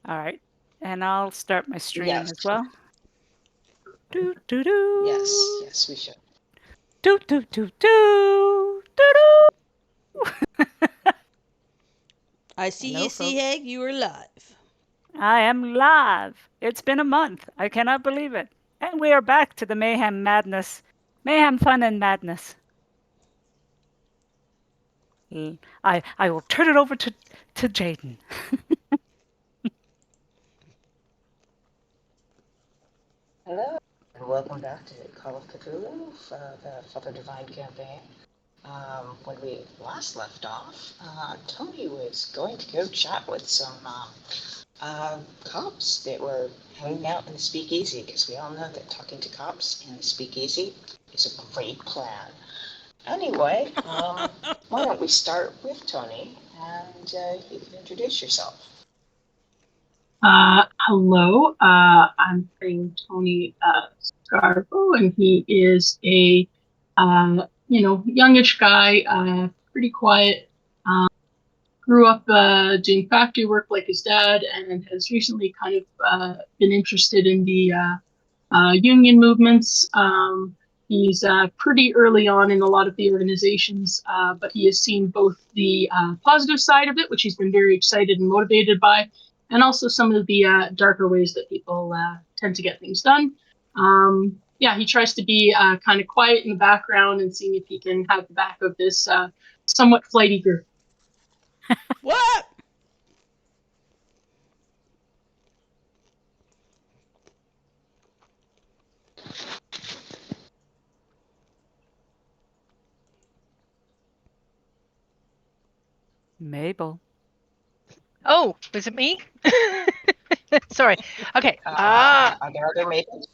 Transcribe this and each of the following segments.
All right. And I'll start my stream Yes. as well. Do do do. Yes, we should. Do do do do. Do do. I see Hello, you, Sea folks. Hag. You are live. I am live. It's been a month. I cannot believe it. And we are back to the mayhem madness. Mayhem fun and madness. I will turn it over to Jaden. Hello, and welcome back to Call of Cthulhu for the Father Divine campaign. When we last left off, Tony was going to go chat with some cops that were hanging out in the speakeasy, because we all know that talking to cops in the speakeasy is a great plan. Anyway, why don't we start with Tony, and you can introduce yourself. Hello, I'm playing Tony Scarbo, and he is a youngish guy, pretty quiet. Grew up doing factory work like his dad, and has recently kind of been interested in the union movements. He's pretty early on in a lot of the organizations, but he has seen both the positive side of it, which he's been very excited and motivated by, and also some of the darker ways that people tend to get things done. He tries to be kind of quiet in the background and seeing if he can have the back of this somewhat flighty group. What? Mabel. Oh, is it me? Sorry. Okay. Are there other Maples?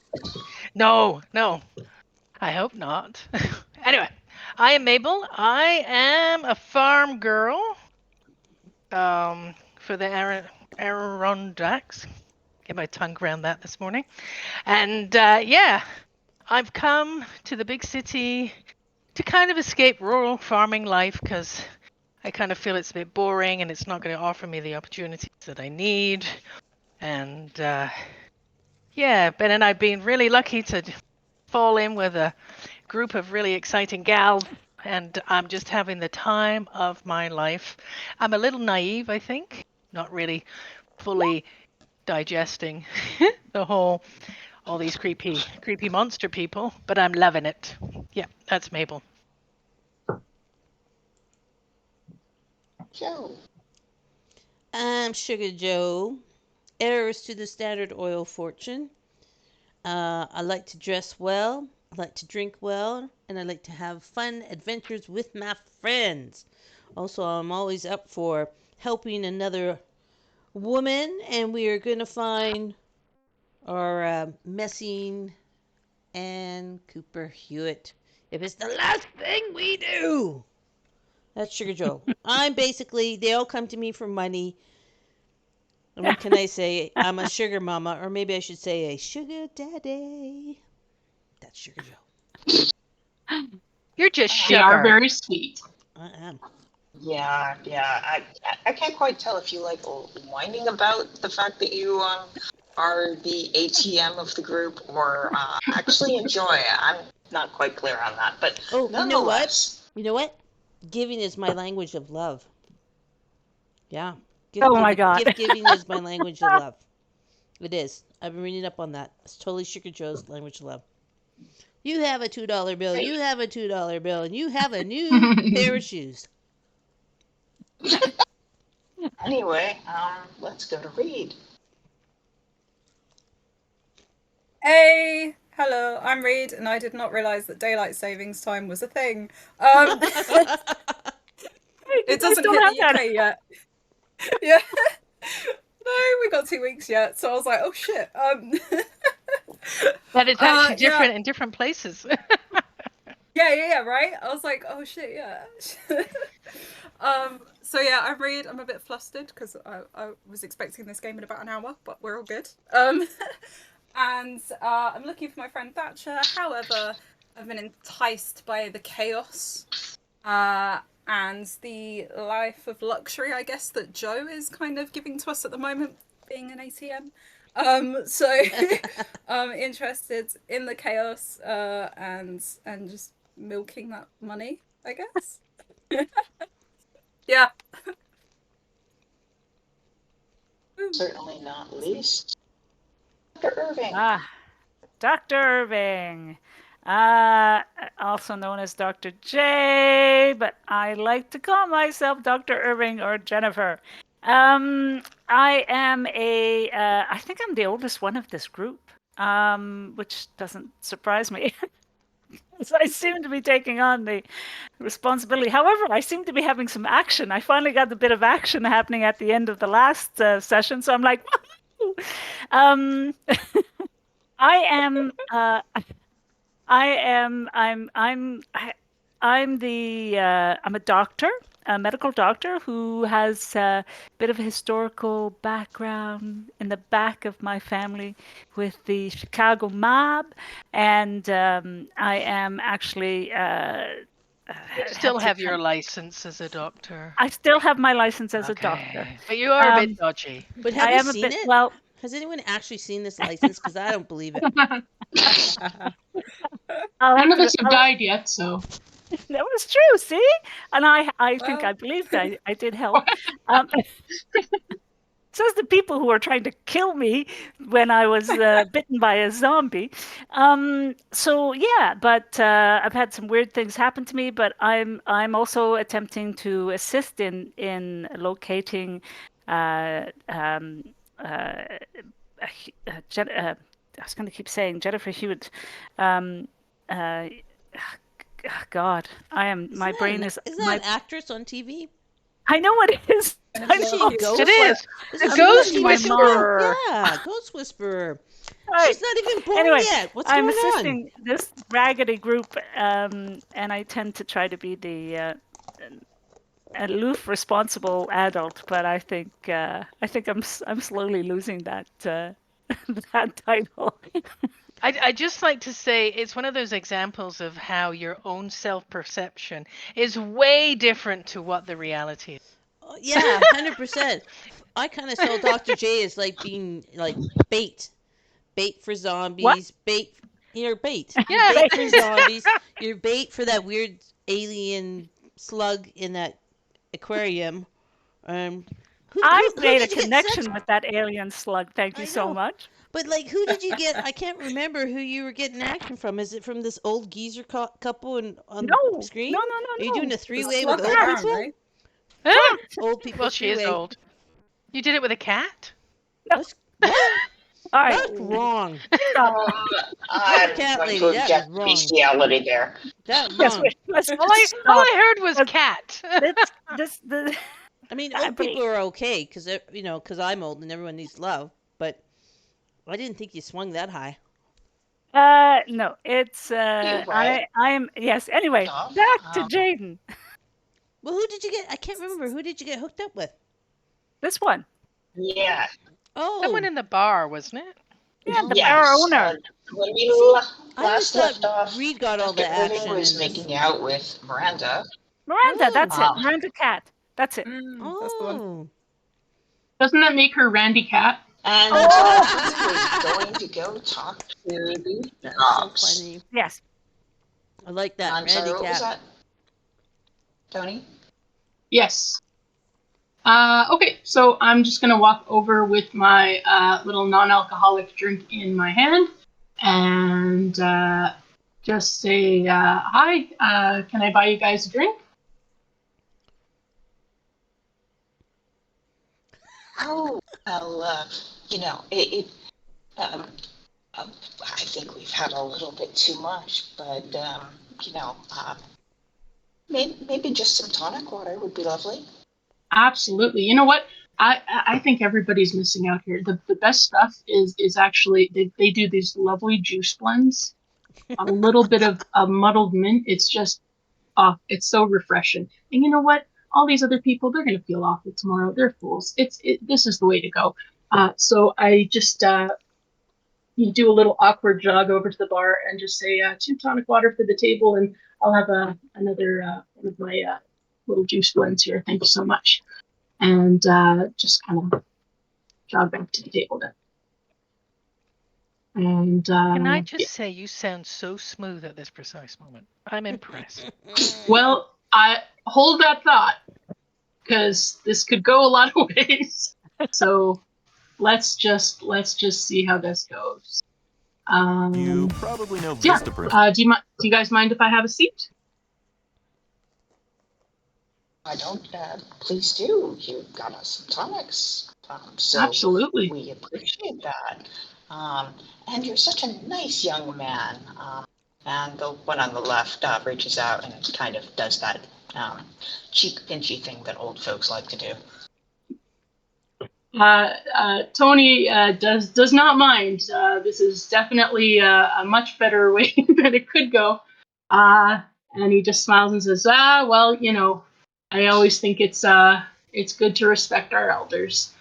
No. I hope not. Anyway, I am Mabel. I am a farm girl. For the Adirondacks. Get my tongue around that this morning. And I've come to the big city to kind of escape rural farming life because I kind of feel it's a bit boring and it's not going to offer me the opportunities that I need. And Ben and I've been really lucky to fall in with a group of really exciting gals, and I'm just having the time of my life. I'm a little naive, I think, not really fully digesting all these creepy monster people, but I'm loving it. Yeah, that's Mabel. Joe. I'm Sugar Joe, heiress to the Standard Oil fortune. I like to dress well, I like to drink well, and I like to have fun adventures with my friends. Also, I'm always up for helping another woman, and we are going to find our Messing and Cooper Hewitt if it's the last thing we do. That's Sugar Joe. I'm basically, they all come to me for money. And what can I say? I'm a sugar mama, or maybe I should say a sugar daddy. That's Sugar Joe. You're just They are sugar. very sweet. I am. Yeah. I can't quite tell if you like whining about the fact that you are the ATM of the group, or actually enjoy it. I'm not quite clear on that, but Oh, nonetheless. you know what? Giving is my language of love. Yeah. Oh my God. Gift giving is my language of love. It is. I've been reading up on that. It's totally Sugar Joe's language of love. You have a $2 bill. You have a $2 bill, and you have a new pair of shoes. Anyway, let's go to Reed. Hey, hello, I'm Reed, and I did not realise that daylight savings time was a thing. It doesn't hit the UK yet. Yeah. No, we got 2 weeks yet, so I was like, oh shit. But it's actually different in different places. Yeah, right? I was like, oh shit, yeah. So yeah, I'm Reed. I'm a bit flustered because I was expecting this game in about an hour, but we're all good. And I'm looking for my friend Thatcher. However, I've been enticed by the chaos and the life of luxury, I guess, that Joe is kind of giving to us at the moment being an ATM. So I'm interested in the chaos and just milking that money, I guess. Yeah. Certainly not least, Dr. Irving. Ah, Dr. Irving, also known as Dr. J, but I like to call myself Dr. Irving or Jennifer. I am I think I'm the oldest one of this group, which doesn't surprise me. So I seem to be taking on the responsibility. However, I seem to be having some action. I finally got a bit of action happening at the end of the last session, so I'm like, woohoo! Um, I am. I am. I'm the. I'm a doctor, a medical doctor who has a bit of a historical background in the back of my family with the Chicago mob, and I am actually. You still Had to have your kind license as a doctor. I still have my license as a doctor. Okay. But you are a bit Um, dodgy. But have I we am a seen bit. it? Well, Has anyone actually seen this license? Because I don't believe it. I'll None have of us to. have died yet, so. That was true. See, and I think I Well, believed I did help. Um, says the people who are trying to kill me when I was bitten by a zombie. So yeah, but I've had some weird things happen to me. But I'm also attempting to assist in locating. Uh, uh, I was going to keep saying Jennifer Hewitt. Um, uh, God, I am. My brain is Isn't that my. an actress on TV? I know it is. I Isn't Jennifer she know a it's It just ghost? like is. Isn't A I'm she in that ghost losing my TV show now? whisperer. Yeah, Ghost Whisperer. Right. She's not even born Anyway, yet. What's I'm going on? assisting this raggedy group, and I tend to try to be the aloof, responsible adult. But I think I'm slowly losing that that title. I just like to say it's one of those examples of how your own self perception is way different to what the reality is. Oh, yeah, 100%. I kind of saw Dr. J as like being like bait, bait for What? zombies, bait. You're bait. You're Yeah. bait for zombies. You're bait for that weird alien slug in that aquarium. Um, I who made a did you get sex? connection with that alien slug. Thank you I so know, much. but like, who did you get? I can't remember who you were getting action from. Is it from this old geezer couple on the No, screen? no, no, Are you no, doing no. a the three-way with slug, old Cat, people? apparently. Ah, cat. Old people well, she is three-way. old. You did it with a cat? No. That's what? All right. That's wrong. Stop. I'm Cat going to lady, that is object to wrong. bestiality there. That Yes, wrong. let's All just all stop. I heard was Uh, cat. the I mean, I old people believe. are okay because because I'm old and everyone needs love. But I didn't think you swung that high. No, it's Anyway, I am yes. Anyway, off. back to Jaden. Well, who did you get? I can't remember. Who did you get hooked up with? This one. Yeah, Someone Oh, in the bar, wasn't it? Yeah, the bar yes. owner. When we see, I always last thought left off, Reed got all Dr. the Irving action was in this. making out with Miranda. Miranda, that's Oh, it. Um, Miranda Cat. That's it. That's the one. oh. Doesn't that make her Randy Cat? and Oh, he was going to go talk to the That's so dogs. funny. yes. I like that, I'm sorry, Randy what was Cat. that, Tony? Yes. Okay, so I'm just gonna walk over with my little non-alcoholic drink in my hand and just say, hi, can I buy you guys a drink? Oh, well, um, I think we've had a little bit too much, but, maybe just some tonic water would be lovely. Absolutely. You know what? I think everybody's missing out here. The best stuff is actually they do these lovely juice blends, a little bit of muddled mint. It's just it's so refreshing. And you know what? All these other people, they're gonna feel awful tomorrow. They're fools. This is the way to go. So I just you do a little awkward jog over to the bar and just say 2 tonic water for the table, and I'll have another one of my little juice blends here. Thank you so much. And just kind of jog back to the table then. And Can I just say you sound so smooth at this precise moment? I'm impressed. well, I hold that thought because this could go a lot of ways. So let's just see how this goes. You probably know Yeah. Vistaprint. Do you guys mind if I have a seat? I don't. Please do. You got us some tonics. So Absolutely. we appreciate that. And you're such a nice young man. And the one on the left reaches out and kind of does that cheek pinchy thing that old folks like to do. Tony does not mind. This is definitely a much better way than it could go. And he just smiles and says, well, I always think it's good to respect our elders.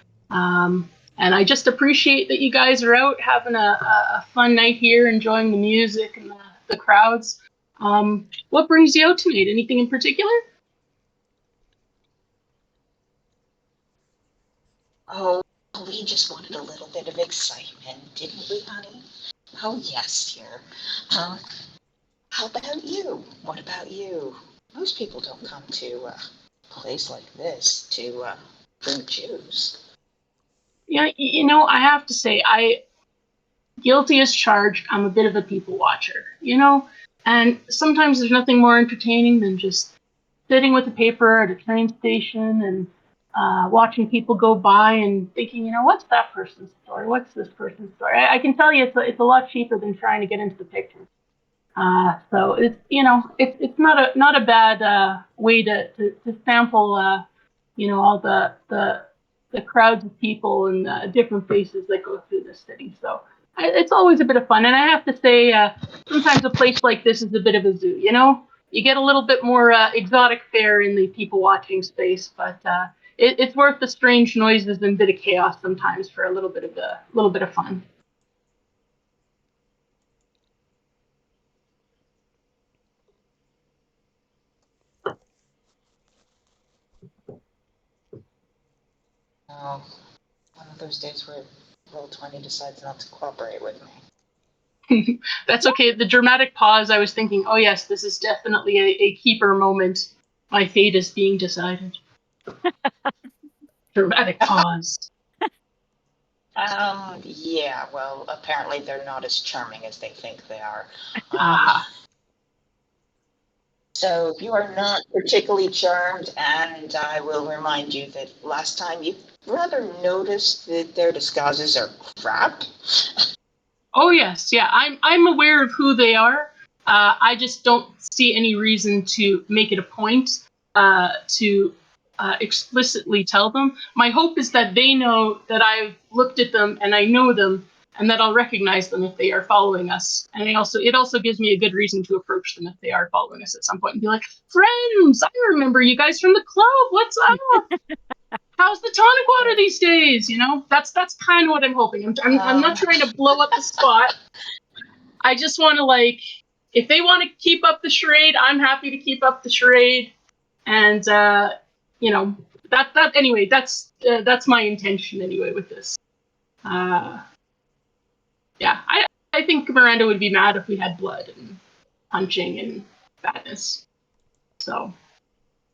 And I just appreciate that you guys are out having a fun night here, enjoying the music and the crowds. What brings you out tonight? Anything in particular? Oh, we just wanted a little bit of excitement, didn't we, honey? Oh, yes, dear. How about you? What about you? Most people don't come to a place like this to drink juice. Yeah, I have to say, guilty as charged, I'm a bit of a people watcher, and sometimes there's nothing more entertaining than just sitting with a paper at a train station and watching people go by and thinking, what's that person's story? What's this person's story? I can tell you it's a lot cheaper than trying to get into the picture. So it's not a bad way to sample all the crowds of people and different faces that go through the city. So it's always a bit of fun. And I have to say, sometimes a place like this is a bit of a zoo. You get a little bit more exotic fare in the people watching space, but it's worth the strange noises and bit of chaos sometimes for a little bit of fun. Oh, one of those days where Roll20 decides not to cooperate with me. That's okay. The dramatic pause, I was thinking, oh yes, this is definitely a keeper moment. My fate is being decided. Dramatic pause. Yeah, well, apparently they're not as charming as they think they are. So you are not particularly charmed, and I will remind you that last time you rather noticed that their disguises are crap. Oh yes, yeah. I'm aware of who they are. I just don't see any reason to make it a point to explicitly tell them. My hope is that they know that I've looked at them and I know them, and that I'll recognize them if they are following us. And it also gives me a good reason to approach them if they are following us at some point and be like, "Friends, I remember you guys from the club. What's up? How's the tonic water these days?" That's kind of what I'm hoping. I'm not trying to blow up the spot. I just want to if they want to keep up the charade, I'm happy to keep up the charade. And anyway, that's my intention anyway with this. Yeah, I think Miranda would be mad if we had blood and punching and badness. So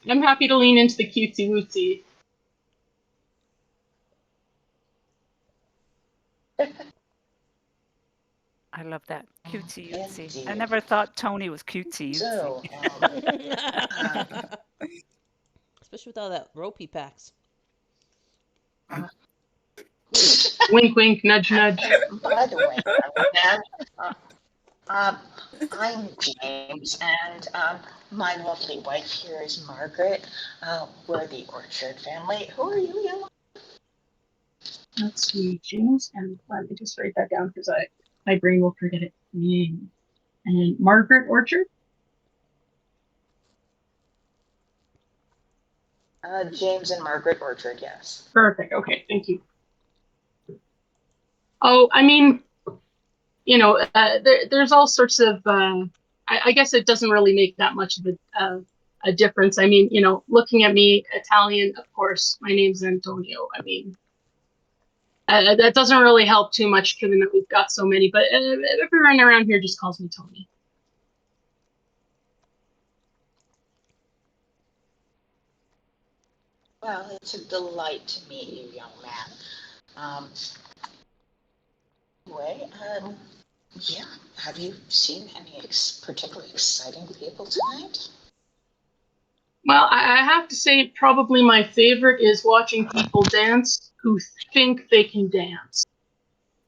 I'm happy to lean into the cutesy wootsy. I love that. Cutesy Utsy. Indeed. I never thought Tony was cutesy Utsy. So, Especially with all that rope he packs. Wink, wink, nudge, nudge. By the way, I'm James, and my lovely wife here is Margaret. We're the Orchard family. Who are you, young? Let's see, James, and let me just write that down because my brain will forget it. And Margaret Orchard? James and Margaret Orchard, yes. Perfect. Okay, thank you. Oh, I mean, there's all sorts of. I guess it doesn't really make that much of a difference. I mean, looking at me, Italian, of course, my name's Antonio. I mean, That doesn't really help too much, given that we've got so many. But everyone around here just calls me Tony. Well, it's a delight to meet you, young man. Anyway, yeah, have you seen any particularly exciting people tonight? Well, I have to say, probably my favorite is watching people dance who think they can dance.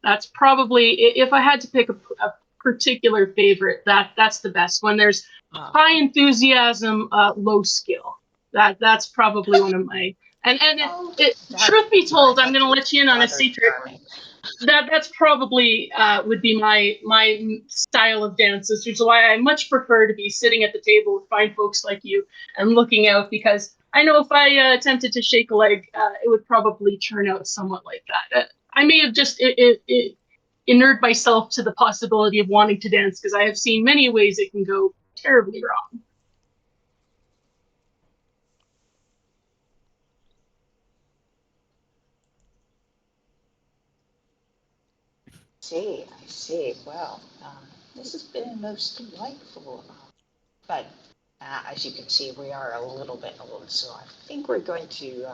That's probably, if I had to pick a particular favorite, that's the best. When there's high enthusiasm, low skill. That's probably one of my. And truth be told, I'm going to let you in on a secret. That's probably would be my style of dances, which is why I much prefer to be sitting at the table with fine folks like you and looking out, because I know if I attempted to shake a leg, it would probably turn out somewhat like that. I may have just inured myself to the possibility of wanting to dance, because I have seen many ways it can go terribly wrong. I see. Well, this has been most delightful. But as you can see, we are a little bit old, so I think we're going to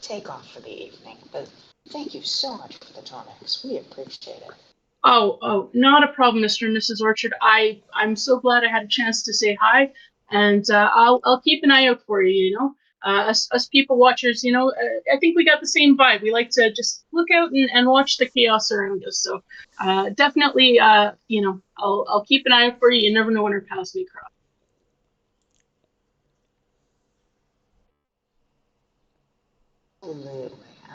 take off for the evening. But thank you so much for the tonics. We appreciate it. Oh, not a problem, Mr. and Mrs. Orchard. I'm so glad I had a chance to say hi, and I'll keep an eye out for you. You know, us people watchers. You know, I think we got the same vibe. We like to just look out and watch the chaos around us. So definitely, you know, I'll keep an eye out for you. You never know when our paths may cross.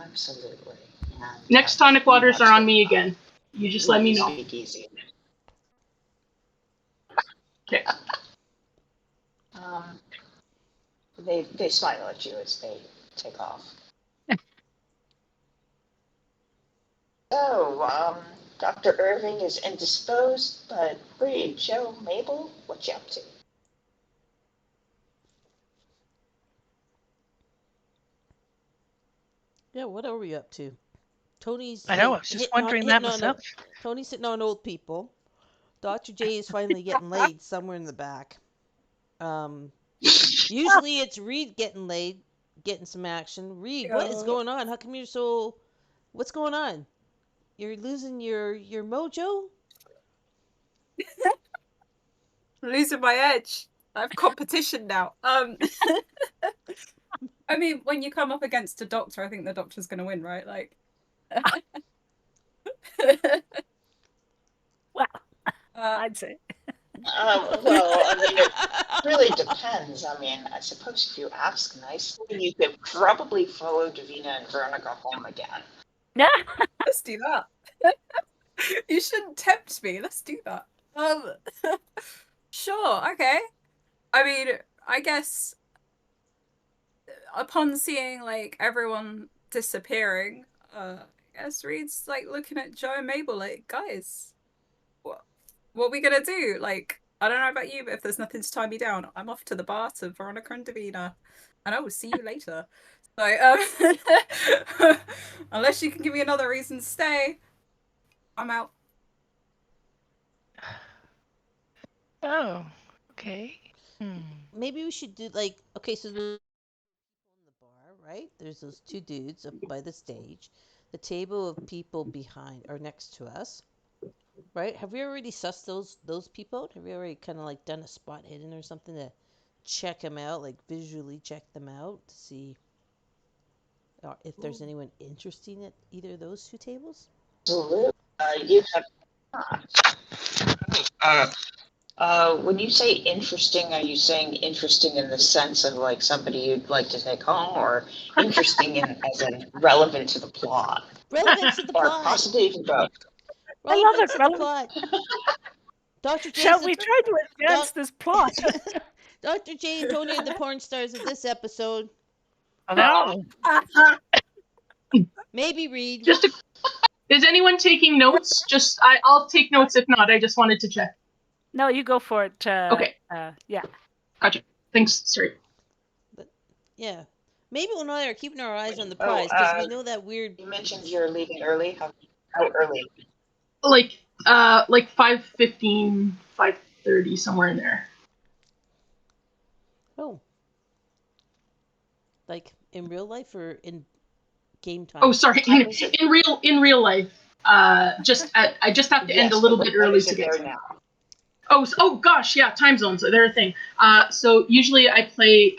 Absolutely. And, Next tonic waters are on me again. You just let me know. Speak easy. Okay. They smile at you as they take off. So, Dr. Irving is indisposed, but Bree, Joe, Mabel, what you up to? Yeah, what are we up to? Tony's I know, I was just wondering that myself. Tony's sitting on old people. Dr. J is finally getting laid somewhere in the back. Usually it's Reed getting laid, getting some action. Reed, what is going on? How come you're so... What's going on? You're losing your mojo? Losing my edge. I have competition now. I mean, when you come up against a doctor, I think the doctor's going to win, right? Like, Well, I'd say. Well, I mean, it really depends. I mean, I suppose if you ask nicely, you could probably follow Davina and Veronica home again. Yeah. Let's do that. You shouldn't tempt me. Let's do that. Sure, okay. I mean, I guess upon seeing like everyone disappearing, I guess Reed's like looking at Joe and Mabel like, guys, what are we gonna do? Like, I don't know about you, but if there's nothing to tie me down, I'm off to the bar to Veronica and Davina, and I will see you later. So, unless you can give me another reason to stay, I'm out. Oh, okay. Maybe we should do like, okay, so there's people in the bar, right? There's those two dudes up by the stage, the table of people behind or next to us, right? Have we already sussed those people out? Have we already kind of like done a spot hidden or something to check them out, like visually check them out to see if there's anyone interesting at either of those two tables? Absolutely. You have when you say interesting, are you saying interesting in the sense of like somebody you'd like to take home, or interesting as in relevant to the plot? Relevant to the Or plot. possibly even both. Relevant to the plot. Dr. J. Shall we try to advance this plot? Dr. J and Tony are the porn stars of this episode. No. Maybe Reed. Is anyone taking notes? I'll take notes if not. I just wanted to check. No, you go for it. Okay. Yeah. Gotcha. Thanks. Sorry. But yeah, Mabel and I are keeping our eyes on the Oh, prize because we know that weird. You mentioned you're leaving early. How early? Like 5:15, 5:30, somewhere in there. Oh, like in real life or in game time? Oh, sorry. Time is it? In real life. I just have to end a Yes, little but bit what early is to it get. there now? Oh gosh, yeah, time zones. They're a thing. So usually I play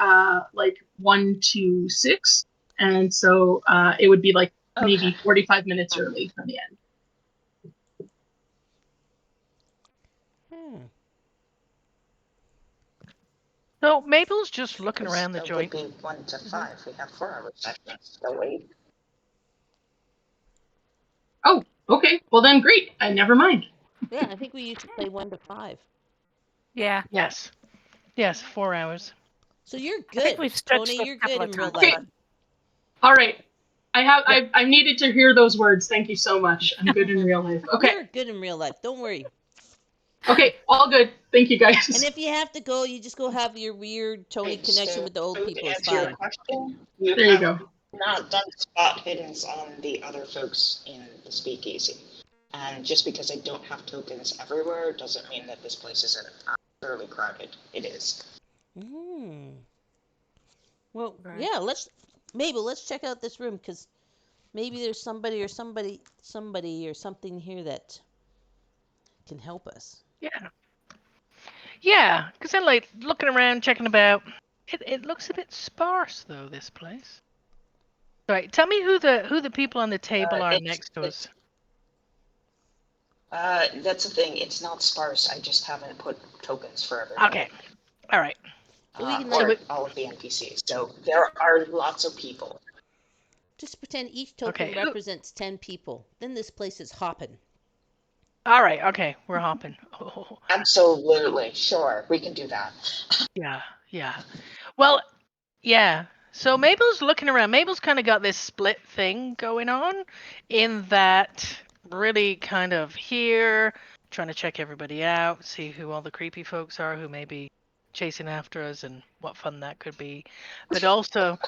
like 1 to 6, and so it would be like maybe Okay. 45 minutes early from the end. Hmm. So Mabel's just looking Because around the it would joint. be 1 to 5. We have 4 hours sessions. So wait. Oh, okay. Well then, great. Never mind. Yeah, I think we used to play 1 to 5. Yeah. Yes. Yes, 4 hours. So you're I think good, we've stretched Tony. it You're a couple good of in real times. life. But All right. Yeah. I needed to hear those words. Thank you so much. I'm good in real life. Okay. You're good in real life. Don't worry. Okay. All good. Thank you, And guys. if you have to go, you just go have your weird Tony Okay, connection so with the old to people. It's answer your fine. question, you There you have go. not done spot hiddens on the other folks in the speakeasy. And just because I don't have tokens everywhere doesn't mean that this place isn't fairly crowded. It is. Hmm. Well, Right. yeah. Mabel, let's check out this room because maybe there's somebody or something here that can help us. Yeah. Yeah, because then, like, looking around, checking about, it looks a bit sparse, though, this place. Right, tell me who the people on the table are next to us. That's the thing. It's not sparse. I just haven't put tokens for everybody. Okay, all right. So we can Or like all of the NPCs. So there are lots of people. just pretend each token Okay. represents 10 people. Then this place is hopping. All right, okay, we're hopping. Oh, Absolutely. Sure. We can do that. yeah, yeah. Well, yeah. So Mabel's looking around. Mabel's kind of got this split thing going on in that really kind of here, trying to check everybody out, see who all the creepy folks are who may be chasing after us and what fun that could be. But also,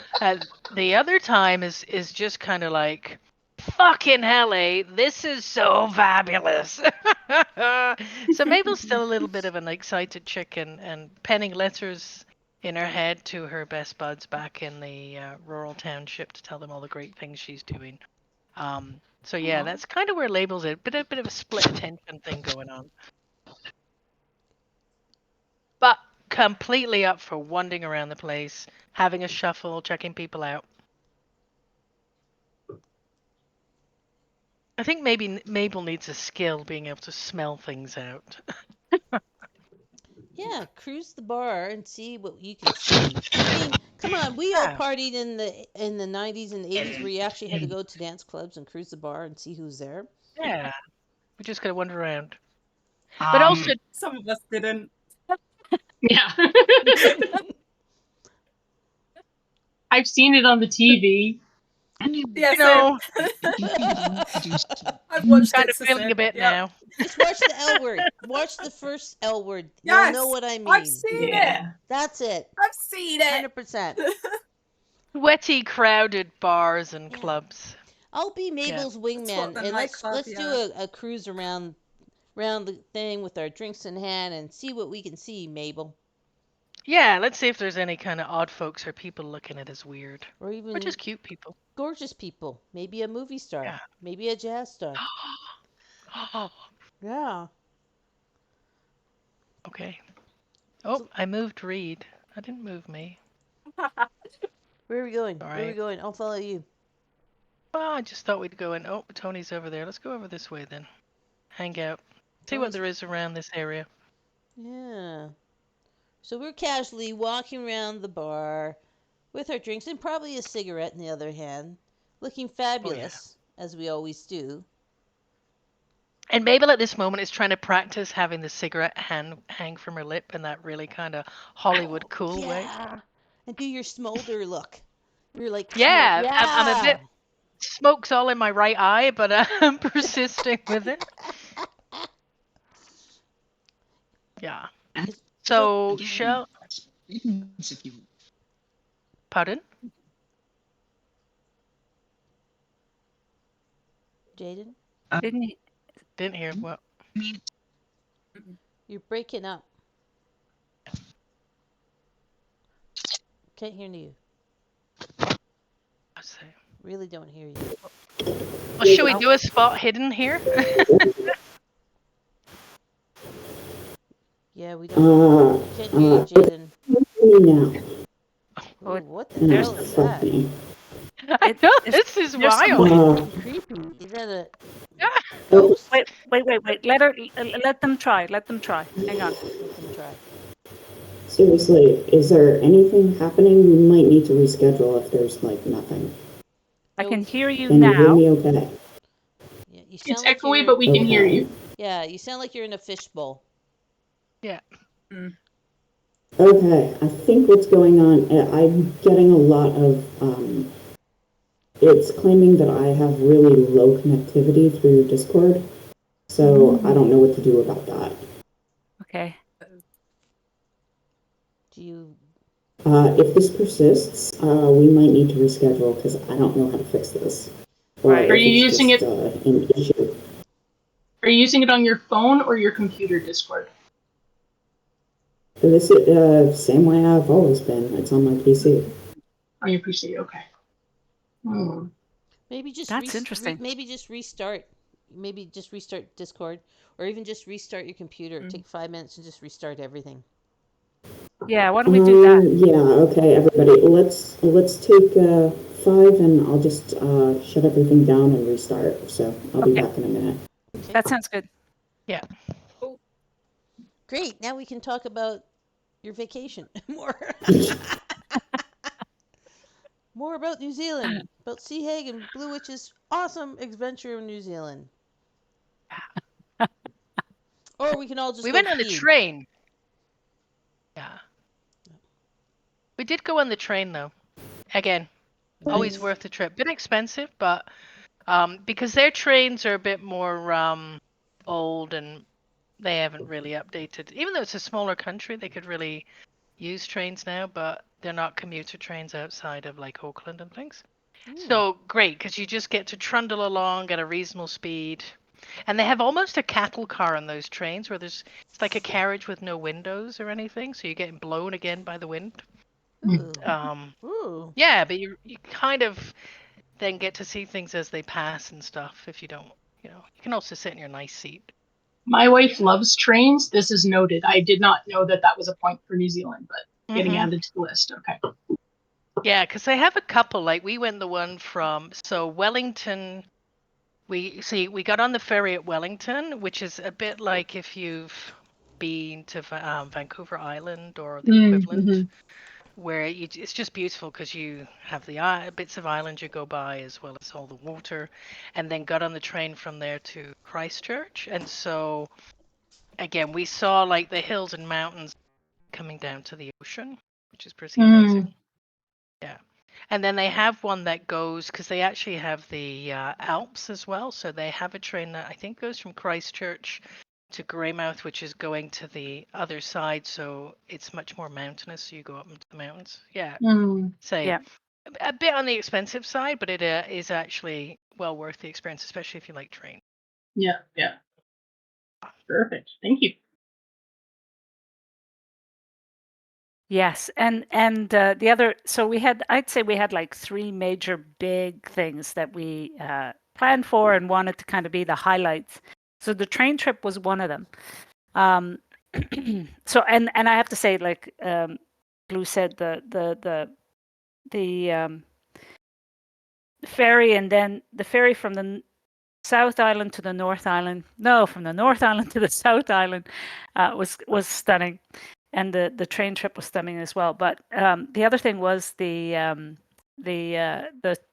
the other time is just kind of like, fucking hell, eh? This is so fabulous. So Mabel's still a little bit of an excited chick and penning letters in her head to her best buds back in the rural township to tell them all the great things she's doing. So yeah, that's kind of where labels it. A bit of a split attention thing going on. But completely up for wandering around the place, having a shuffle, checking people out. I think maybe Mabel needs a skill being able to smell things out. Yeah, cruise the bar and see what you can see. I mean, come on, we all Yeah. partied in the 90s and 80s where you actually had to go to dance clubs and cruise the bar and see who's there. Yeah. We just gotta wander around. But also, Some of us didn't. Yeah. I've seen it on the TV. Yeah, you same. know, I've watched kind it of to feeling a sit. bit Yep. now. Just watch the L word. Watch the first L word. You'll Yes, know what I I've mean. seen it. Yeah. That's it. I've seen it. 100%. Sweaty, crowded bars and Yeah. clubs. I'll be Yeah. Mabel's That's what wingman the and nightclub, let's do yeah. a cruise around the thing with our drinks in hand and see what we can see, Mabel. Yeah, let's see if there's any kind of odd folks or people looking at us weird. Or Or even just cute people. gorgeous people. Maybe a movie star. Yeah. Maybe a jazz star. Yeah. Okay. Oh, So I moved Reed. I didn't move me. where are we going? All Where are we right. going? I'll follow you. Well, I just thought we'd go in. Oh, Tony's over there. Let's go over this way then. Hang out. See what Tony's there is around this area. Yeah. So we're casually walking around the bar with our drinks and probably a cigarette in the other hand, looking fabulous, as we always do. And Mabel at this moment is trying to practice having the cigarette hang from her lip in that really kind of Hollywood cool way. Yeah. And do your smolder look. You're like, Yeah, I'm a yeah. bit smoke's all in my right eye, but I'm persisting with it. Yeah. So So, shall. Pardon? Jaden, Didn't you? Didn't hear what. you're breaking up. Can't hear you. Let's see. Really don't hear you. Well, should we do a spot hidden here? Yeah, we don't. Can't hear you, Jaden. Now. Oh, what the There's hell the- is that? I know, there's- this is there's some- wild. Creepy. Is that a Ah. ghost? Wait. Let them try. Let them try. Hang on. Let them try. Seriously, is there anything happening? We might need to reschedule if there's like nothing. I can hear you Can you hear now. me okay? Yeah, you sound It's like echoey, you're. but we can hear you. Yeah, you sound like you're in a fishbowl. Yeah. Okay, I think what's going on, I'm getting a lot of, it's claiming that I have really low connectivity through Discord, so I don't know what to do about that. Okay. Do you? If this persists, we might need to reschedule because I don't know how to fix this. Or Right. if Are you it's using just, it? an issue. Are you using it on your phone or your computer Discord? This is same way I've always been. It's on my PC. On your PC, okay. Maybe just That's interesting. maybe just restart. Maybe just restart Discord, or even just restart your computer. Take 5 minutes and just restart everything. Yeah. Why don't we do that? Yeah, okay, everybody. Let's take 5 and I'll just shut everything down and restart. So I'll be Okay. back in a minute. Okay. That sounds good. Yeah. Great. Now we can talk about your vacation more. More about New Zealand, about Sea Hag and Blue Witch's awesome adventure in New Zealand. Or we can all just We go went on the feed. train. Yeah. We did go on the train though. Again, always worth the trip. Bit expensive, but because their trains are a bit more old and they haven't really updated. Even though it's a smaller country, they could really use trains now, but they're not commuter trains outside of like Auckland and things. So great, because you just get to trundle along at a reasonable speed. And they have almost a cattle car on those trains where it's like a carriage with no windows or anything, so you're getting blown again by the wind. Ooh. Yeah, but you kind of then get to see things as they pass and stuff if you don't, you can also sit in your nice seat. My wife loves trains. This is noted. I did not know that was a point for New Zealand, but getting added to the list. Okay. Yeah, because they have a couple. Like we went the one from Wellington. We got on the ferry at Wellington, which is a bit like if you've been to Vancouver Island or the equivalent, where it's just beautiful because you have the bits of island you go by as well as all the water, and then got on the train from there to Christchurch. And so again, we saw like the hills and mountains coming down to the ocean, which is pretty amazing. Yeah. And then they have one that goes, because they actually have the Alps as well. So they have a train that I think goes from Christchurch to Greymouth, which is going to the other side. So it's much more mountainous. So you go up into the mountains. Yeah. Say Yeah. a bit on the expensive side, but it is actually well worth the experience, especially if you like train. Yeah. Perfect. Thank you. Yes, and the other. So I'd say we had like 3 major big things that we planned for and wanted to kind of be the highlights. So the train trip was one of them. So and I have to say, like Blue said, the ferry, and then the ferry from the South Island to the North Island. No, from the North Island to the South Island was stunning, and the train trip was stunning as well. But the other thing was the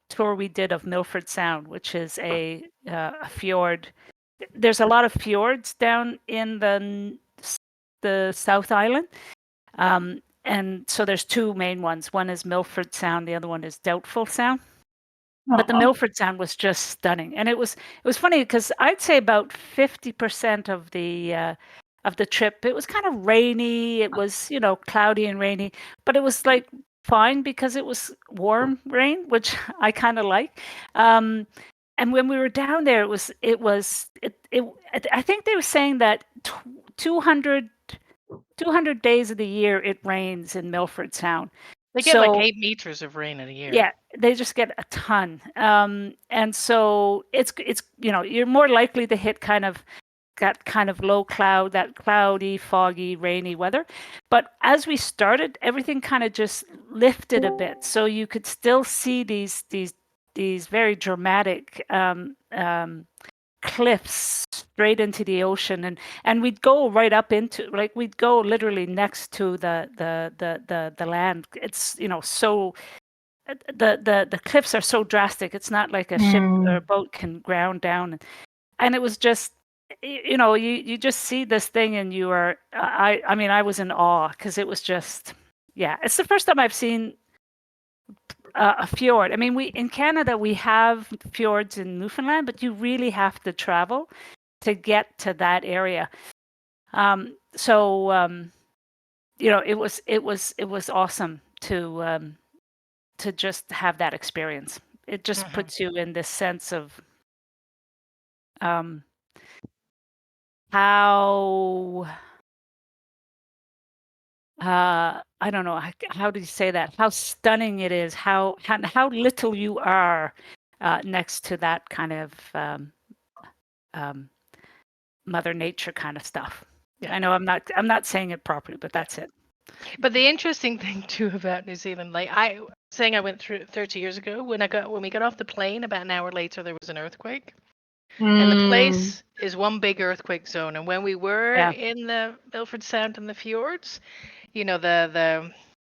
tour we did of Milford Sound, which is a fjord. There's a lot of fjords down in the South Island, and so there's 2 main ones. One is Milford Sound, the other one is Doubtful Sound. But the Milford Sound was just stunning, and it was funny because I'd say about 50% of the trip it was kind of rainy. It was cloudy and rainy, but it was like fine because it was warm rain, which I kind of like. and when we were down there, I think they were saying that 200 days of the year it rains in Milford Sound. They get like So 8 meters of rain in a year. yeah, they just get a ton. And so it's you're more likely to hit kind of that kind of low cloud, that cloudy, foggy, rainy weather. But as we started, everything kind of just lifted a bit, so you could still see these very dramatic cliffs straight into the ocean, and we'd go right up into, like, we'd go literally next to the land. It's so the cliffs are so drastic. It's not like a ship or a boat can ground down, and it was just you just see this thing and you are I mean I was in awe because it was just, yeah, it's the first time I've seen a fjord. I mean, we in Canada we have fjords in Newfoundland, but you really have to travel to get to that area. So it was awesome to just have that experience. It just puts you in this sense of how I don't know how do you say that? How stunning it is, how little you are next to that kind of Mother Nature kind of stuff. Yeah. I know I'm not saying it properly, but that's it. But the interesting thing too about New Zealand, like I went through 30 years ago, when we got off the plane, about an hour later there was an earthquake. And the place is one big earthquake zone. And when we were in the Milford Sound and the fjords, the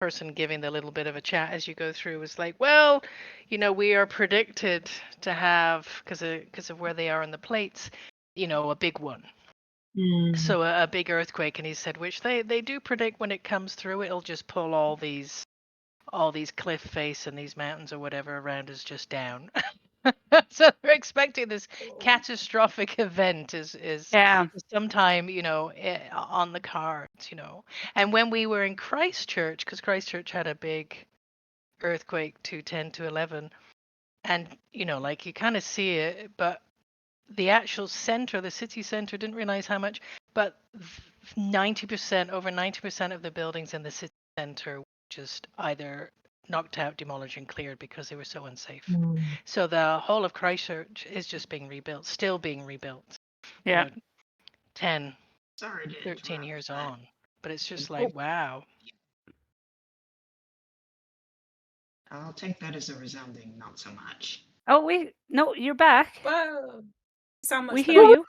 person giving the little bit of a chat as you go through was like, well, we are predicted to have, because of where they are in the plates, a big one. So a big earthquake. And he said, which they do predict when it comes through, it'll just pull all these cliff face and these mountains or whatever around us just down. So they're expecting this catastrophic event is sometime, on the cards, And when we were in Christchurch, because Christchurch had a big earthquake, 210 to 11, and like you kind of see it, but the actual center, the city center, didn't realize how much, but 90%, over 90% of the buildings in the city center were just either knocked out, demolished, and cleared because they were so unsafe. So the whole of Christchurch is just being rebuilt, still being rebuilt. Yeah. 10, 13 years on. But it's just like, wow. I'll take that as a resounding not so much. Oh, no, you're back. Whoa. Sound much We better. hear you.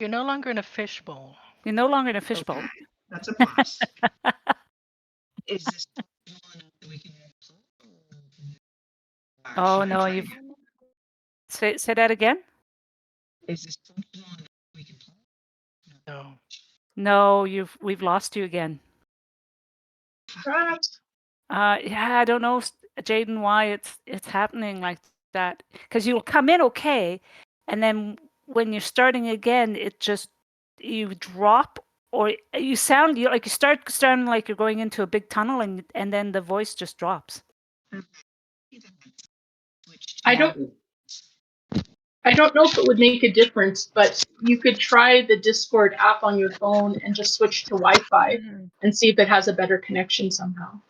You're no longer in a fishbowl. You're no longer in a fishbowl. Okay, that's a plus. Is this that we can Oh no, you've say that again? Is this that we can play? No. No, we've lost you again. Right. Yeah, I don't know, Jaden, why it's happening like that. Because you'll come in okay, and then when you're starting again, you drop, or you start sounding like you're going into a big tunnel, and then the voice just drops. I don't know if it would make a difference, but you could try the Discord app on your phone and just switch to Wi-Fi and see if it has a better connection somehow.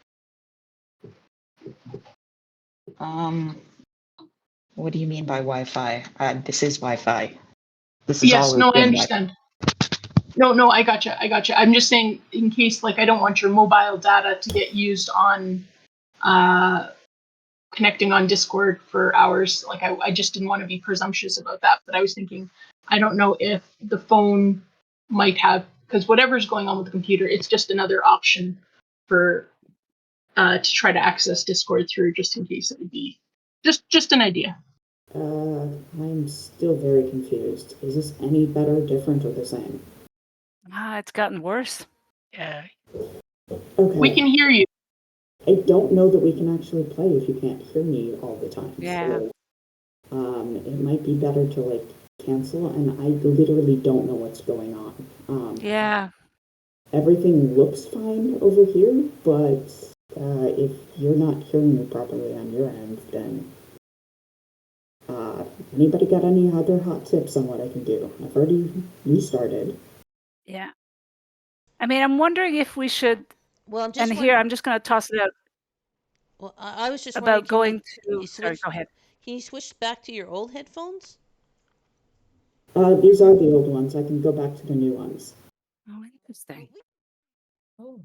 What do you mean by Wi-Fi? This is Wi-Fi. Yes, no, I understand. No, I gotcha. I'm just saying, in case, like, I don't want your mobile data to get used on connecting on Discord for hours. Like, I just didn't want to be presumptuous about that. But I was thinking, I don't know if the phone might have, because whatever's going on with the computer, it's just another option for to try to access Discord through, just in case. It would be just an idea. I'm still very confused. Is this any better, different, or the same? It's gotten worse. Yeah. Okay. We can hear you. I don't know that we can actually play if you can't hear me all the time. Yeah. So, it might be better to, like, cancel, and I literally don't know what's going on. Yeah. Everything looks fine over here, but if you're not hearing me properly on your end, then Anybody got any other hot tips on what I can do? I've already restarted. Yeah. I mean, I'm wondering if we should. Well, I'm just And here, I'm just going to toss it out Well, I was just wondering, about going can to. you Sorry, switch? go ahead. Can you switch back to your old headphones? These are the old ones. I can go back to the new ones. Oh, interesting. Oh.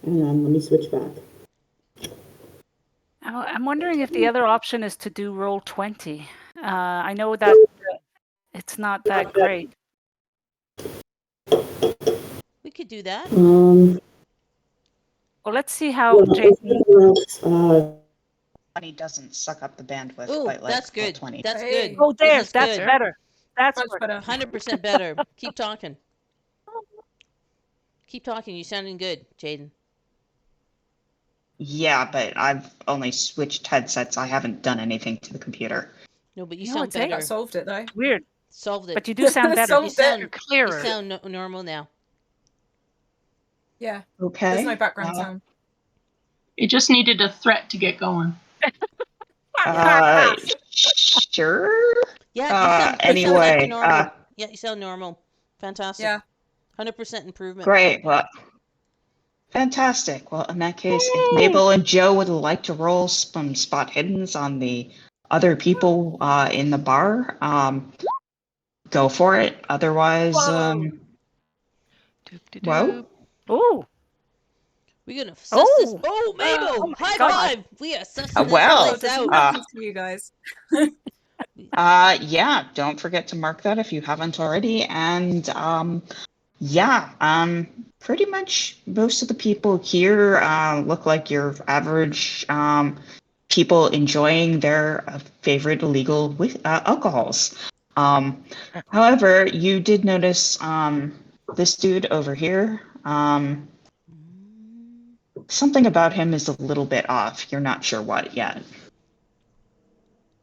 Hang on, let me switch back. I'm wondering if the other option is to do roll 20. I know that it's not that great. We could do that. Well, let's see how Jason. He doesn't suck up the bandwidth Ooh, quite like that's good. 20. That's Hey. good. Oh, there. This is That's good. better. That's Much good. better. 100% better. Keep talking. Keep talking. You're sounding good, Jaden. Yeah, but I've only switched headsets. I haven't done anything to the computer. No, but you No, sound it's eight. better. That solved it though. It's weird, Solved it. but you do sound better. Solved you it. sound You're clearer. You sound normal now. Yeah. Okay. There's no background sound. It just needed a threat to get going. Sure. Yeah, you sound back to Anyway, normal. Yeah, you sound normal. Fantastic. Yeah. 100% improvement. great. Well, fantastic. Well, in that case, if Mabel and Joe would like to roll some spot hiddens on the other people in the bar, go for it. Otherwise, Doop, doop, Whoa. doop. Oh, We're gonna suss this. Oh. Oh, Mabel! Oh my High God. five! We are sussing this well, place Doesn't out. happen to you guys. yeah, don't forget to mark that if you haven't already. And yeah, pretty much most of the people here look like your average people enjoying their favorite illegal alcohols. However, you did notice this dude over here. Something about him is a little bit off. You're not sure what yet.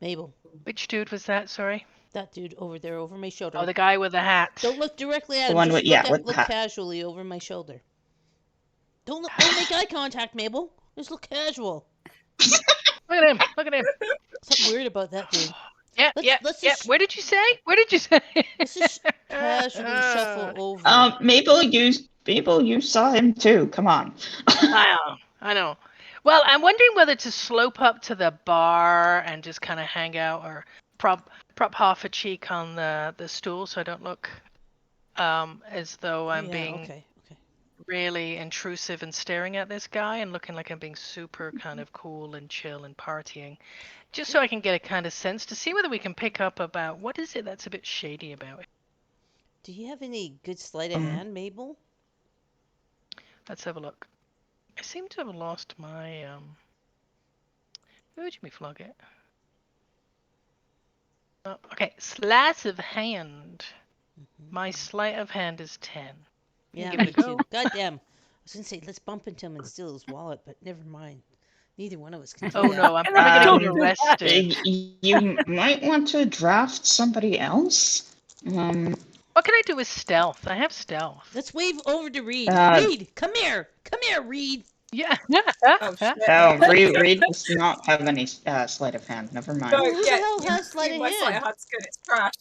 Mabel, Which dude was that? Sorry. that dude over there, over my shoulder. Oh, the guy with the hat. Don't look directly at The him. one Just with- yeah, with the look hat. casually over my shoulder. Don't make eye contact, Mabel. Just look casual. Look at him. Look at him. Something weird about that dude. Yeah, Let's yeah. just- Where did you say? Where did you say? Let's just casually shuffle over. Mabel, you saw him too. Come on. I know. Well, I'm wondering whether to slope up to the bar and just kind of hang out, or prop half a cheek on the stool so I don't look as though I'm being okay. really intrusive and staring at this guy and looking like I'm being super kind of cool and chill and partying. Just so I can get a kind of sense to see whether we can pick up about what is it that's a bit shady about it. Do you have any good sleight of hand, Mabel? Let's have a look. I seem to have lost my Where would you me flog it? Oh, okay, sleight of hand. My sleight of hand is 10. Yeah, give it me a go. too. Goddamn. I was gonna say let's bump into him and steal his wallet, but never mind. Neither one of us can do Oh that. no, I'm probably Don't getting do that. arrested. You might want to draft somebody else. What can I do with stealth? I have stealth. Let's wave over to Reed. Reed, come here. Come here, Reed. Yeah. Oh shit. Reed does not have any sleight of hand. Never mind. No, Who the yeah, hell you has sleight see of my sleight hand? of hand's good. It's trash.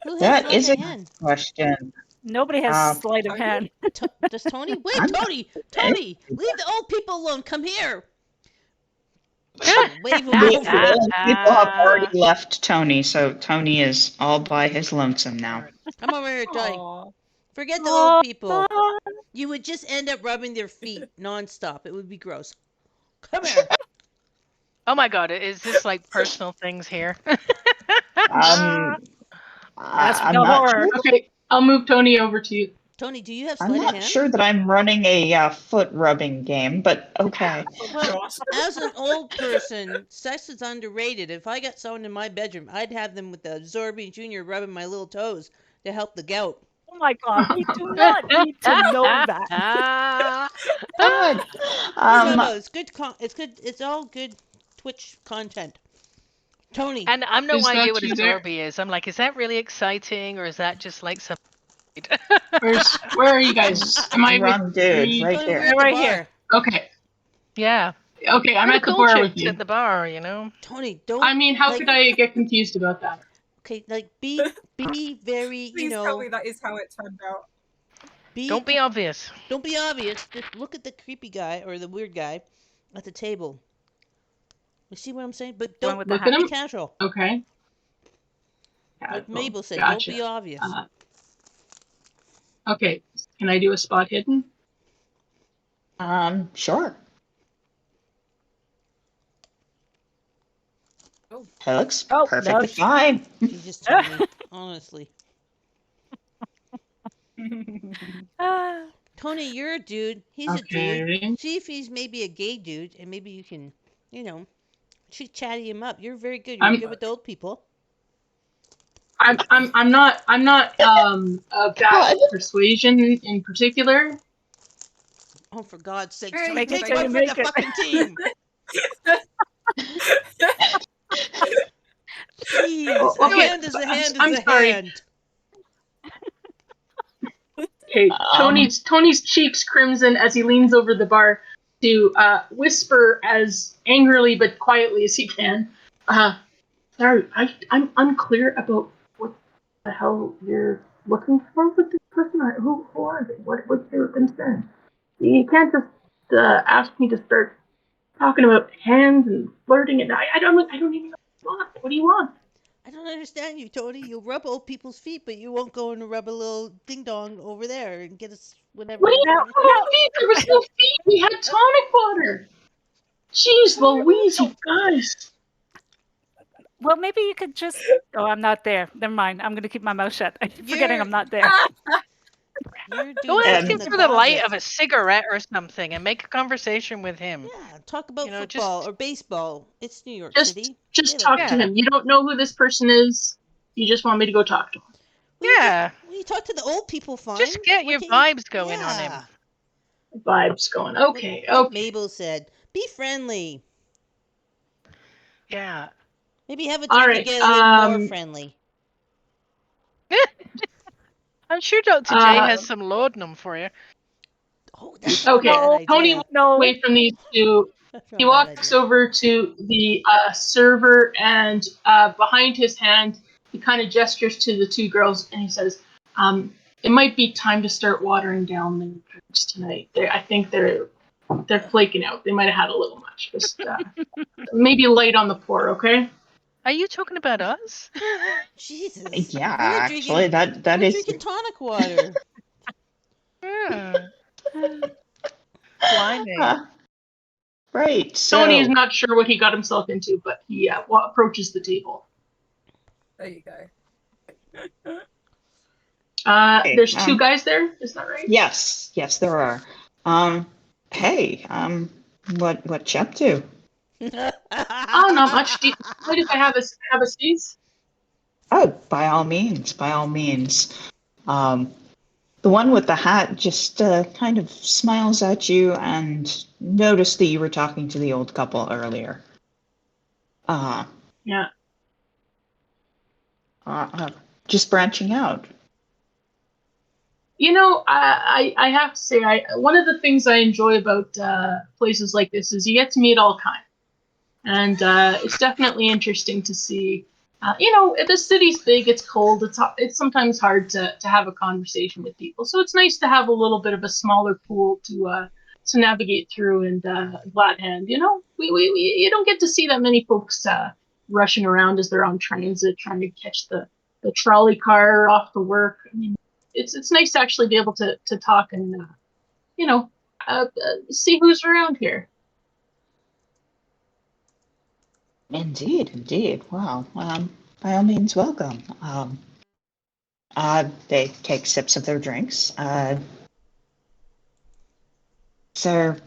Who has That sleight is of a hand? question. Nobody has sleight of Tony? hand. Does Tony? Wait, Tony! Tony! Leave the old people alone. Come here. Wave him The over. people have already left Tony, so Tony is all by his lonesome now. Come over here, Tony. Aw. Forget the old people. You would just end up rubbing their feet nonstop. It would be gross. Come here. Oh my god, is this like personal things here? I'm the not horror. sure. Okay, I'll move Tony over to you. Tony, do you have I'm sleight of not hand? sure that I'm running a foot rubbing game, but okay. Well, as an old person, sex is underrated. If I got someone in my bedroom, I'd have them with the Zorby Jr. rubbing my little toes to help the gout. Oh my God, we do not need to know that. God. No, it's good. It's all good Twitch content. Tony. And I'm no Is idea that what a you there? Zorby is. I'm like, is that really exciting, or is that just like some? Where are you guys? Am I Wrong with dude, Reed? right Tony, we're there. at the Right bar. here. Okay. Yeah. Okay, I'm We're at the the bar cool with chicks you. at the bar, you know. Tony, don't. I mean, how like, could I get confused about that? Okay, like be very, Please tell me that is how it turned out. Don't be obvious. Don't be obvious. Just look at the creepy guy or the weird guy at the table. You see what I'm saying? But One don't with the Look hat. at be him. casual. Okay. Like Casual. Mabel said, don't Gotcha. be obvious. Okay. Can I do a spot hidden? Sure. Oh. It looks Oh, perfectly no. fine. Jesus, Tony. Honestly. Ah, Tony, you're a dude. He's a dude. Okay. See if he's maybe a gay dude, and maybe you can, chit chatty him up. You're very good. You're I'm good with the old people. I'm not bad Well, at persuasion in particular. Oh, for God's sakes, Hey, Tony, make it take so one you for the make it. fucking team. Jeez, a Okay, hand is a hand is I'm a sorry. hand. Okay, Um, Tony's cheeks crimson as he leans over the bar to whisper as angrily but quietly as he can. Sorry, I'm unclear about what the hell you're looking for with this person. Who are they? What's their concern? You can't just ask me to start talking about hands and flirting, and I don't even know what you want. What do you want? I don't understand you, Tony. You rub old people's feet, but you won't go and rub a little ding dong over there and get us whatever. What do you No, mean no. about feet? There was no feet. We had tonic water. Jeez Louise, you guys. Well, maybe you could just. Oh, I'm not there. Never mind. I'm going to keep my mouth shut. I'm forgetting I'm not there. You're Go doing ask stuff in him the for the light closet. of a cigarette or something and make a conversation with him. Yeah, talk about You know, football just or baseball. It's New York Just City. just They like talk to that. yeah, him. You don't know who this person is. You just want me to go talk to him. yeah. Well, you talk to the old people, fine. Just get Why your can't vibes you? going on him. Yeah. Vibes going. Okay, Like okay. Mabel said, be friendly. Yeah. Maybe have a All drink and right. get a little more friendly. I'm sure Dr. J has some laudanum for you. Oh, that's not a Okay. bad No, Tony idea. walks no. away from these two. That's not He a bad walks idea. over to the server, and behind his hand, he kind of gestures to the two girls, and he says, "It might be time to start watering down the drinks tonight. I think they're flaking out. They might have had a little much. Just maybe light on the pour, okay?" Are you talking about us? Jesus. yeah, We're actually, drinking that we're is. drinking tonic water. Yeah. Blimey. Right. Tony is So, not sure what he got himself into, but he approaches the table. There you go. hey, There's two guys there. Is that right? yes, there are. Hey, what you up to? Oh, not much. Do you mind if I have a seat? Oh, by all means, by all means. The one with the hat just kind of smiles at you and noticed that you were talking to the old couple earlier. Yeah. Just branching out. You know, I have to say, one of the things I enjoy about places like this is you get to meet all kinds, and it's definitely interesting to see. The city's big, it's cold, it's sometimes hard to have a conversation with people. So it's nice to have a little bit of a smaller pool to navigate through. And glad hand, we you don't get to see that many folks rushing around as they're on transit trying to catch the trolley car off to work. I mean, it's nice to actually be able to talk and see who's around here. Indeed. Wow. By all means, welcome. They take sips of their drinks. Is there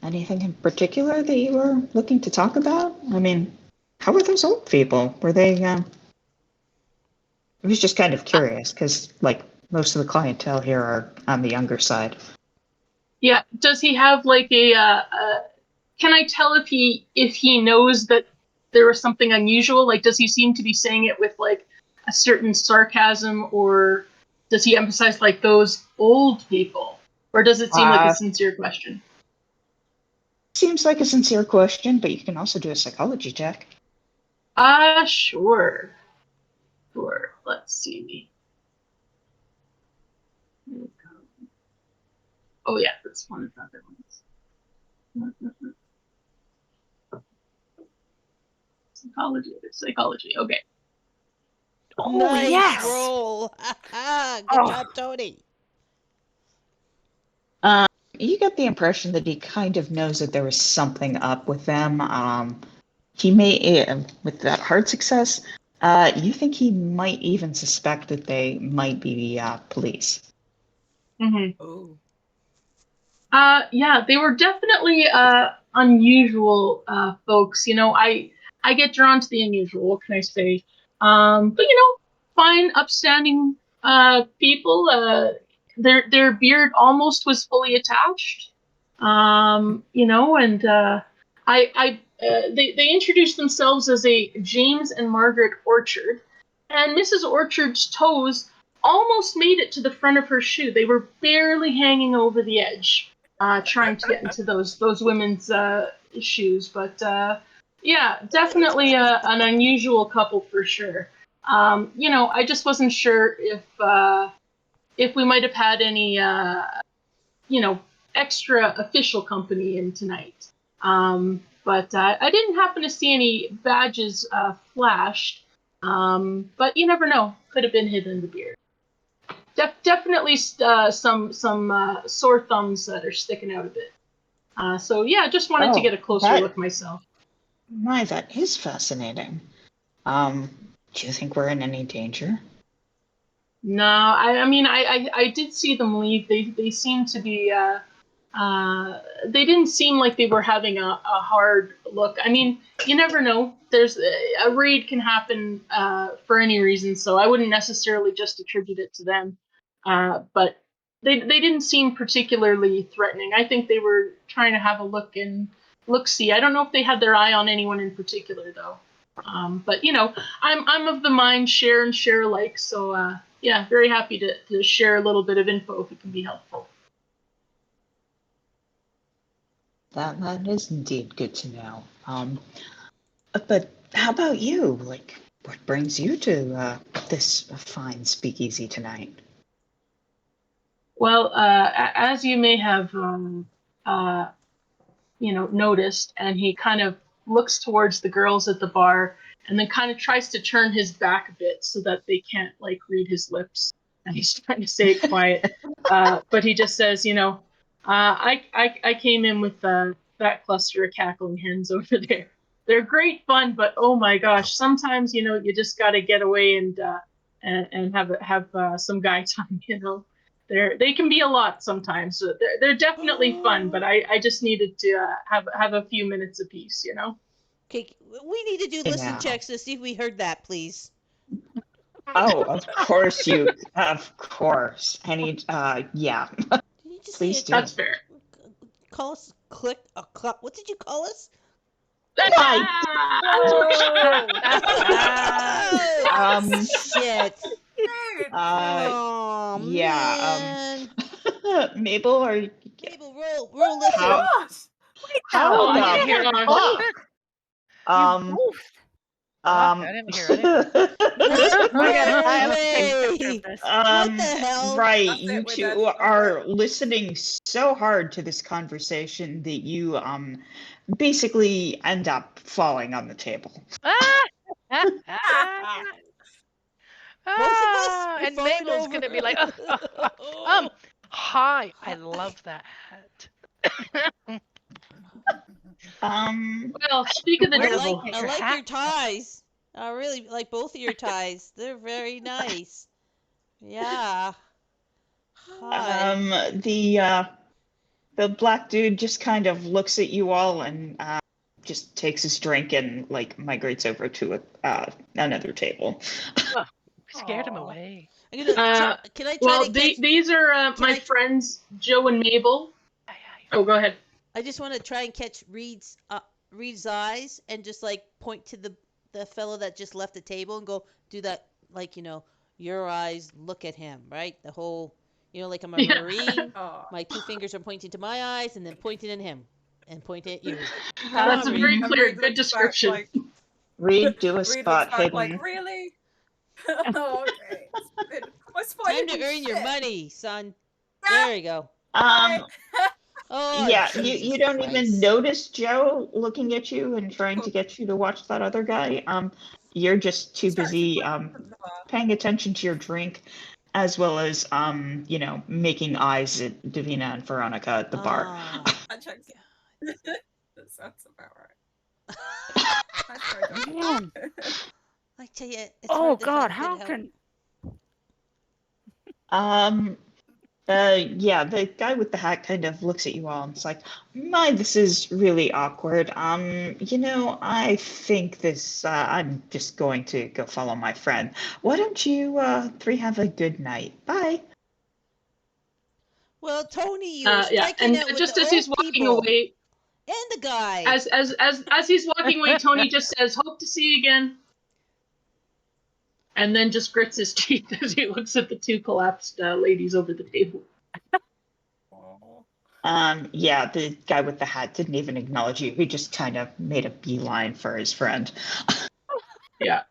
anything in particular that you were looking to talk about? I mean, how were those old people? Were they? I was just kind of curious because, like, most of the clientele here are on the younger side. Yeah. Does he have like can I tell if he knows that there was something unusual? Like, does he seem to be saying it with like a certain sarcasm, or does he emphasize like those old people, or does it seem like a sincere question? Seems like a sincere question, but you can also do a psychology check. Sure. Sure. Let's see. Oh yeah, that's one of the other ones. Psychology. Okay. Oh, Nice yes. roll. Good job, Tony. You get the impression that he kind of knows that there was something up with them. He may, with that hard success, you think he might even suspect that they might be police. Mm-hmm. Oh. Yeah, they were definitely unusual folks. You know, I get drawn to the unusual. What can I say? But you know, fine, upstanding people. Their beard almost was fully attached. You know, and they introduced themselves as a James and Margaret Orchard, and Mrs. Orchard's toes almost made it to the front of her shoe. They were barely hanging over the edge, trying to get into those women's shoes. But yeah, definitely an unusual couple for sure. You know, I just wasn't sure if we might have had any you know, extra official company in tonight. But I didn't happen to see any badges flashed. But you never know. Could have been hidden in the beard. Definitely some sore thumbs that are sticking out a bit. So yeah, just wanted to get a closer look myself. My, that is fascinating. Do you think we're in any danger? No, I mean I did see them leave. They seemed to be they didn't seem like they were having a hard look. I mean, you never know. There's a raid can happen for any reason, so I wouldn't necessarily just attribute it to them. But they didn't seem particularly threatening. I think they were trying to have a look see. I don't know if they had their eye on anyone in particular though. But you know, I'm of the mind share and share alike. So yeah, very happy to share a little bit of info if it can be helpful. That is indeed good to know. But how about you? Like, what brings you to this fine speakeasy tonight? Well, as you may have, you know, noticed, and he kind of looks towards the girls at the bar, and then kind of tries to turn his back a bit so that they can't like read his lips, and he's trying to stay quiet. But he just says, you know, I came in with that cluster of cackling hens over there. They're great fun, but oh my gosh, sometimes you know you just got to get away and have some guy time, you know. They can be a lot sometimes. So they're definitely fun, but I just needed to have a few minutes apiece, you know. Okay, we need to do listen Yeah. checks to see if we heard that, please. Oh, of course of course. Any, yeah. Did you just Please say do. That's fair. call us what did you call us? Um, Shit. Oh yeah, man. Mabel, are you, Mabel, roll listen. how, how Oh, I the didn't hear that. fuck? You both. I didn't hear anything. I have to take a picture Way. of this. What the hell? Right, That's you it, we're two dead. That's are listening so hard to this conversation that you basically end up falling on the table. Both of us? We're And falling Mabel's over. gonna be like, hi, I love that hat. Well, speak of the I devil. like Your your hat. ties. I really like both of your ties. They're very nice. Yeah. Hi. The black dude just kind of looks at you all and just takes his drink and like migrates over to another table. Oh, we scared him Aw. away. I'm gonna can I try Well, to catch these are my friends Joe and Mabel. Oh, go ahead. I just want to try and catch Reed's eyes and just like point to the fellow that just left the table and go do that, like, you know, your eyes look at him, right? The whole, you know, like I'm a Yeah. Marine. Oh. My two fingers are pointing to my eyes and then pointing at him. and point at you. That's a Reed. very And clear, Reed good looks back description. like, Reed, do a Reed spot looks back hidden. like, really? Oh, okay. My spot Time hidden to earn your shit. money, son. Yeah. There you go. Um, Oh, yeah, Jesus you don't even Christ. notice Joe looking at you and trying to get you to watch that other guy. You're just too busy paying attention to your drink, as well as making eyes at Davina and Veronica at the bar. Oh, That checks. That sounds about right. Nice try, Joe. Man. I tell you, it's Oh hard to God, find how good help. can Yeah, the guy with the hat kind of looks at you all and it's like, my, this is really awkward. I think this, I'm just going to go follow my friend. Why don't you, three have a good night? Bye. Well, Tony, you're Yeah, striking and out with just the as he's old walking people away, and the guy. as he's walking away, Tony just says, "Hope to see you again," and then just grits his teeth as he looks at the two collapsed ladies over the table. Yeah, the guy with the hat didn't even acknowledge you. He just kind of made a beeline for his friend. Yeah.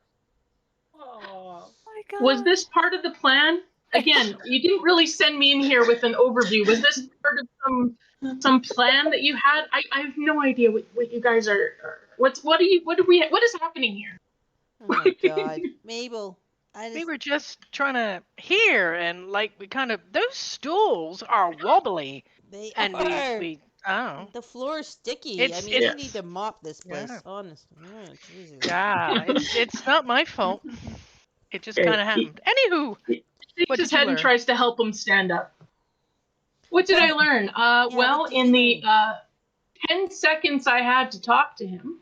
Oh. my God. Was this part of the plan? Again, you didn't really send me in here with an overview. Was this part of some plan that you had? I have no idea what you guys are. What is happening here? Oh my God, Mabel, We were just trying to hear, and like we kind of, those stools are wobbly, They and are. we oh The floor is sticky. It's- we it's- need to mop this place. Yeah. Honestly, oh, Jesus. yeah, it's not my fault. It just Okay, kind of happened. Anywho, He what shakes his did you head and learn? tries to help him stand up. What did I learn? Well, what did in you the learn? 10 seconds I had to talk to him,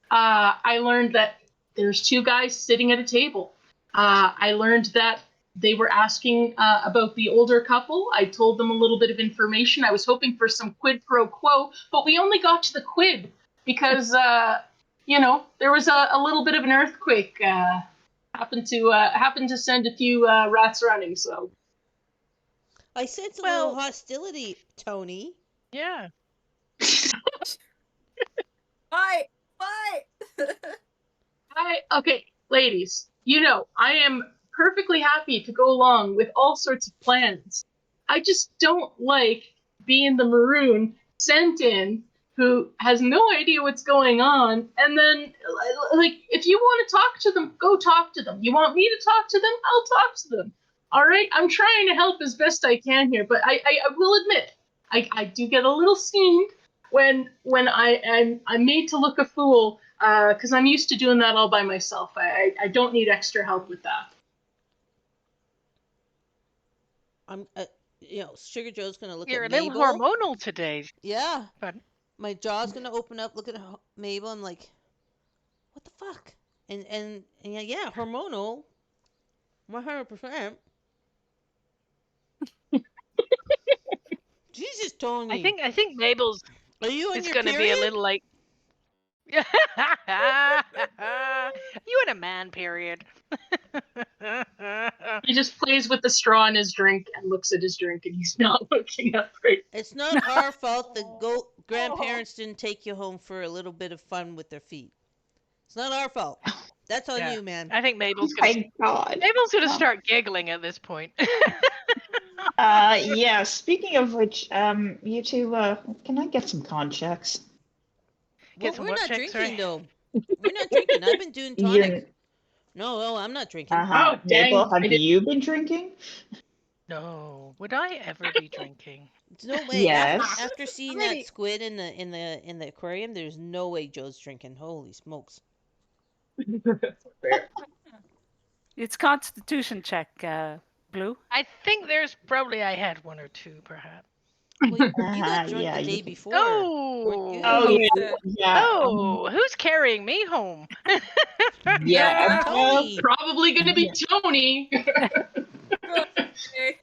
I learned that there's two guys sitting at a table. I learned that they were asking about the older couple. I told them a little bit of information. I was hoping for some quid pro quo, but we only got to the quid because, there was a little bit of an earthquake. Happened to send a few rats running, so. I sense a Well- little hostility, Tony. Yeah. Bye. Okay, ladies, I am perfectly happy to go along with all sorts of plans. I just don't like being the maroon sent in who has no idea what's going on, and then, like, if you want to talk to them, go talk to them. You want me to talk to them? I'll talk to them. All right, I'm trying to help as best I can here, but I will admit, I do get a little steamed when I'm made to look a fool, because I'm used to doing that all by myself. I don't need extra help with that. I'm, Sugar Joe's gonna look You're a at little Mabel. hormonal today. Yeah. Pardon? My jaw's gonna open up. Look at Mabel. I'm like, what the fuck? And yeah, hormonal. 100%. Jesus, Tony. I think Mabel's Are you on is your going to be a period? little like. You had a man period. He just plays with the straw in his drink and looks at his drink, and he's not looking up right. It's not our fault the grandparents didn't take you home for a little bit of fun with their feet. It's not our fault. That's on Yeah. you, man. I think Mabel's gonna God. start giggling at this point. Yeah, speaking of which, you two, can I get some con checks? Get Well, some we're what not checks, drinking, sorry? though. We're not drinking. I've been doing You're, tonic. No, I'm not drinking. uh-huh. Oh, dang, Mabel, I have did- you been drinking? No. Would I ever be drinking? No way. Yes. After seeing Really? that squid in the aquarium, there's no way Joe's drinking. Holy smokes. It's Constitution check, Blue? I think there's probably I had one or two, perhaps. Well, you got drunk Yeah, the you day can- before. Oh. weren't you? Oh, yeah, shit. yeah. Oh, who's carrying me home? Yeah. Tony. Probably gonna be Tony. Okay.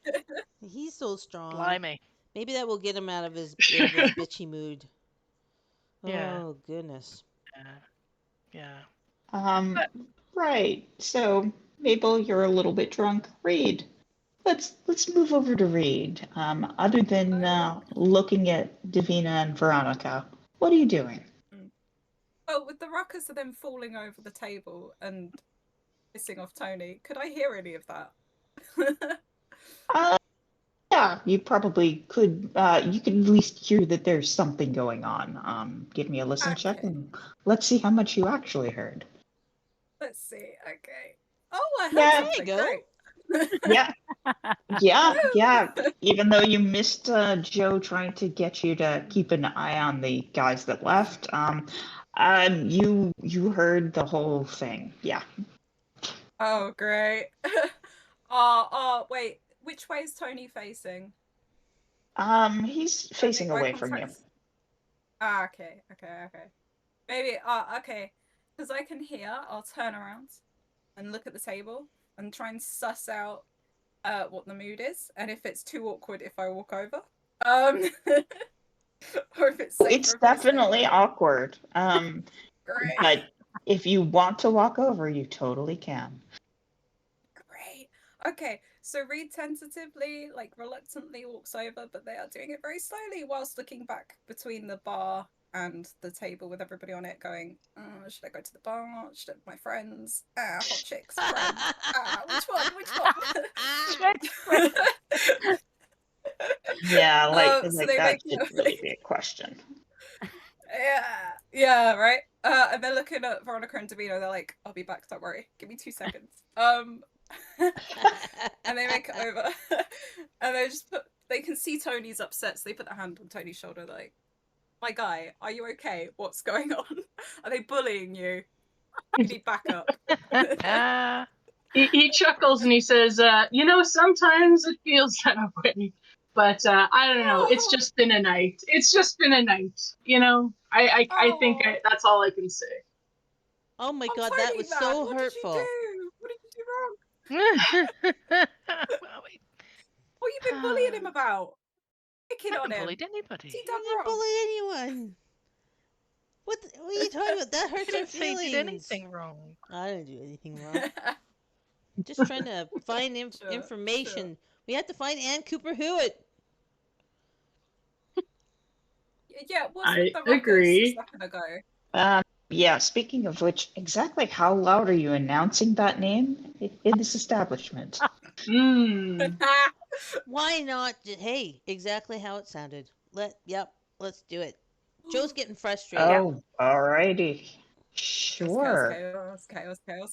He's so strong. Blimey. Maybe that will get him out of his bitchy mood. Yeah. Oh, goodness. Yeah. Right. So, Mabel, you're a little bit drunk. Reed, let's move over to Reed. Other than looking at Davina and Veronica, What are you doing? Oh, with the ruckus of them falling over the table and pissing off Tony, could I hear any of that? Yeah, you probably could. You could at least hear that there's something going on. Give me a listen check, Okay. and let's see how much you actually heard. Let's see. Okay. Oh, I heard Yeah. something. There you go. Great. Yeah. Even though you missed Joe trying to get you to keep an eye on the guys that left, you heard the whole thing. Yeah. Oh, great. Wait. Which way is Tony facing? He's Can I facing make eye away from you. contact? Okay. Maybe, okay. Because I can hear, I'll turn around and look at the table and try and suss out what the mood is, and if it's too awkward if I walk over. Or if it's safer It's if I stay definitely away. awkward. Great. But if you want to walk over, you totally can. Great. Okay, so Reed tentatively, like reluctantly walks over, but they are doing it very slowly whilst looking back between the bar and the table with everybody on it going, should I go to the bar? Should I have my friends? Hot chicks, friends. Which one? Yeah, So like they that make should really be a question. Yeah, right. And they're looking at Veronica and Davina. They're like, "I'll be back. Don't worry. Give me 2 seconds." And they make it over, and they just put. They can see Tony's upset, so they put their hand on Tony's shoulder, like, "My guy, are you okay? What's going on? Are they bullying you? You need backup." He chuckles and he says, sometimes it feels that way. But I don't know. It's just been a night. I think that's all I can say. Oh my I'm God, Tony, that was man. so What hurtful. did you do? What did you do wrong? What you been bullying him about? Picking I on haven't him. bullied anybody. He I done didn't wrong. bully anyone. What are you talking about? That I hurts our didn't say you feelings. did anything wrong. I didn't do anything wrong. Just trying to find information. Sure. We had to find Ann Cooper Hewitt. Yeah, what's I with the ruckus a agree. second ago? Yeah, speaking of which, exactly how loud are you announcing that name in this establishment? Why not? Hey, exactly how it sounded. Let's do it. Joe's getting frustrated. Oh, alrighty. Sure.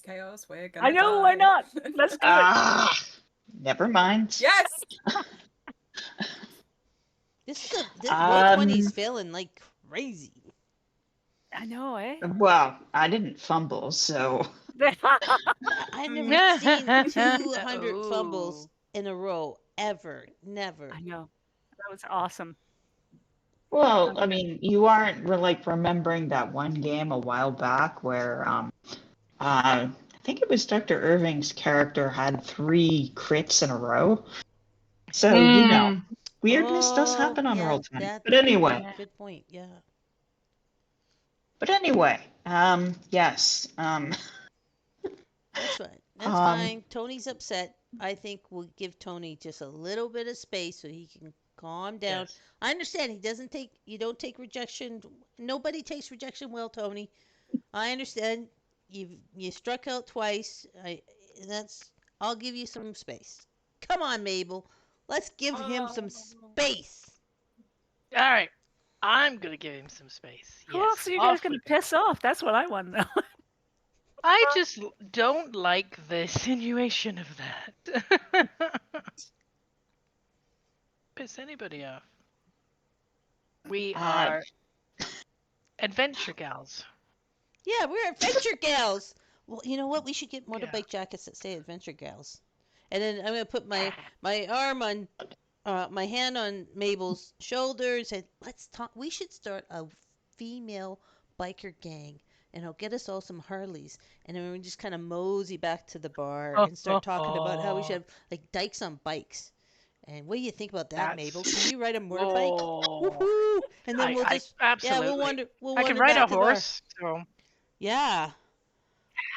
Chaos. We're gonna I know, die. why not? Let's do it. Ah, never mind. Yes! This roll 20's Um, failing like crazy. I know, eh? well, I didn't fumble, so I've never seen 200 fumbles in a row ever. Never. I know. That was awesome. well, I mean, you aren't remembering that one game a while back where I think it was Dr. Irving's character had 3 crits in a row. So, weirdness does happen on yeah, Roll20. But anyway. Good point. Yeah. But anyway, yes. That's fine. That's fine. Tony's upset. I think we'll give Tony just a little bit of space so he can calm down. Yes. I understand you don't take rejection. Nobody takes rejection well, Tony. I understand. You struck out twice. I'll give you some space. Come on, Mabel. Let's give him some space. All right. I'm going to give him some space. Who Yes, else are you guys going to piss off? That's what I want to know. I just don't like the insinuation of that. Piss anybody off. We are adventure gals. Yeah, we're adventure gals. Well, you know what? We should get motorbike jackets that say adventure gals. And then I'm gonna put my arm on, my hand on Mabel's shoulders, and let's talk. We should start a female biker gang, and it'll get us all some Harleys, and then we just kind of mosey back to the bar and start talking about how we should have like dykes on bikes. And what do you think about that, Mabel? Can you ride a motorbike? Woohoo! And then we'll just absolutely. we'll wander. I can ride back a to the bar. horse. So. Yeah.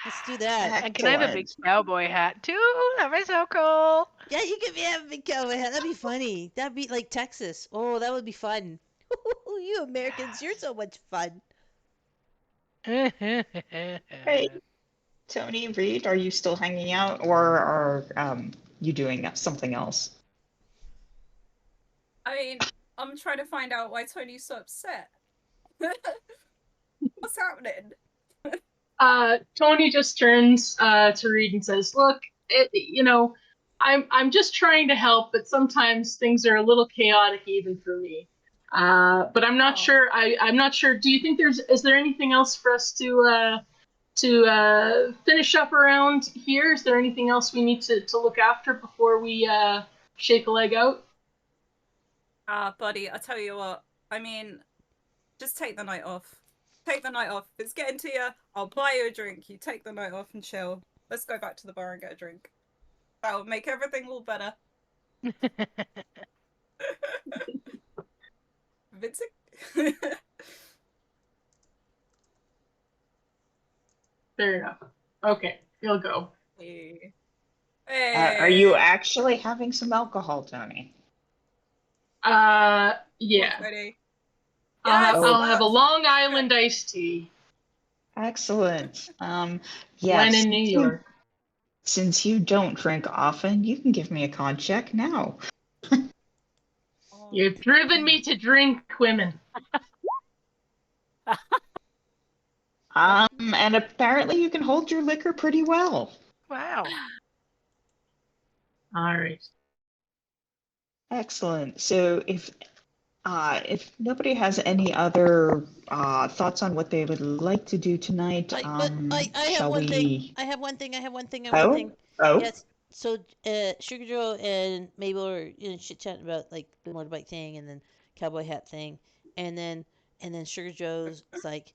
Let's do that. And can I have a big cowboy hat too? That'd be so cool. Yeah, you can have a big cowboy hat. That'd be funny. That'd be like Texas. Oh, that would be fun. You Americans, you're so much fun. Hey, Tony, Reed, are you still hanging out, or are you doing something else? I mean, I'm trying to find out why Tony's so upset. What's happening? Tony just turns to Reed and says, "Look, I'm just trying to help, but sometimes things are a little chaotic even for me. But I'm not sure. I'm not sure. Do you think is there anything else for us to finish up around here? Is there anything else we need to look after before we shake a leg out?" Buddy, I tell you what. I mean, just take the night off. Take the night off. If it's getting to you, I'll buy you a drink. You take the night off and chill. Let's go back to the bar and get a drink. That'll make everything all better. Vincent? Fair enough. Okay, you'll go. Hey. Are you actually having some alcohol, Tony? Yeah. Ready? I'll have a Long Island iced tea. Excellent. When in New York. Since you don't drink often, you can give me a con check now. You've driven me to drink, women. And apparently you can hold your liquor pretty well. Wow. All right. Excellent. So if nobody has any other thoughts on what they would like to do tonight, I have shall one we? thing. I have one thing. Oh. Yes. So Sugar Joe and Mabel are chit chatting about like the motorbike thing and then cowboy hat thing, and then Sugar Joe's like,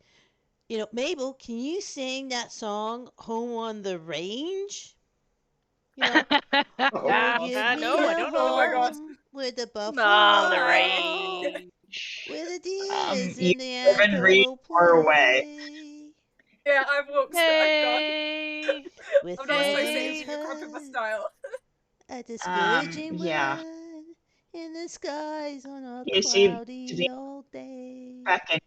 Mabel, can you sing that song "Home on the Range"? You know, oh, give me No, I a don't know the words. home with the buffalo, On the range. where the deers You've and the driven Reed antelope far away. play. Yeah, I've walked. I've gone. Hey. With I'm not Daddy's associating your crap in my hut, style. a discouraging Yeah. one in the skies on a You seem to cloudy be old day. back in.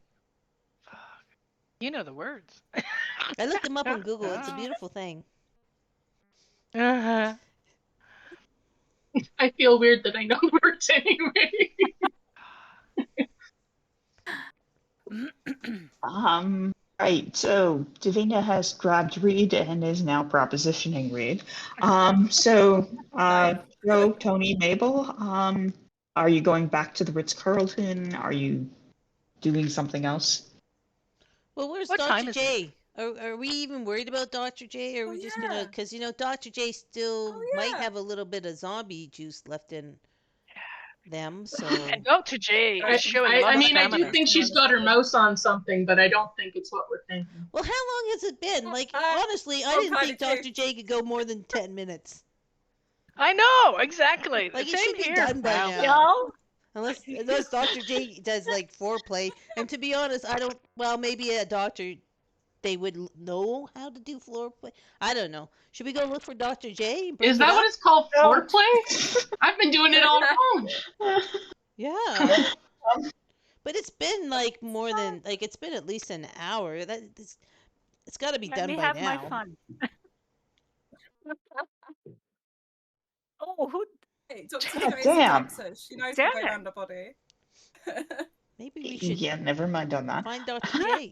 You know the words. I looked them up on Google. It's a beautiful thing. Uh-huh. I feel weird that I know words anyway. Right, so Davina has grabbed Reed and is now propositioning Reed. So Joe, Tony, Mabel, are you going back to the Ritz-Carlton? Are you doing something else? Well, where's What time Dr. is J? Are we even worried about Dr. J? Or are we just gonna? Because Dr. J still might have a little bit of zombie juice left in them. So And Dr. J is showing a lot I of mean, I do stamina. think she's got her mouse on something, but I don't think it's what we're thinking. well, how long has it been? Like honestly, I didn't think Dr. J could go more than 10 minutes. I know, exactly. Like it Same should be here. done by Wow. now. Unless Dr. J does like foreplay. And to be honest, I don't. Well, maybe a doctor they would know how to do foreplay. I don't know. Should we go look for Dr. J? And bring Is it that up? what it's called? Foreplay? I've been doing it all wrong. Yeah. But it's been like more than like it's been at least an hour. It's got to be Let done me by have now. my fun. Oh, who? Hey, Dr. Yeah, J is a damn. doctor. She knows Damn her way it. around the body. Maybe we should Yeah, never mind on that. find Dr. J.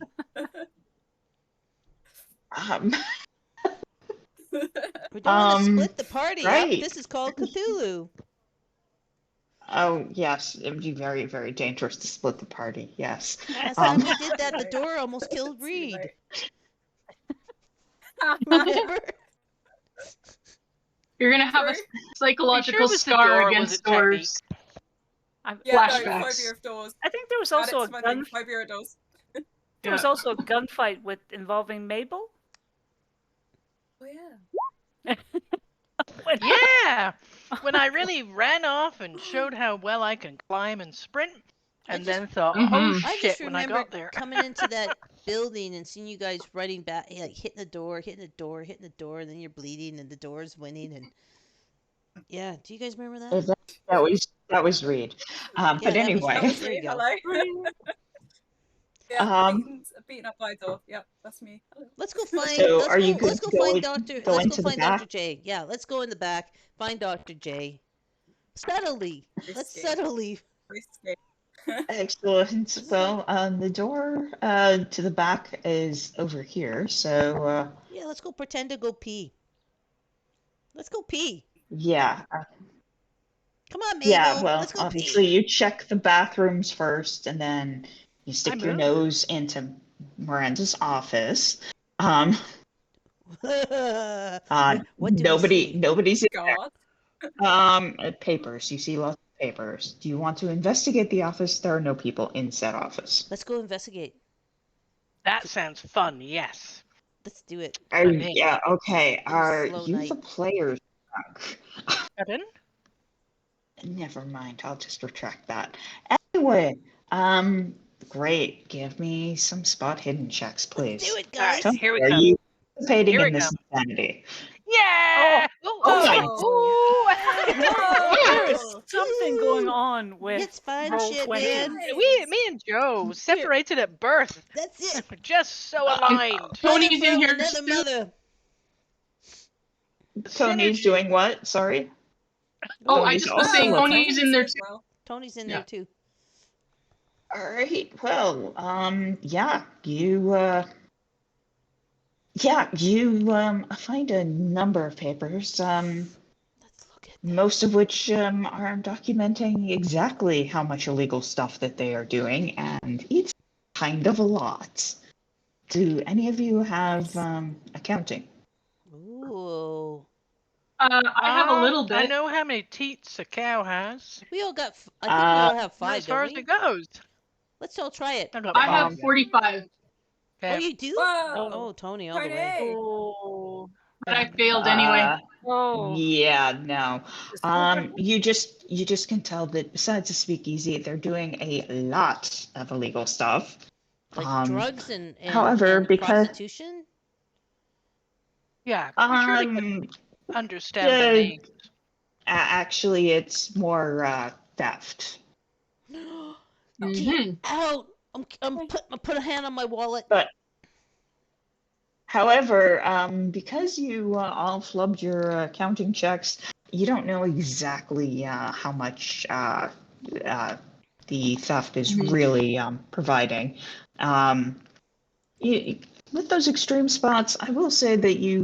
We don't want to split the party right. up. This is called Cthulhu. Oh, yes, it would be very, very dangerous to split the party, yes. Last time we did that, the door almost killed Reed. Remember? You're gonna have a psychological was the scar door, or was against it technique? doors. Yeah, Flashbacks. no, phobia of doors. I think there was Add also it a to my gun. thing, phobia of doors. There was also a gunfight involving Mabel. Oh yeah. Yeah, when I really ran off and showed how well I can climb and sprint, and then thought, oh I shit, just when I remember got there. coming into that building and seeing you guys running back, like hitting the door, and then you're bleeding and the door's winning. And yeah, do you guys remember that? That was Reed. Yeah, But that was anyway, That Reed. was There you me. go. Hello. Yeah, um, beaten up by a door. Yep, that's me. Hello. Let's go find. so Let's are you go. going Let's to go find go Let's go into the find Dr. back? J. Yeah, let's go in the back. Find Dr. J. Subtly. Let's Risky. subtly. Risky. Excellent. Well, the door to the back is over here. So Yeah, let's go pretend to go pee. Let's go pee. yeah, Come on, yeah. Mabel. Well, Let's go obviously pee. you check the bathrooms first, and then you I stick your move. nose into Miranda's office. Um, What do we see? nobody's in God. there. Papers. You see lots of papers. Do you want to investigate the office? There are no people in said office. Let's go investigate. That sounds fun. Yes. Let's do it. Oh, I'm in. yeah. Okay. Been a Are slow you night. the players? Pardon? Never mind. I'll just retract that. Anyway, great. Give me some spot hidden checks, please. Let's do it, All right, guys. here we Are come. you participating Here we in this come. insanity? Yeah! Oh my Oh. There is something going on with It's fun roll shit, 20. man. Me and Joe separated at birth. That's it. We're just so aligned. Tony's in From here another too. mother. Tony's Synergy. doing what? Sorry. Oh, I Tony's just was also saying looking. Tony's in there as too. well. Tony's in Yeah. there too. All right. Well, yeah, you find a number of papers. Let's look at them. Most of which are documenting exactly how much illegal stuff that they are doing, and it's kind of a lot. Do any of you have accounting? Ooh. I have a little I bit. know how many teats a cow has. We all got. I think we all have Not 5, as far don't as we? it goes. Let's all try it. I got I 5. have 45, Oh, Okay. you do? Whoa. Oh, Tony, all the way. Tony. Oh, but I failed anyway. oh. Yeah, no. You just can tell that besides the speakeasy, they're doing a lot of illegal stuff. Like drugs and However, and because prostitution. Yeah, we surely can understand the name. actually, it's more theft. Get out! I'm put a hand on my wallet. But however, because you all flubbed your accounting checks, you don't know exactly how much the theft is really providing. With those extreme spots, I will say that you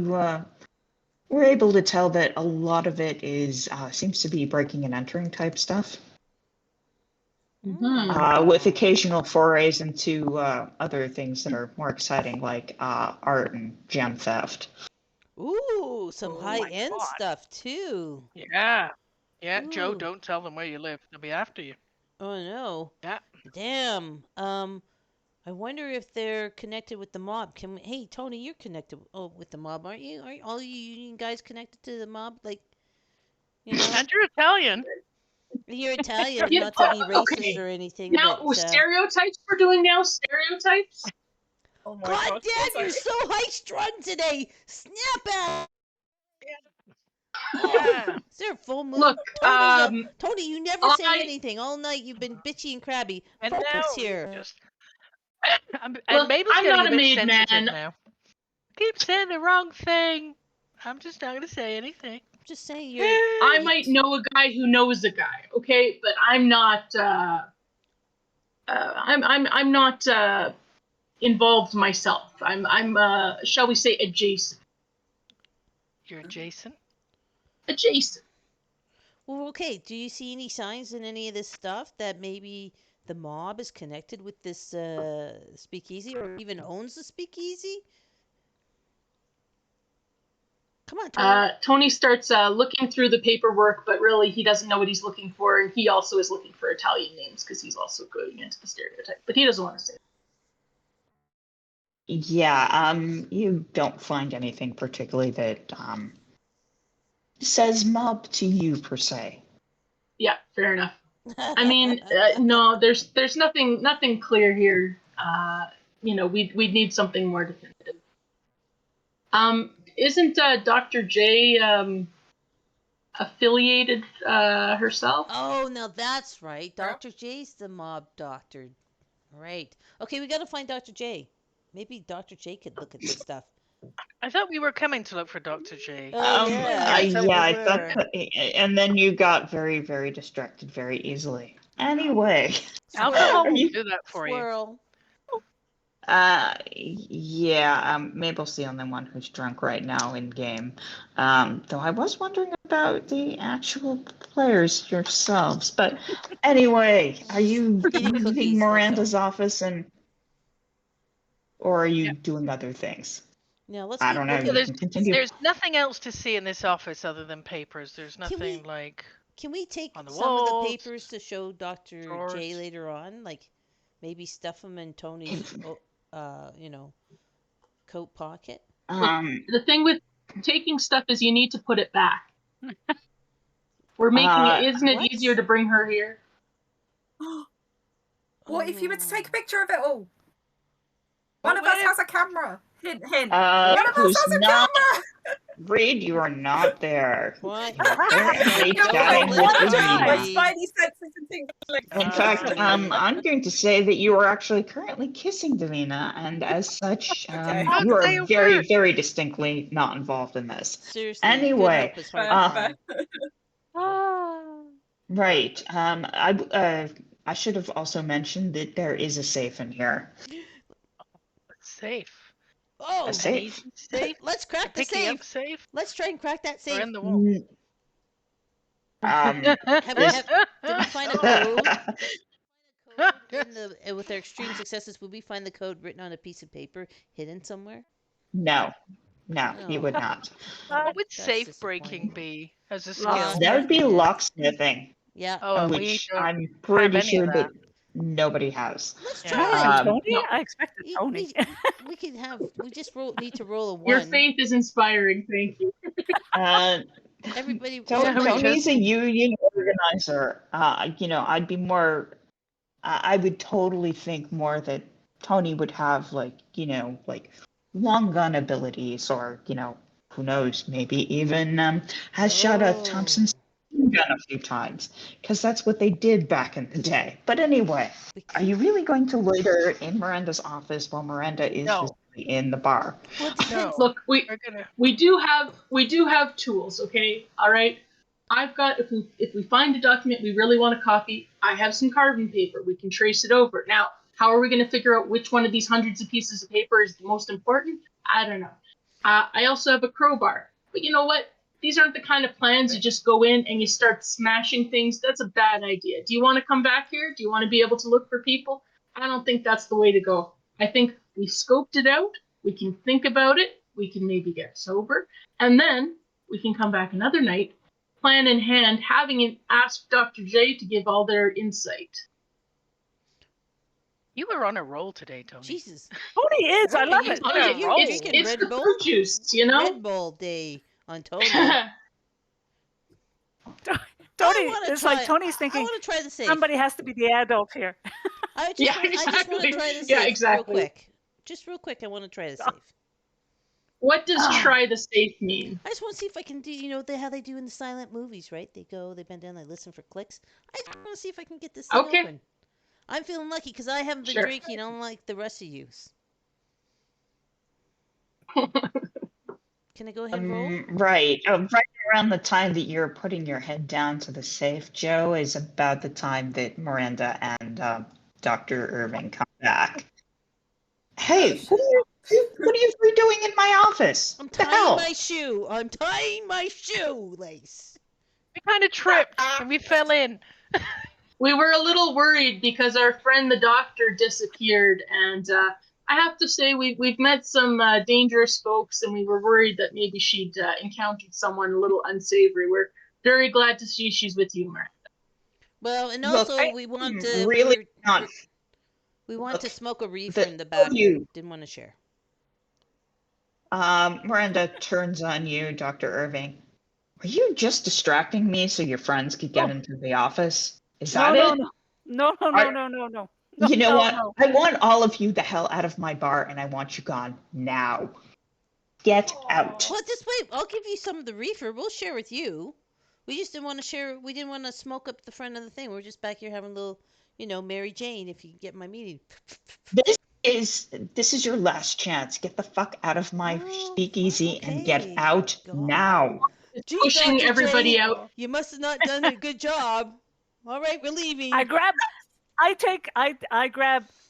were able to tell that a lot of it is seems to be breaking and entering type stuff. With occasional forays into other things that are more exciting, like art and gem theft. Ooh, some Oh my high-end God. stuff too. Yeah. Yeah, Joe, Ooh. don't tell them where you live. They'll be after you. Oh no. Yeah. Damn. I wonder if they're connected with the mob. Can we, hey, Tony, you're connected with the mob, aren't you? Aren't all you union guys connected to the mob? Like, you know, And you're Italian. you're Italian, Yeah, not to be racist okay. or anything, Now, but stereotypes we're doing now? Stereotypes? Oh my God God. damn, you're so high-strung today. Snap out. Oh, Yeah. is there a full moon? Look, Tony, you never say I- anything all night. You've been bitchy and crabby. And Focus now here. just look, and Mabel's I'm getting not a a bit made sensitive man. now. Keep saying the wrong thing. I'm just not gonna say anything. Just saying you're. I might know a guy who knows a guy, okay? But I'm not, I'm not, involved myself. I'm, shall we say, adjacent. You're Jason. Adjacent. Well, okay. Do you see any signs in any of this stuff that maybe the mob is connected with this speakeasy, or even owns the speakeasy? Come on, Tony. Tony starts looking through the paperwork, but really he doesn't know what he's looking for, and he also is looking for Italian names because he's also going into the stereotype, but he doesn't want to say it. Yeah, you don't find anything particularly that says mob to you per se. Yeah, fair enough. I mean, no, there's nothing clear here. We'd need something more definitive. Isn't Dr. J affiliated herself. Oh, now that's right. Yeah. Dr. J's the mob doctor. Right. Okay, we got to find Dr. J. Maybe Dr. J could look at this stuff. I thought we were coming to look for Dr. J. Oh, yeah. I, That's yeah, what I we thought, were. and then you got very, very distracted very easily. Anyway, Alcohol Alcohol are will you? do that for you. Squirrel. Yeah, Mabel's the only one who's drunk right now in game. Though I was wondering about the actual players yourselves. But anyway, are you Eating leaving cookies, that's Miranda's office or are you Yeah. doing other things? Now, let's I keep don't know. Yeah, looking. You can continue. there's nothing else to see in this office other than papers. There's Can nothing we- like Can we take on the some of the walls, papers to show Dr. J drawers. later on? Like, maybe stuff them in Tony's, coat pocket? The thing with taking stuff is you need to put it back. We're making it. Isn't it What? easier to bring her here? What if you were to take a picture of it all? One But of us where- has a camera. Hint, hint. One of us who's has a not camera. Reed, you are not there. What? You're currently You're chatting Don't with let the her my Reed. die. spidey senses and things. In fact, Reed. I'm going to say that you are actually currently kissing Davina, and as such, Okay. you Say a are very, word. very distinctly not involved in this. Seriously, Anyway, good help is hard Fair, to fair. find. right. I should have also mentioned that there is a safe in here. Safe. Oh, A An safe. easy safe. let's A crack the picking up safe. safe. Let's try and crack that Or safe. in the wall. Mm, Did we find a code? With our extreme successes, would we find the code written on a piece of paper hidden somewhere? no, you would Oh. not. What would That's safe breaking disappointing. be as a skill? Locksmith. That would be Yeah. locksmithing, Yeah. Oh, and we which don't I'm have pretty any sure of that that. nobody has. Let's Yeah. try it. Tony? No. I expected Tony. We could have. We just need to roll a Your 1. faith is inspiring. Thank you. Uh, Everybody. Yeah, we Tony's just- a union organizer. I'd be more. I would totally think more that Tony would have like long gun abilities, or who knows, maybe even has shot a Thompson's gun a few times, because that's what they did back in the day. But anyway, are you really going to loiter in Miranda's office while Miranda is No. visibly in the bar? Well, it depends. No. Look, We're gonna. we do have tools. Okay, all right. I've got if we find a document we really want to copy, I have some carbon paper. We can trace it over. Now, how are we going to figure out which one of these hundreds of pieces of paper is the most important? I don't know. I also have a crowbar. But you know what? These aren't the kind of plans you just go in and you start smashing things. That's a bad idea. Do you want to come back here? Do you want to be able to look for people? I don't think that's the way to go. I think we scoped it out. We can think about it. We can maybe get sober. And then we can come back another night, plan in hand, having asked Dr. J to give all their insight. You were on a roll today, Tony. Jesus. Tony is. I love it. On a You're roll. drinking It's Red the Bull? fruit juice, you know? Red Bull day on Tony. Tony, wanna it's like try- Tony's I thinking want to try the safe. somebody has to be the adult here. I just Yeah, want to exactly. try the safe Yeah, exactly. real quick. Just real quick, I want to try the safe. What does try the safe mean? I just want to see if I can do, how they do in the silent movies, right? They bend down, they listen for clicks. I just want to see if I can get this thing Okay. open. I'm feeling lucky because I haven't been Sure. drinking, unlike the rest of you. Can I go ahead and roll? Right. Right around the time that you're putting your head down to the safe, Joe, is about the time that Miranda and Dr. Irving come back. Hey, what are you three doing in my office? I'm What the tying hell? my shoe. I'm tying my shoelace. We kind of tripped and we fell in. We were a little worried because our friend the doctor disappeared, and I have to say we've met some dangerous folks, and we were worried that maybe she'd encountered someone a little unsavory. We're very glad to see she's with you, Miranda. Well, and Look, also we want to really not. we want to Look, smoke a reefer in the oh, back. you. Didn't want to share. Miranda turns on you, Dr. Irving. Are you just distracting me so your friends could get into the office? Is that it? No. You know no, what? no. I want all of you the hell out of my bar, and I want you gone now. Get out. Well, just wait. I'll give you some of the reefer. We'll share with you. We just didn't want to share. We didn't want to smoke up the front of the thing. We're just back here having a little, Mary Jane. If you get my meaning. This is your last chance. Get the fuck out of my speakeasy and get okay. out God. now. Gee, Pushing Dr. everybody J, out. you must have not done a good job. All right, we're leaving. I grab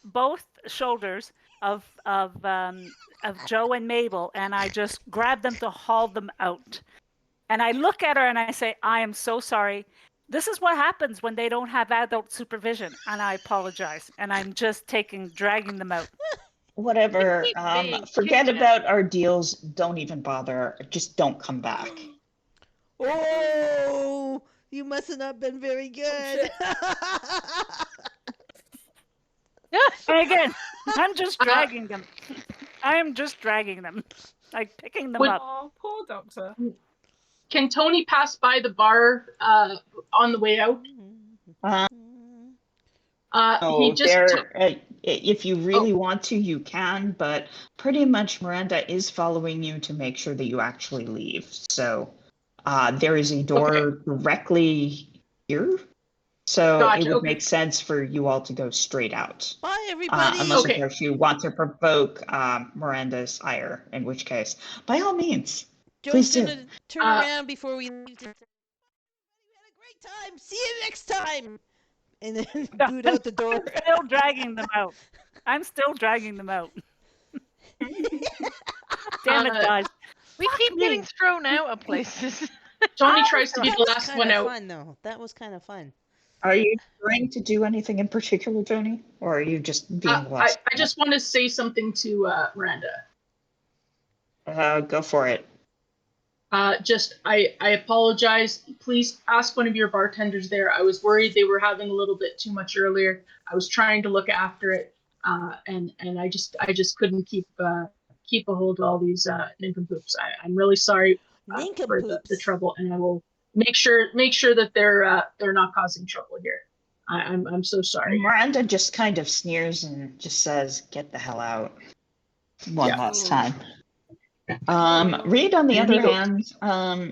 both shoulders of Joe and Mabel, and I just grab them to haul them out. And I look at her and I say, I am so sorry. This is what happens when they don't have adult supervision, and I apologize. And I'm just dragging them out. Whatever. Keep being Forget kidnapped. about our deals. Don't even bother. Just don't come back. Oh, you must have not been very good. And again, I'm just dragging them. I am just dragging them, like picking them Would- up. Oh, poor doctor. Can Tony pass by the bar on the way out? He just if you really want to, you can, but pretty much Miranda is following you to make sure that you actually leave. So there is a door directly here. So Gotcha, it would okay. make sense for you all to go straight out. Bye, everybody. Unless, Okay. of course, you want to provoke Miranda's ire, in which case, by all means, Joe's please do. gonna turn around before we leave. We had a great time. See you next time. And then boot out the door. I'm still dragging them out. I'm still dragging them out. Damn it, guys. We keep getting thrown out of places. Tony tries to be That the was last kind one of out. fun, though. That was kind of fun. Are you trying to do anything in particular, Tony? Or are you just being less? I just want to say something to Miranda. Go for it. I apologize. Please ask one of your bartenders there. I was worried they were having a little bit too much earlier. I was trying to look after it, and I just couldn't keep a hold of all these nincompoops. I'm really sorry for the trouble, and I will make sure that they're not causing trouble here. I'm so sorry. Miranda just kind of sneers and just says, "Get the hell out." One last time. Reed, on the other hand,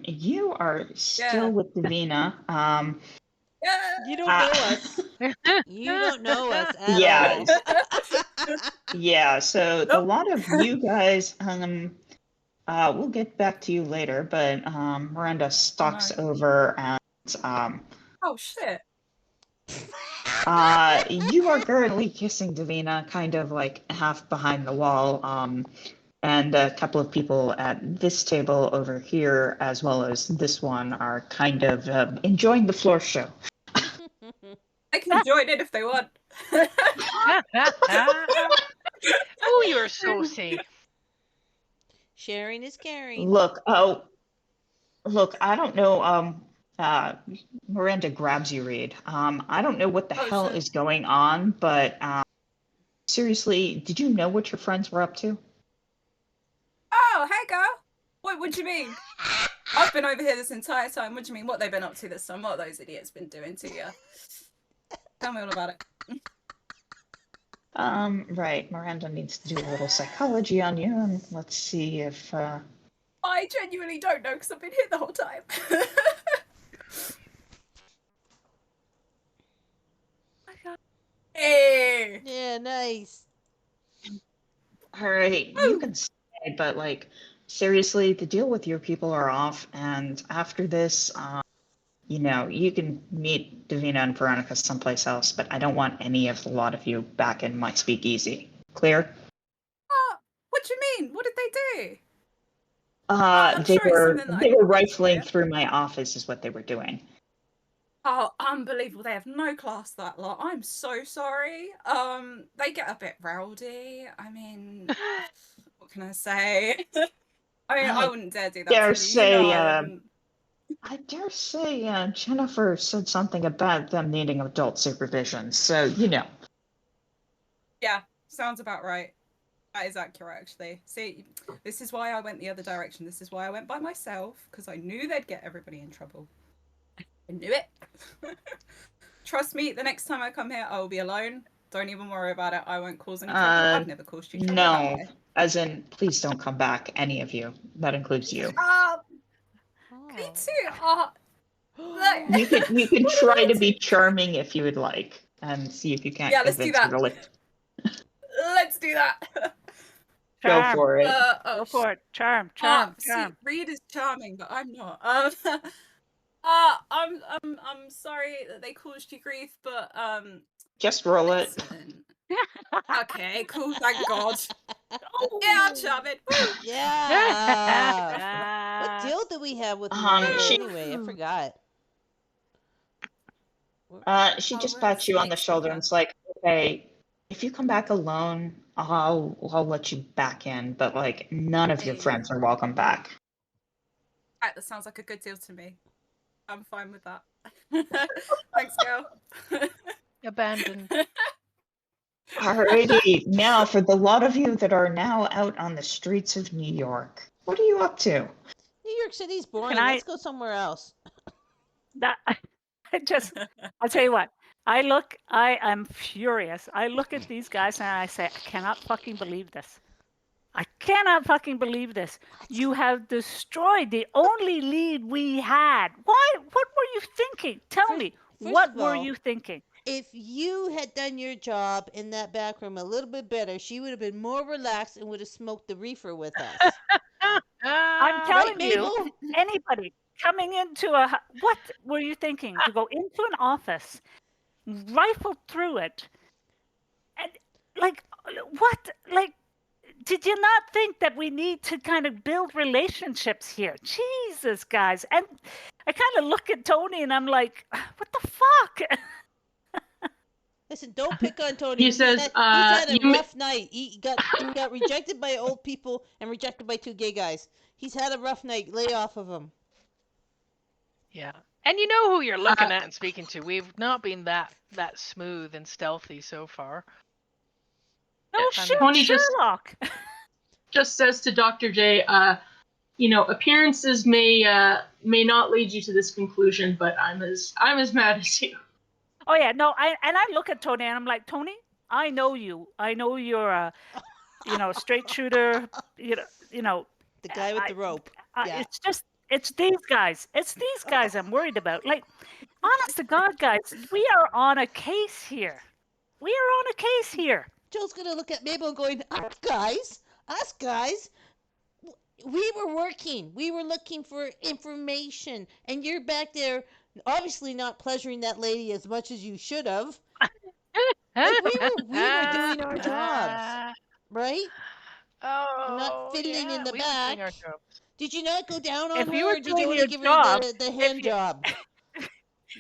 you are still with Davina. You don't know us. You don't know us at all. Yeah, so the lot of you guys, we'll get back to you later, but Miranda stalks over and Oh shit. you are currently kissing Davina, kind of like half behind the wall. And a couple of people at this table over here, as well as this one, are kind of enjoying the floor show. I can join in if they want. Oh, you're saucy. Sharing is caring. Look, I don't know. Miranda grabs you, Reed. I don't know what the hell is going on, but seriously, did you know what your friends were up to? Oh, hey girl. What do you mean? I've been over here this entire time. What do you mean? What they've been up to this time? What have those idiots been doing to you? Tell me all about it. Right. Miranda needs to do a little psychology on you, and let's see if. I genuinely don't know because I've been here the whole time. Hey. Yeah, nice. All right, you can say, but like, seriously, the deal with your people are off, and after this, you can meet Davina and Veronica someplace else, but I don't want any of the lot of you back in my speakeasy. Clear? What do you mean? What did they do? They were rifling through my office, is what they were doing. Oh, unbelievable. They have no class, that lot. I'm so sorry. They get a bit rowdy. I mean, what can I say? I wouldn't dare do that to you. I dare say Jennifer said something about them needing adult supervision, so Yeah, sounds about right. That is accurate, actually. See, this is why I went the other direction. This is why I went by myself, because I knew they'd get everybody in trouble. I knew it. Trust me, the next time I come here, I will be alone. Don't even worry about it. I won't cause any trouble. I've never caused you trouble. No, as in, please don't come back, any of you. That includes you. Me too. You could try to be charming if you would like, and see if you can't Yeah, let's do convince her that. to lift. Let's do that. Go Charm. for it. Go for it. Charm. See, Reed is charming, but I'm not. I'm sorry that they caused you grief, but Just roll it. listen. Okay, cool. Thank God. Yeah, I'm charming. Woo! Yeah. What deal do we have with Miranda anyway? I forgot. She just we're pats you on the snakes, shoulder okay. and it's like, okay, if you come back alone, I'll let you back in, but like none of your friends are welcome back. Right, that sounds like a good deal to me. I'm fine with that. Thanks, girl. Abandoned. Alrighty, now for the lot of you that are now out on the streets of New York, what are you up to? New York City's boring. I- Let's go somewhere else. That I'll tell you what. I am furious. I look at these guys and I say, I cannot fucking believe this. I cannot fucking believe this. You have destroyed the only lead we had. Why? What were you thinking? Tell me. What were you thinking? If you had done your job in that back room a little bit better, she would have been more relaxed and would have smoked the reefer with us. I'm telling Right, you, Mabel? anybody coming into what were you thinking? To go into an office, rifle through it, and like what? Like, did you not think that we need to kind of build relationships here? Jesus, guys. And I kind of look at Tony and I'm like, what the fuck? Listen, don't pick on Tony. He says, he's had a you rough night. He got rejected by old people and rejected by 2 gay guys. He's had a rough night. Lay off of him. Yeah. And you know who you're looking at and speaking to. We've not been that smooth and stealthy so far. No shit, Tony Sherlock. just says to Dr. J, appearances may not lead you to this conclusion, but I'm as mad as you. Oh yeah, no, I look at Tony and I'm like, Tony, I know you. I know you're a, straight shooter. You know. The guy with the rope. Yeah. It's these guys. It's these guys I'm worried about. Like, honest to God, guys, we are on a case here. We are on a case here. Joe's gonna look at Mabel going, us guys. We were working. We were looking for information, and you're back there, obviously not pleasuring that lady as much as you should have. Like we were doing our jobs, right? Oh, Not fiddling in the we back. were doing our jobs. Did you not go down on If you her, were or did you doing only your give job, her the hand job?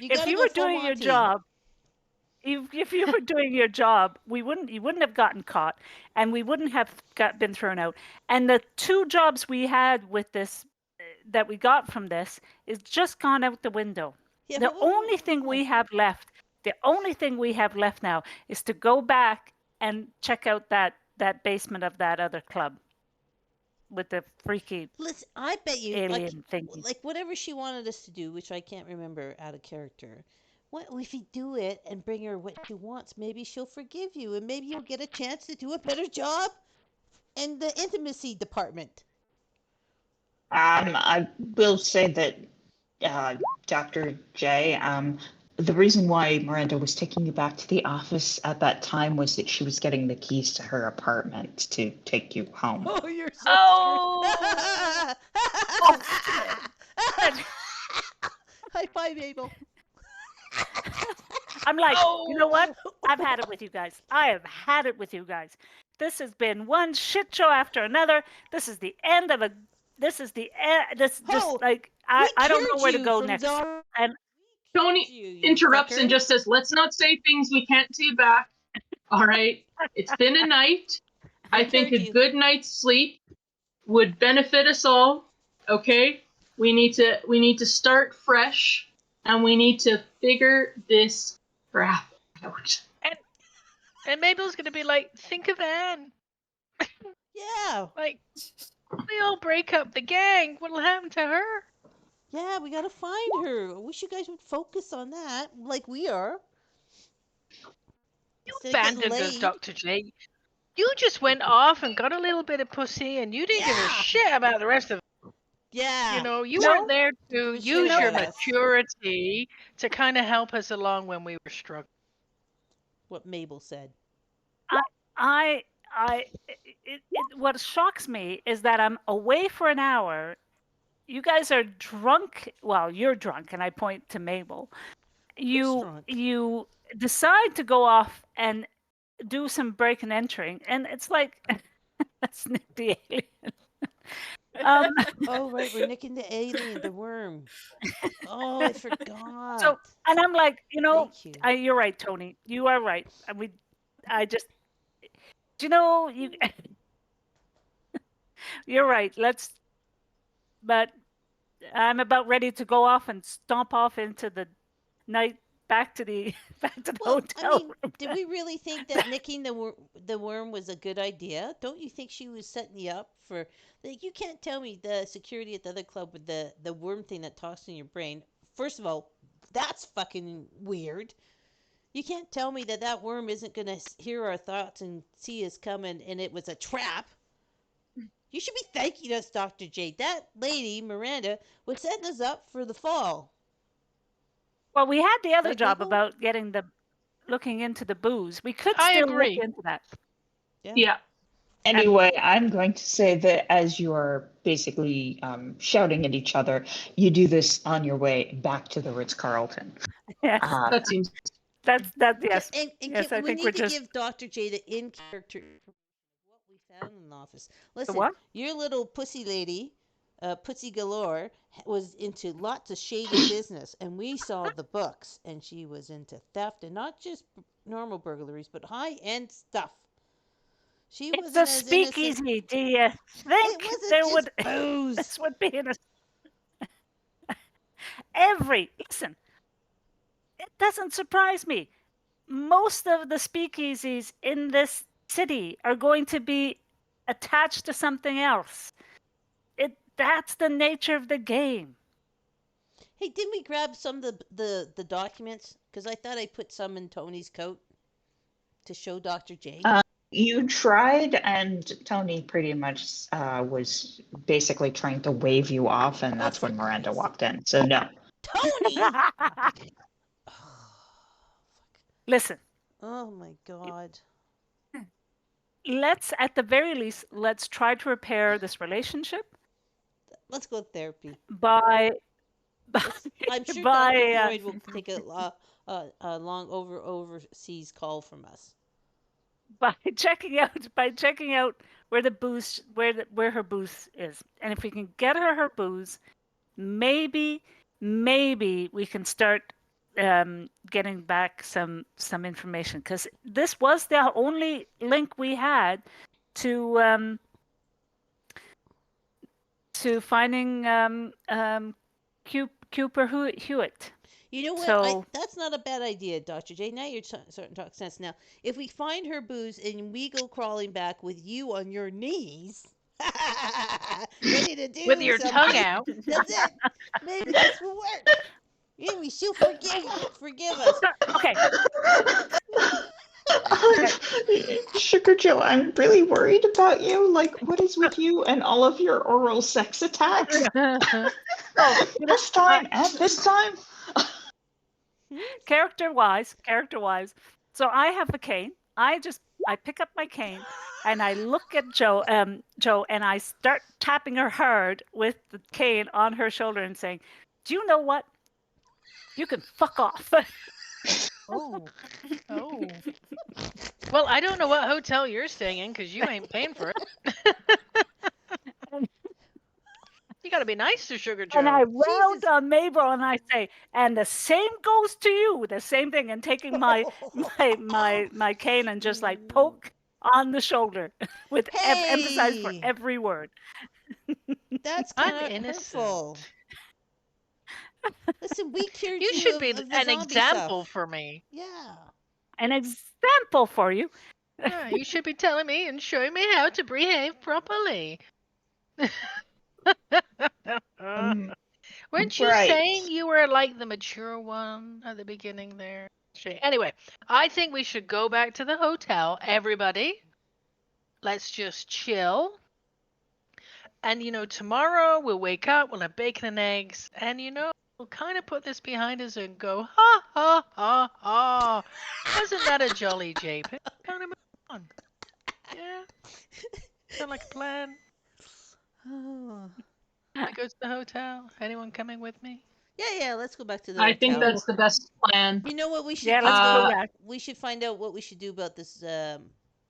If you were doing your job, if you were doing your job, you wouldn't have gotten caught, and we wouldn't have been thrown out. And the 2 jobs we had with this, that we got from this, is just gone out the window. Yeah, the only thing we have left now is to go back and check out that basement of that other club with the freaky Listen, I bet you, alien thing. like whatever she wanted us to do, which I can't remember out of character. What if you do it and bring her what she wants? Maybe she'll forgive you, and maybe you'll get a chance to do a better job in the intimacy department. I will say that, Dr. J, the reason why Miranda was taking you back to the office at that time was that she was getting the keys to her apartment to take you home. Oh, you're so High five, Abel. I'm like, you know what? I've had it with you guys. I have had it with you guys. This has been one shit show after another. This is the end of a. This is the end. This just like I don't know where to go next. And Tony interrupts and just says, "Let's not say things we can't say back." All right, it's been a night. I think a good night's sleep would benefit us all. Okay, we need to start fresh, and we need to figure this crap out. And Mabel's gonna be like, think of Anne. Yeah. Like, we all break up the gang. What'll happen to her? Yeah, we gotta find her. I wish you guys would focus on that, like we are. You abandoned us, Dr. J. You just went off and got a little bit of pussy, and you didn't give a shit about the rest of it. Yeah. You know, you No. weren't there to Do a use show your with us. maturity to kind of help us along when we were struggling. What Mabel said. I, what shocks me is that I'm away for an hour. You guys are drunk. Well, you're drunk, and I point to Mabel. drunk? You decide to go off and do some break and entering, and it's like that's Nick the alien. Oh, right. We're nicking the alien, the worm. Oh, I forgot. So, and I'm like, Thank you. you're right, Tony. You are right. I just, you, you're right. But I'm about ready to go off and stomp off into the night, back to the Well, I hotel mean, room. did we really think that nicking the worm was a good idea? Don't you think she was setting you up for like you can't tell me the security at the other club with the worm thing that talks in your brain. First of all, that's fucking weird. You can't tell me that that worm isn't going to hear our thoughts and see us coming and it was a trap. You should be thanking us, Dr. J. That lady, Miranda, was setting us up for the fall. Well, we had the other Right, job Mabel? about looking into the booze. We could I still look agree. into that. Yeah. Anyway, I'm going to say that as you are basically shouting at each other, you do this on your way back to the Ritz-Carlton. Yes, That seems yes. And Yes, I we think we're need to just give Dr. J the in character what we found in the office. the Listen, what? your little pussy lady, Pussy Galore, was into lots of shady business, and we saw the books, and she was into theft, and not just normal burglaries, but high end stuff. She It's wasn't a as innocent. speakeasy. Do you It think wasn't there just would booze. this would be in a listen? It doesn't surprise me. Most of the speakeasies in this city are going to be attached to something else. That's the nature of the game. Hey, didn't we grab some of the documents? Because I thought I put some in Tony's coat to show Dr. J. You tried, and Tony pretty much was basically trying to wave you off, and that's when Miranda walked in. So no. Tony! Listen, Oh my god. at the very least, let's try to repair this relationship Let's go to therapy. by I'm sure by Dr. Boyd will take a long overseas call from us. by checking out where her booze is, and if we can get her booze, maybe we can start getting back some information, because this was the only link we had to finding Cooper Hewitt. You know what? So That's not a bad idea, Dr. J. Now you're starting to talk sense. Now, if we find her booze and we go crawling back with you on your knees, ready to do With your tongue something, out. that's it. Maybe this will work. Maybe she'll forgive us. okay, Sugar Joe, I'm really worried about you. Like, what is with you and all of your oral sex attacks? This time and this time? character wise. So I have a cane. I pick up my cane and I look at Joe, and I start tapping her hard with the cane on her shoulder and saying, "Do you know what? You can fuck off." Oh. Well, I don't know what hotel you're staying in because you ain't paying for it. You got to be nice to Sugar Joe. And I round on Mabel and I say, "And the same goes to you." The same thing, and taking my cane and just like poke on the shoulder with emphasize for Hey, every word. that's I'm kind of innocent. hurtful. Listen, we cured You you should of, be of the an zombie example stuff. for me. Yeah. An example for you. Yeah, you should be telling me and showing me how to behave properly. Weren't you Right. saying you were like the mature one at the beginning there? Anyway, I think we should go back to the hotel. Everybody, let's just chill. And, tomorrow we'll wake up, we'll have bacon and eggs, and, we'll kind of put this behind us and go, ha, ha, ha, ha. Wasn't that a jolly jape? Kind of move on. Yeah? Sound like a plan? Oh. I go to the hotel. Anyone coming with me? Yeah, let's go back to the I think hotel. that's the best plan. You know what we should Yeah, do? let's go Uh, back. We should find out what we should do about this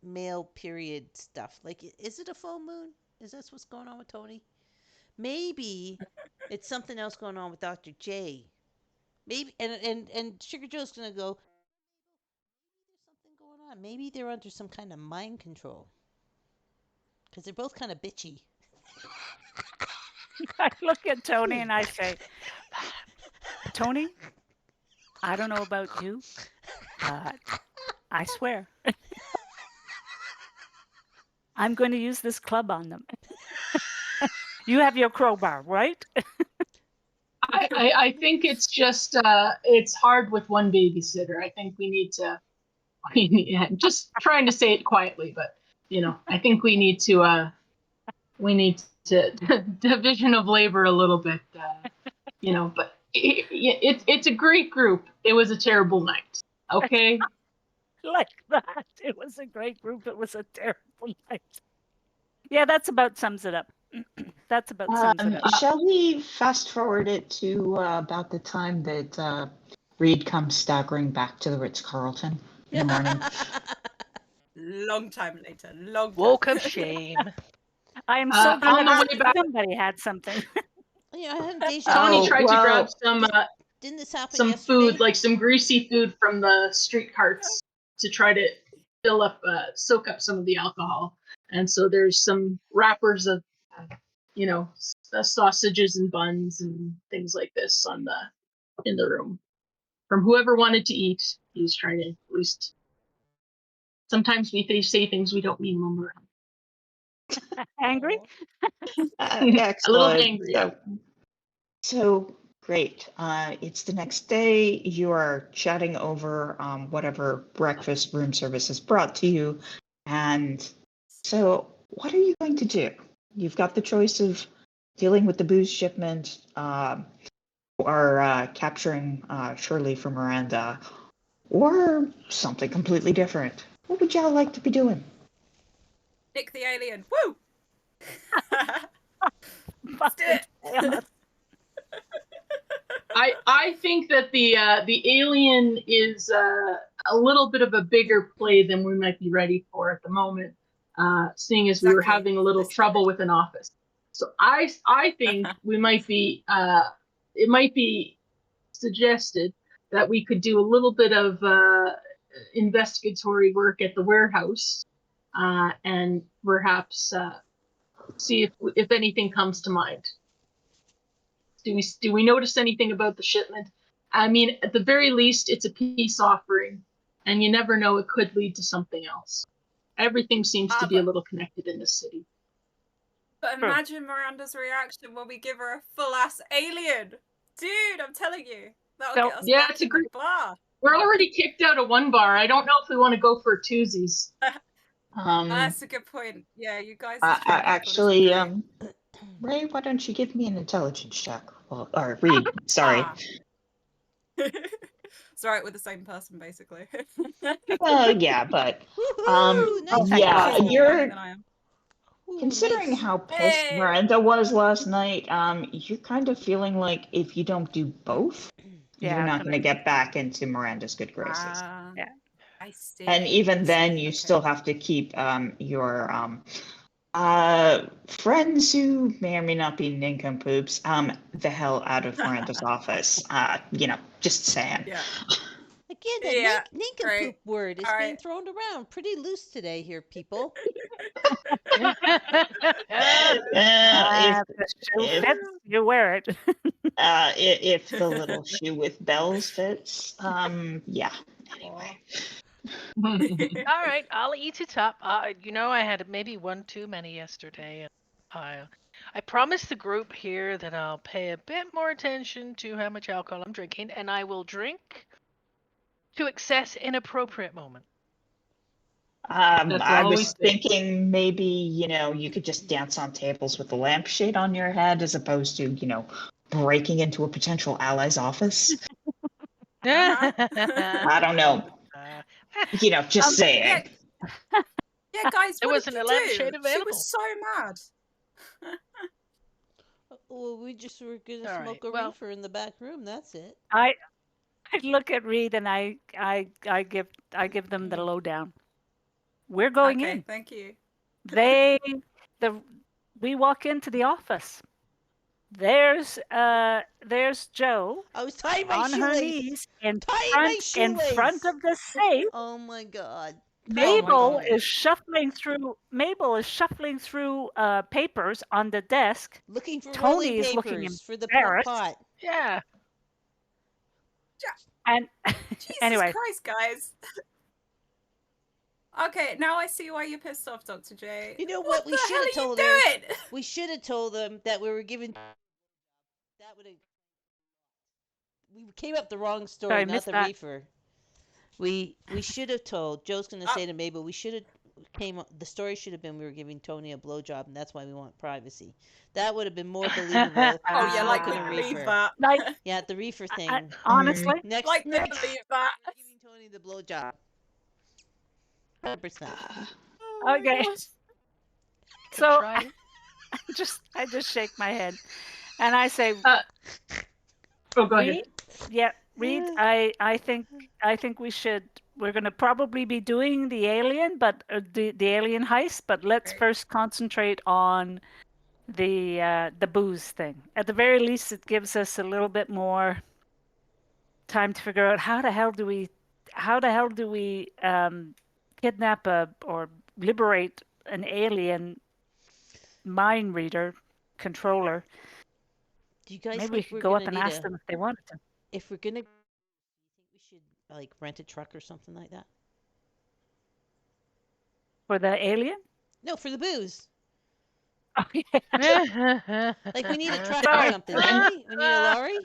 male period stuff. Like, is it a full moon? Is that what's going on with Tony? Maybe it's something else going on with Dr. J. Maybe and Sugar Joe's gonna go. There's something going on. Maybe they're under some kind of mind control because they're both kind of bitchy. I look at Tony and I say, Tony, I don't know about you, but I swear I'm going to use this club on them. You have your crowbar, right? I think it's just it's hard with one babysitter. I think we need to just trying to say it quietly, but I think we need to division of labor a little bit, but it's a great group. It was a terrible night. Okay. Like that. It was a great group. It was a terrible night. Yeah, that's about sums it up. That's about sums it up. Shall we fast forward it to about the time that Reed comes staggering back to the Ritz-Carlton in the morning? Long time later. Long time. Woke of shame. I am so on glad the way back, somebody had something. I had deja Tony vu. tried to grab Didn't this happen some yesterday? food, like some greasy food from the street carts, to try to soak up some of the alcohol. And so there's some wrappers of, sausages and buns and things like this in the room. From whoever wanted to eat, he was trying to at least. Sometimes we say things we don't mean when we're Angry? a little Excellent. angry. Yeah. So great. It's the next day. You are chatting over whatever breakfast room service is brought to you. And so, what are you going to do? You've got the choice of dealing with the booze shipment, or capturing Shirley for Miranda, or something completely different. What would y'all like to be doing? Nick the alien. Woo! Let's do it. I think that the alien is a little bit of a bigger play than we might be ready for at the moment, seeing as we were Exactly. having a little trouble with an office. So I think we might be it might be suggested that we could do a little bit of investigatory work at the warehouse, and perhaps see if anything comes to mind. Do we notice anything about the shipment? I mean, at the very least, it's a peace offering, and you never know, it could lead to something else. Everything seems to be a little connected in this city. But imagine Miranda's reaction when we give her a full-ass alien. Dude, I'm telling you. That'll get us back it's a in great the bar. We're already kicked out of one bar. I don't know if we want to go for twosies. That's a good point. Yeah, you guys. Actually, Ray, why don't you give me an intelligence check? Well, or Reed, sorry. It's alright, we're the same person, basically. Yeah, but Nice yeah, roll. you're Ooh, considering nice. how pissed Miranda was last night. You're kind of feeling like if you don't do both, you're not going to get back into Miranda's good graces. Yeah. I see. And even then, you still have to keep your friends who may or may not be nincompoops the hell out of Miranda's office. Just saying. Yeah. Again, that nincompoop word is being thrown around pretty loose today here, people. If the shoe fits, you wear it. If the little shoe with bells fits, yeah. Anyway. All right, I'll eat it up. I had maybe one too many yesterday, and I promised the group here that I'll pay a bit more attention to how much alcohol I'm drinking, and I will drink to excess in appropriate moment. That's I all we was say. thinking maybe, you could just dance on tables with the lampshade on your head as opposed to, breaking into a potential ally's office. I don't know. Just saying. Yeah, guys, There what wasn't did a you lampshade do? She available. was so mad. Well, we just were gonna All smoke right, a well- reefer in the back room. That's it. I look at Reed and I give them the lowdown. We're going Okay, in. thank you. We walk into the office. There's Jo I was tying my on her shoelace. knees in Tying my front shoelace. of the safe. Oh my god. Oh my Mabel God. is shuffling through papers on the desk. Looking for Tony rolling is looking papers for the embarrassed. pot. Yeah. And Jesus anyway, Christ, guys. Okay, now I see why you're pissed off, Dr. J. You know What what? We the should hell have are you told her. doing? We should have told them that we were giving. That would have. We came up the wrong story, sorry, not missed the that. reefer. We should have told. Joe's gonna say to Mabel, we should have came. The story should have been we were giving Tony a blowjob, and that's why we want privacy. That would have been more believable. Oh than yeah, like we smoking a believe reefer. that. Like Yeah, the reefer thing. honestly, Next, Like we next, believe that. we're giving Tony the blowjob. 100%. Oh my okay. gosh. So Try it. I just shake my head, and I say, Oh, go ahead. Reed, yeah, Reed, I think we're gonna probably be doing the alien, but the alien heist. But let's Right. first concentrate on the booze thing. At the very least, it gives us a little bit more time to figure out how the hell do we kidnap or liberate an alien mind reader controller. Do you guys Maybe we think could we're go gonna up and need ask them if they wanted to. If we're gonna, do you think we should like rent a truck or something like that? For the alien? No, for the booze. Okay. Like we need a truck or Sorry. something, don't we? We need a lorry.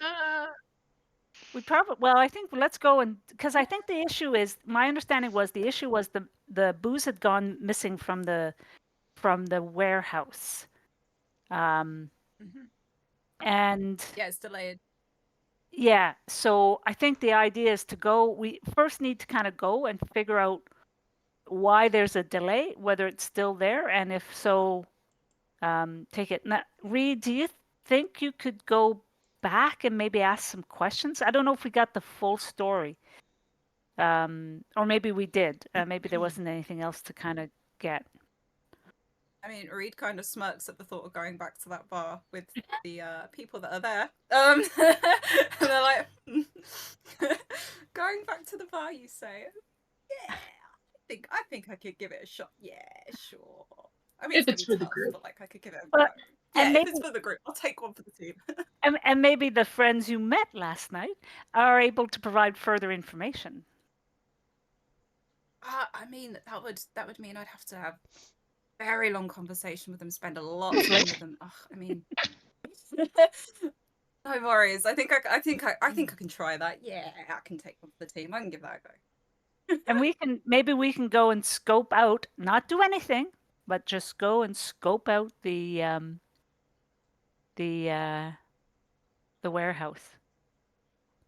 We probably, well, I think let's go because I think the issue is, my understanding was the issue was the booze had gone missing from the warehouse. Mhm. And Yeah, it's delayed. yeah, so I think the idea is we first need to kind of go and figure out why there's a delay, whether it's still there, and if so, take it. Now, Reed, do you think you could go back and maybe ask some questions? I don't know if we got the full story, or maybe we did. Maybe there wasn't anything else to kind of get. I mean, Reed kind of smirks at the thought of going back to that bar with the people that are there. And they're like, going back to the bar, you say? Yeah, I think I could give it a shot. Yeah, sure. I mean, If it's gonna for be the tough, group. but like I could give it a But- go. Yeah, and if maybe- it's for the group, I'll take one for the team. And maybe the friends you met last night are able to provide further information. I mean, that would mean I'd have to have a very long conversation with them, spend a lot of time with them. Ugh, I mean, no worries. I think I can try that. Yeah, I can take one for the team. I can give that a go. And maybe we can go and scope out, not do anything, but just go and scope out the warehouse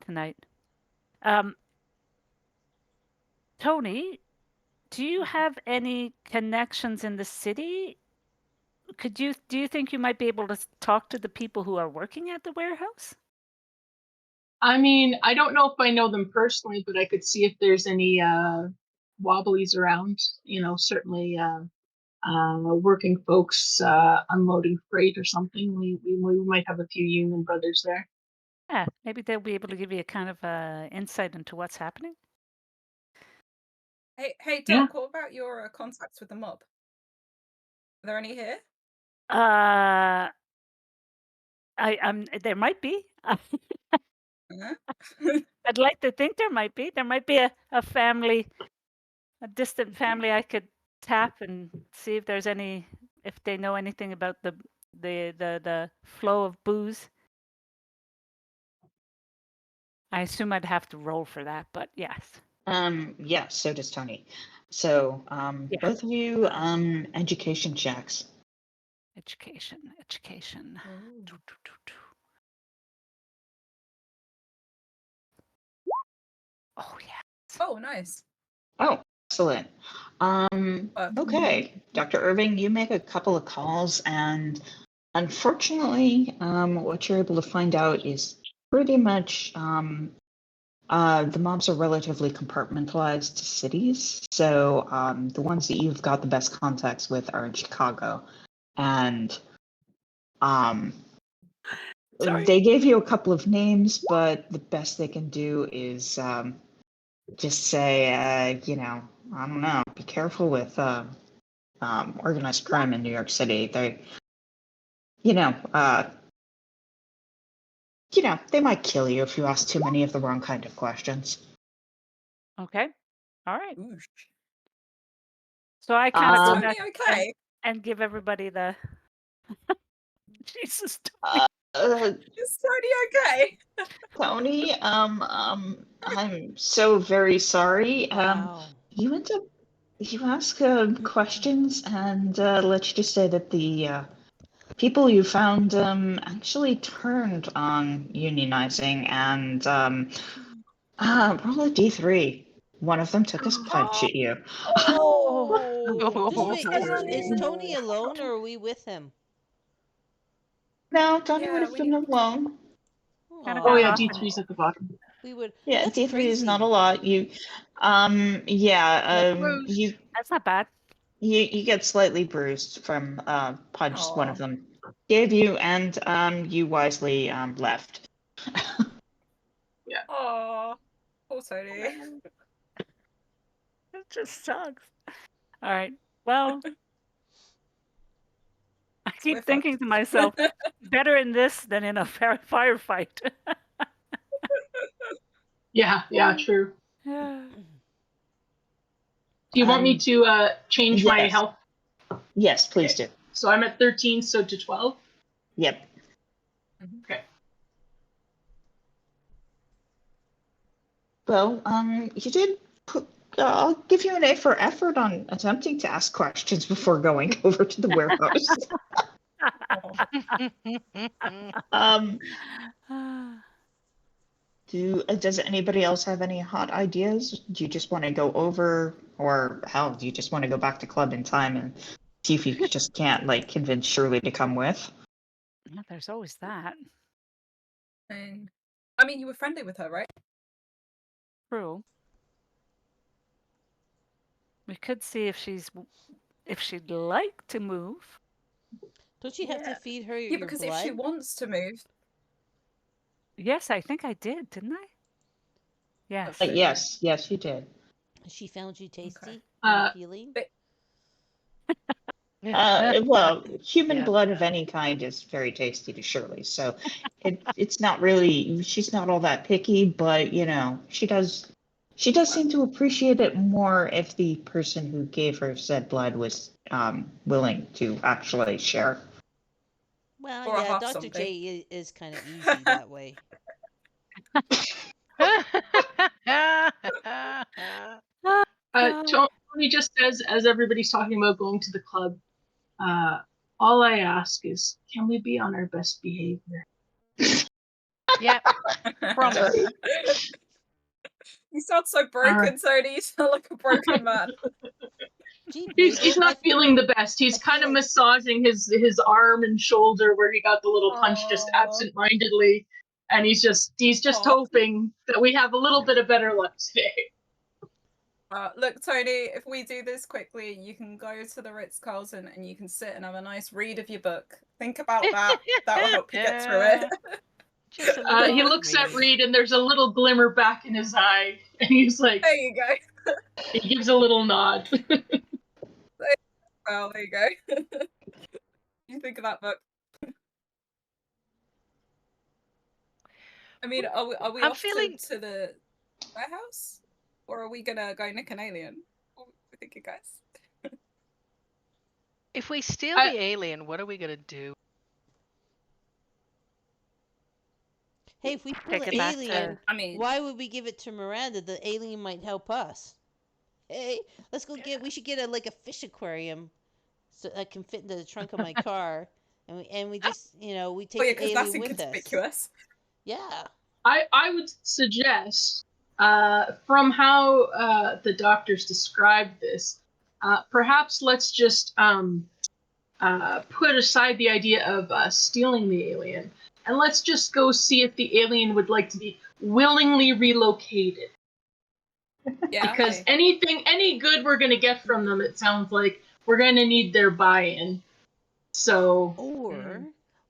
tonight. Tony, do you have any connections in the city? Do you think you might be able to talk to the people who are working at the warehouse? I mean, I don't know if I know them personally, but I could see if there's any wobblies around. Certainly working folks unloading freight or something. We might have a few union brothers there. Yeah, maybe they'll be able to give you a kind of insight into what's happening. Hey, Yeah. Doc, what about your contacts with the mob? Are there any here? There might be. Uh-huh. I'd like to think there might be. There might be a family, a distant family I could tap and see if they know anything about the flow of booze. I assume I'd have to roll for that, but yes. Yeah, so does Tony. So, Yeah. both of you, education checks. Education. Ooh. Oh yeah. Oh, nice. Oh, excellent. Okay, Dr. Irving, you make a couple of calls, and unfortunately, what you're able to find out is pretty much the mobs are relatively compartmentalized to cities. So the ones that you've got the best contacts with are in Chicago, and Sorry. they gave you a couple of names, but the best they can do is just say, I don't know, be careful with organized crime in New York City. They, they might kill you if you ask too many of the wrong kind of questions. Okay. All right. Oosh. So I kind of Is go Tony back okay? and give everybody the Jesus. Tony. Is Tony okay? Tony, I'm so very sorry. Wow. You end up, you ask questions, and let's just say that the people you found actually turned on unionizing, and roll a d3. One of them took a punch at you. Oh. Just I'm wait. so Is sorry. Tony alone, or are we with him? No, Tony would Yeah, have been alone. Kind of Oh got yeah, off. D3's at the bottom. We would. Yeah, That's D3 is not a crazy. lot. You, Bruised. That's not bad. you get slightly bruised from punch one of Aw. them gave you, and you wisely left. Aw. Poor Tony. It just sucks. All right. Well, I We're keep thinking fucked. to myself, better in this than in a firefight. Yeah, true. Yeah. Do you want me to change my Yes, health? yes, please Okay. do. So I'm at 13, so to 12. Yep. Okay. Well, you did put. I'll give you an A for effort on attempting to ask questions before going over to the warehouse. um, does anybody else have any hot ideas? Do you just want to go over, or hell, do you just want to go back to club in time and see if you just can't like convince Shirley to come with? Yeah, there's always that. I mean, you were friendly with her, right? True. We could see if she'd like to move. Don't you have to Yeah. feed her Yeah, your because if she blood? wants to move, Yes, I think I did, didn't I? Yes. let's see. Yes, yes, you did. She found you Okay. tasty and appealing. But Well, human Yeah. blood of any kind is very tasty to Shirley, so it's not really, she's not all that picky, but she does seem to appreciate it more if the person who gave her said blood was willing to actually share. Well, or a yeah, half Dr. zombie. J is kind of easy that way. Tony just says, as everybody's talking about going to the club, all I ask is, can we be on our best behavior? Yep. Promise. You sound so broken, Tony. You sound like a broken man. Gee, He's not feeling the best. He's I kind feel of like- massaging his arm and shoulder where he got the little punch just Aw. absent-mindedly, and he's just Aw. hoping that we have a little bit of better luck today. Look, Tony, if we do this quickly, you can go to the Ritz-Carlton and you can sit and have a nice read of your book. Think about that. That'll help you get through it. Just a little He bit looks at maybe. Reed, and there's a little glimmer back in his eye, and he's like, There you go. he gives a little nod. Well, there you go. You think of that book. I mean, are we I'm off feeling- to the warehouse? Or are we gonna go nick an alien? What are you thinking, guys? If we steal the alien, what are we gonna do? Hey, if we kill Take the it back alien, to. I mean, why would we give it to Miranda? The alien might help us. Hey, let's go get. We should get a fish aquarium, so that can fit into the trunk of my car, and we just we oh take yeah, the because that's alien with us. inconspicuous. Yeah. I would suggest, from how the doctors described this, perhaps let's just put aside the idea of stealing the alien, and let's just go see if the alien would like to be willingly relocated. Yeah, Because okay. any good we're going to get from them, it sounds like we're going to need their buy-in. So Or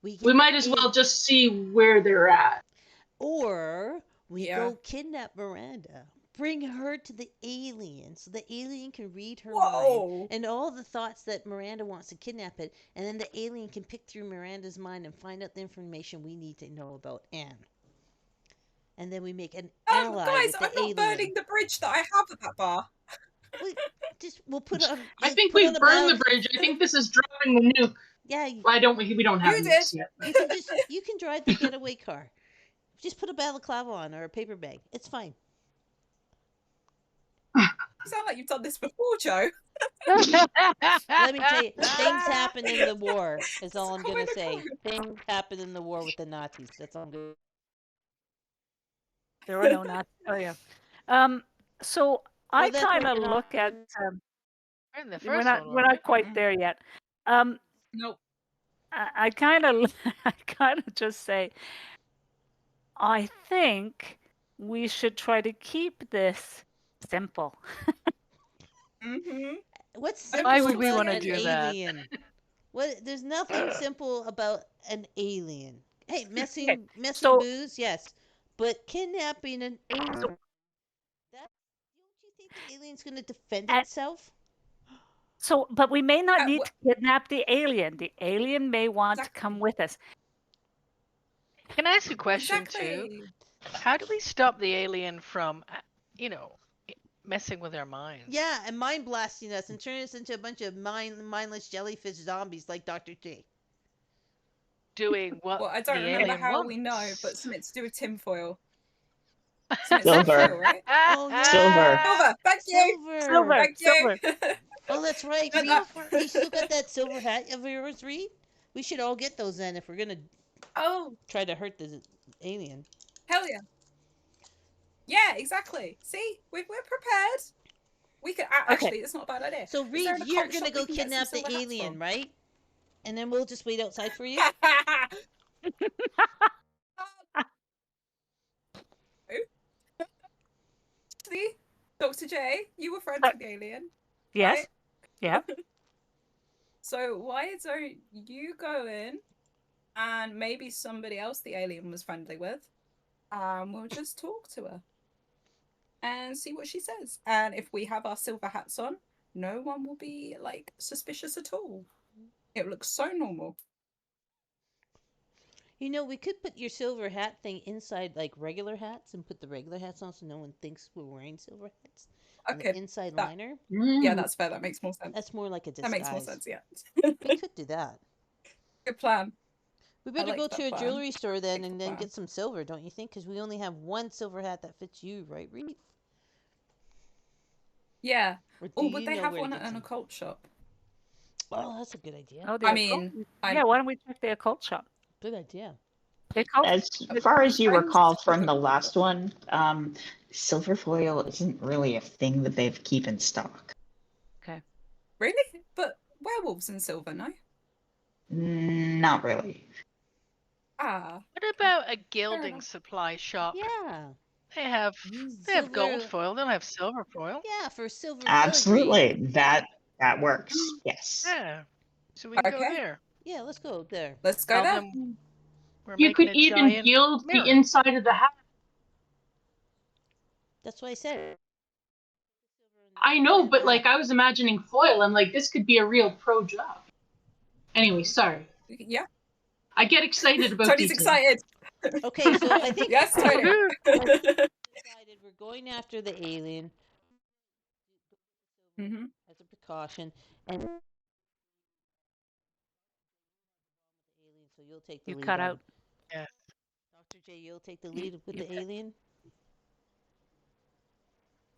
we we get might as well just see where they're at. Or we Yeah. go kidnap Miranda, bring her to the alien, so the alien can read her mind Whoa. and all the thoughts that Miranda wants to kidnap it, and then the alien can pick through Miranda's mind and find out the information we need to know about Anne. And then we make an ally Guys, with the I'm not alien. burning the bridge that I have at that bar. We'll put on. I think put we on a burned the battle. bridge. I think this is dropping the nuke. Yeah, Well, we don't have You nukes did. yet. you can drive the getaway car. Just put a balaclava on or a paper bag. It's fine. You sound like you've done this before, Joe. Let me tell you, things happen in the war. Is all I'm gonna say. Things happen in the war with the Nazis. That's all I'm gonna. There were no Nazis. Oh yeah. So I that's kind of working look at. We're in the We're first not. one. We're not quite there yet. Nope. I kind of. I kind of just say. I think we should try to keep this simple. Mm-hmm. What's I'm simple Why would we about wanna an do that? alien? What? There's nothing simple about an alien. Hey, messing So booze, yes, but kidnapping an alien. so That, don't you think the alien's gonna defend at, itself? but we may not need Well, to kidnap the alien. The alien may want to come exactly. with us. Can I ask you a question too? Exactly. How do we stop the alien from, messing with our minds? Yeah, and mind blasting us and turning us into a bunch of mindless jellyfish zombies like Dr. J. Doing what Well, I don't the remember alien how wants. we know, but something to do with tinfoil. Silver. Right? Oh yeah, Silver. Silver. Thank you. silver. Thank you. Oh, that's right. Got Reed, that. you still got that silver hat of yours, Reed? We should all get those then if we're gonna Oh, try to hurt the alien. hell yeah. Yeah, exactly. See, we're prepared. We could actually. It's not a bad idea. So Is Reed, there an you're occult gonna shop we go can get some kidnap the silver hats alien, from? right? And then we'll just wait outside for you. See, Dr. J, you were friends with the alien. Yes. Right? Yeah. So why don't you go in and maybe somebody else the alien was friendly with, we'll just talk to her and see what she says. And if we have our silver hats on, no one will be like suspicious at all. It looks so normal. You know, we could put your silver hat thing inside like regular hats and put the regular hats on so no one thinks we're wearing silver hats. On Okay, the inside that- liner. Yeah, that's fair. That makes more sense. That's more like a disguise. That makes more sense. Yeah. We could do that. Good plan. We better like go that to a plan. jewelry store then Like and the then plan. get some silver, don't you think? Because we only have one silver hat that fits you, right, Reed? Yeah. Or do Or would you they know have where to one get at an some? occult shop? Oh, that's a good idea. Oh, the I occult. mean, Yeah. Why don't we check the occult shop? Good idea. The occult. As far as you Friends recall with from the the occult last shop. one, silver foil isn't really a thing that they keep in stock. Okay. Really? But werewolves in silver, no? Not really. Ah. What about a Fair gilding enough. supply shop? Yeah. They have gold Silver. foil. They don't have silver foil. Yeah, for silver filigree. Absolutely. That works. Yes. Yeah. So we can go Okay. there. Yeah, let's go there. Let's go Tell there. them we're You making could a even giant gild the mirror. inside of the hat. That's what I said. I know, but like I was imagining foil. I'm like, this could be a real pro job. Anyway, sorry. Yeah. I get excited about Tony's detail. excited. Okay, so I think Yes, Tony. decided we're going after the alien Mm-hmm. as a precaution, and alien, so you'll take the You lead cut on out. Yeah. Dr. J, you'll take the lead with the alien?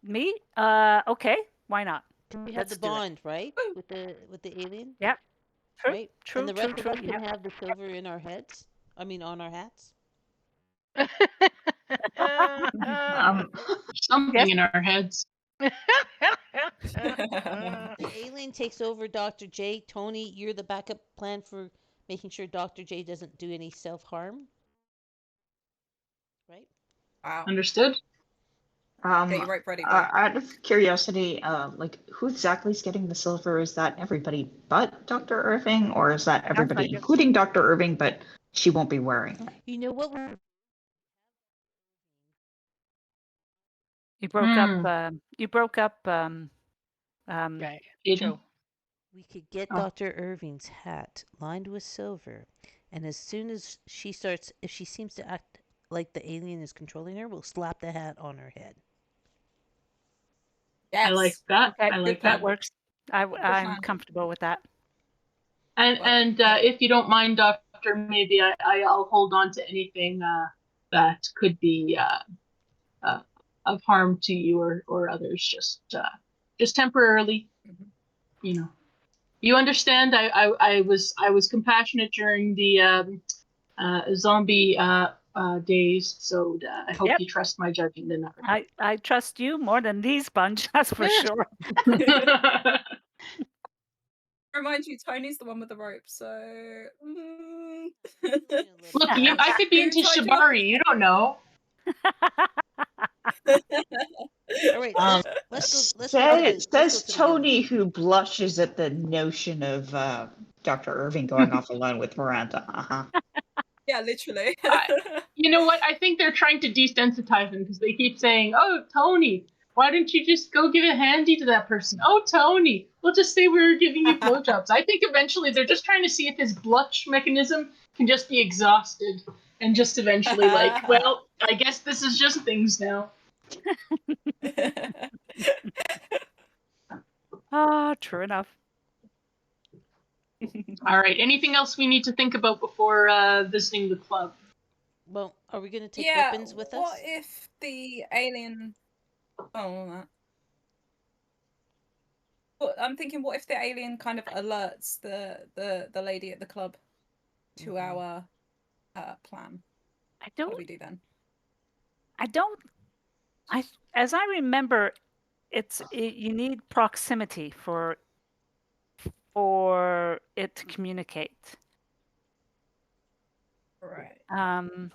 Me? Okay. Why not? You have Let's the do it. bond, right? With the alien? Yep. True. Right? True. And the True. rest True. of us Yep. can have the silver in our heads? I mean, on our hats? Something Yes. in our heads. The alien takes over Dr. J. Tony, you're the backup plan for making sure Dr. J doesn't do any self-harm? Right? Wow. Understood? Get your rope ready, boy. Out of curiosity, like who exactly is getting the silver? Is that everybody but Dr. Irving, or is that everybody like it. including Dr. Irving, but she won't be wearing it? You know what? You broke up. Hmm. You broke up. Right. Aiden? Joe. We could get Oh. Dr. Irving's hat lined with silver, and as soon as she starts, if she seems to act like the alien is controlling her, we'll slap the hat on her head. Yes. I like that. Okay. I like That that. works. I'm plan. comfortable with that. And yeah. if you don't mind, Doctor, maybe I'll hold on to anything that could be of harm to you or others, just temporarily. You know, you understand. I was compassionate during the zombie days, so I hope Yep. you trust my judgment in that regard. I trust you more than these bunch. That's for sure. Remind you, Tony's the one with the rope, so. Look, I could be Who into tied you shibari. You don't know. All right, let's go to the Says Tony, who blushes at the notion of Dr. Irving going off alone with Miranda. Yeah, literally. You know what? I think they're trying to desensitize him because they keep saying, "Oh, Tony, why don't you just go give a handy to that person? Oh, Tony, we'll just say we were giving you blowjobs." I think eventually they're just trying to see if his blush mechanism can just be exhausted and just eventually like, well, I guess this is just things now. True enough. All right. Anything else we need to think about before visiting the club? Well, are we going to take Yeah, weapons with us? what if the alien? Oh, But I'm thinking, what if the alien kind of alerts the lady at the club to our plan? What do we do then? As I remember, you need proximity for it to communicate. Right. Um,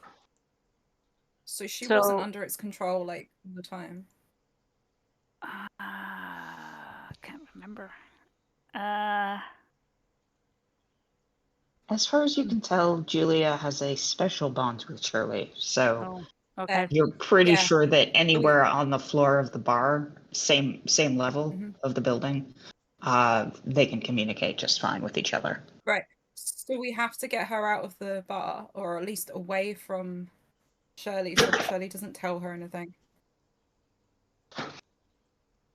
So she wasn't so under its control like all the time. I can't remember. As far as you can tell, Julia has a special bond with Shirley, so Okay. you're pretty Yeah. sure that anywhere on the floor of the bar, same level of the building, they can communicate just fine with each other. Right. So we have to get her out of the bar, or at least away from Shirley, so that Shirley doesn't tell her anything.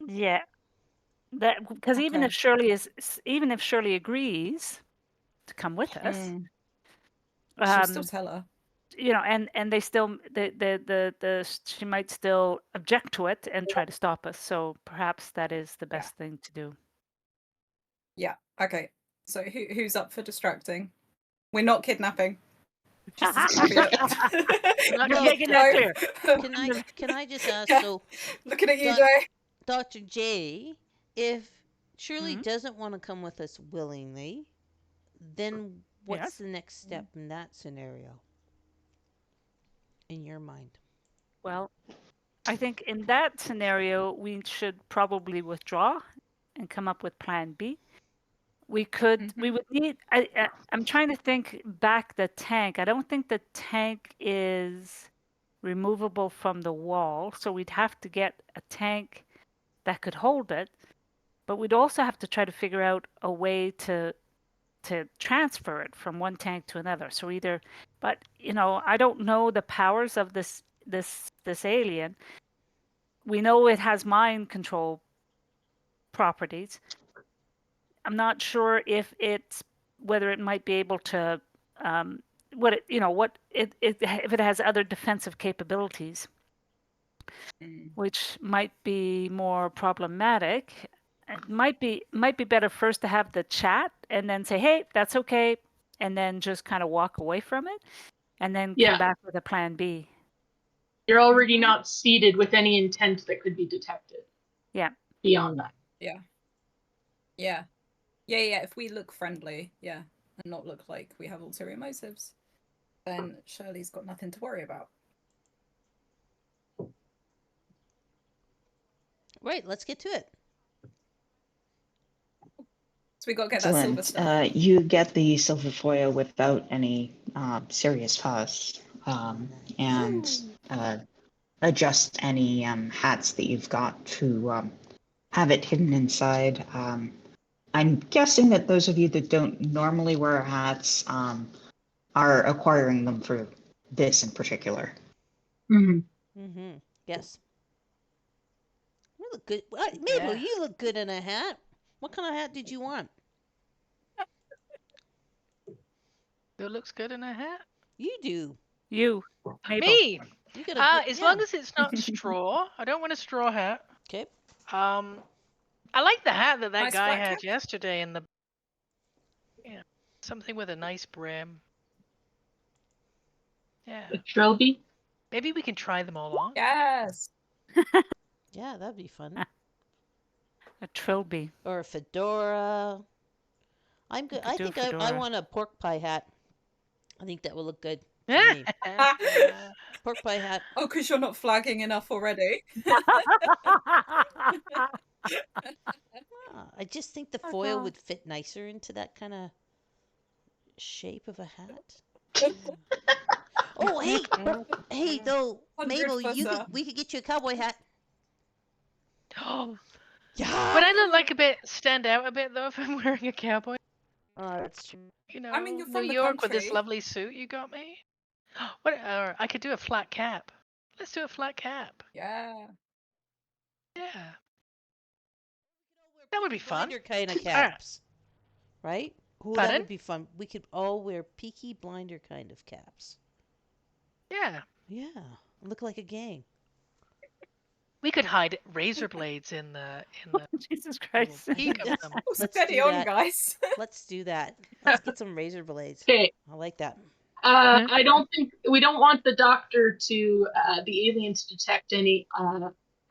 Yeah. That because even if Shirley agrees to come with us, she'll still tell her. You know, and they still she might still object to it and try to stop us. So perhaps that is the best thing to do. Yeah. Okay. So who's up for distracting? We're not kidnapping. Just as a caveat. You're making that clear. Can I just ask? Yeah. So, looking at you, Jay. Dr. J, if Shirley doesn't want to come with us willingly, then what's the next step in that scenario? In your mind? Well, I think in that scenario, we should probably withdraw and come up with plan B. We would need, I'm trying to think back the tank. I don't think the tank is removable from the wall. So we'd have to get a tank that could hold it. But we'd also have to try to figure out a way to transfer it from one tank to another. So either, but you know, I don't know the powers of this alien. We know it has mind control properties. I'm not sure if whether it might be able to if it has other defensive capabilities, which might be more problematic. It might be better first to have the chat and then say, hey, that's okay, and then just kind of walk away from it, and then Yeah. come back with a plan B. You're already not seated with any intent that could be detected. Yeah. Beyond that. Yeah. Yeah. Yeah, yeah. If we look friendly, yeah, and not look like we have ulterior motives, then Shirley's got nothing to worry about. Right, let's get to it. So we got to get that silver Excellent. stuff. You get the silver foil without any serious fuss, and adjust any hats that you've got to have it hidden inside. I'm guessing that those of you that don't normally wear hats are acquiring them for this in particular. Yes. You look good. Mabel, you look good in a hat. What kind of hat did you want? Who looks good in a hat? You do. You. Mabel. Me. You got a good, As long as it's not straw. I don't want a straw hat. Okay. I like the hat that Nice guy flat had cap. yesterday in the. Yeah, something with a nice brim. Yeah. A trilby? Maybe we can try them all on. Yes. Yeah, that'd be fun. A trilby. Or a fedora. I'm good. I think I want a pork pie hat. I think that will look good to me. Pork pie hat. Oh, because you're not flagging enough already. I just think the foil would fit nicer into that kind of shape of a hat. Oh, hey, though, Mabel, we could get you a cowboy hat. Oh, yeah. Would I look like stand out a bit though if I'm wearing a cowboy? Oh, that's true. You know, I mean, you're New from the York with this country. lovely suit you got me. What? I could do a flat cap. Let's do a flat cap. Yeah. Yeah. That would be fun. Blinder kind of caps, right? Oh, that Pardon? would be fun. We could all wear Peaky Blinder kind of caps. Yeah. Yeah, look like a gang. We could hide razor blades in the Jesus Christ. peak of them. Let's Steady do on, that. guys. Let's do that. Let's get some razor blades. Okay. I like that. I don't think we don't want the doctor to the alien to detect any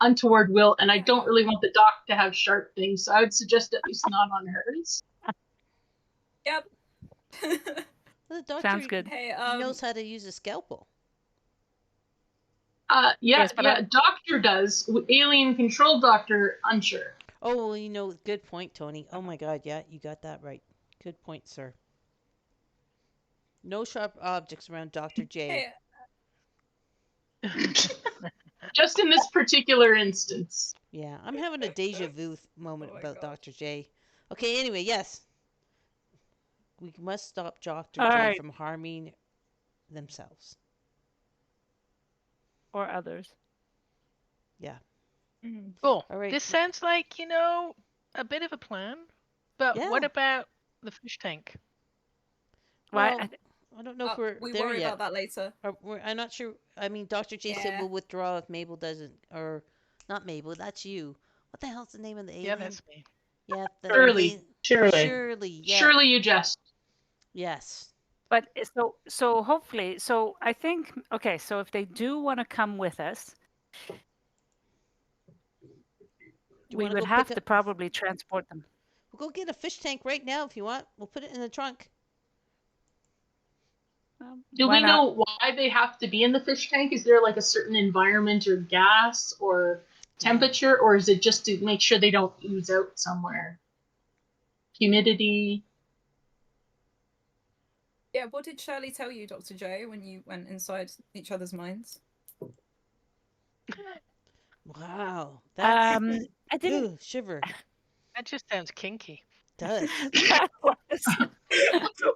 untoward will, and I don't really want the doc to have sharp things, so I would suggest at least not on hers. Yep. The doctor Sounds good. Hey, knows how to use a scalpel. Yes, but doctor does. Alien control doctor, unsure. Oh, well, good point, Tony. Oh my God, yeah, you got that right. Good point, sir. No sharp objects around Dr. J. Hey, Just in this particular instance. Yeah, I'm having a deja vu moment my about God. Dr. J. Okay, anyway, yes. We must stop Dr. All J right. from harming themselves. Or others. Yeah. Cool. All right. This sounds like, a bit of a plan. But Yeah. what about the fish tank? Well, I don't know if we're we there worry yet. about that later. I'm not sure. I mean, Dr. J said we'll withdraw if Mabel doesn't, or not Mabel. That's you. What the hell's the name of the alien? Yeah, that's me. Yeah, Shirley. Shirley. Yeah. Shirley, you just. Yes. But so hopefully, so I think, okay, so if they do want to come with us, we would have to probably transport them. We'll go get a fish tank right now if you want. We'll put it in the trunk. Do we know why they have to be in the fish tank? Is there like a certain environment or gas or temperature, or is it just to make sure they don't ooze out somewhere? Humidity? Yeah, what did Shirley tell you, Dr. J, when you went inside each other's minds? Wow. That's, I didn't shiver. That just sounds kinky. Does.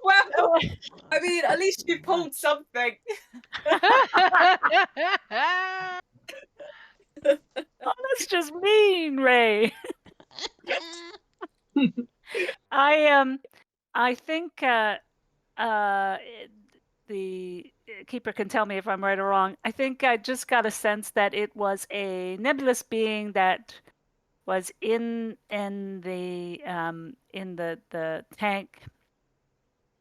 Well, I mean, at least you pulled something. Oh, that's just mean, Ray. I think the the keeper can tell me if I'm right or wrong. I think I just got a sense that it was a nebulous being that was in the tank.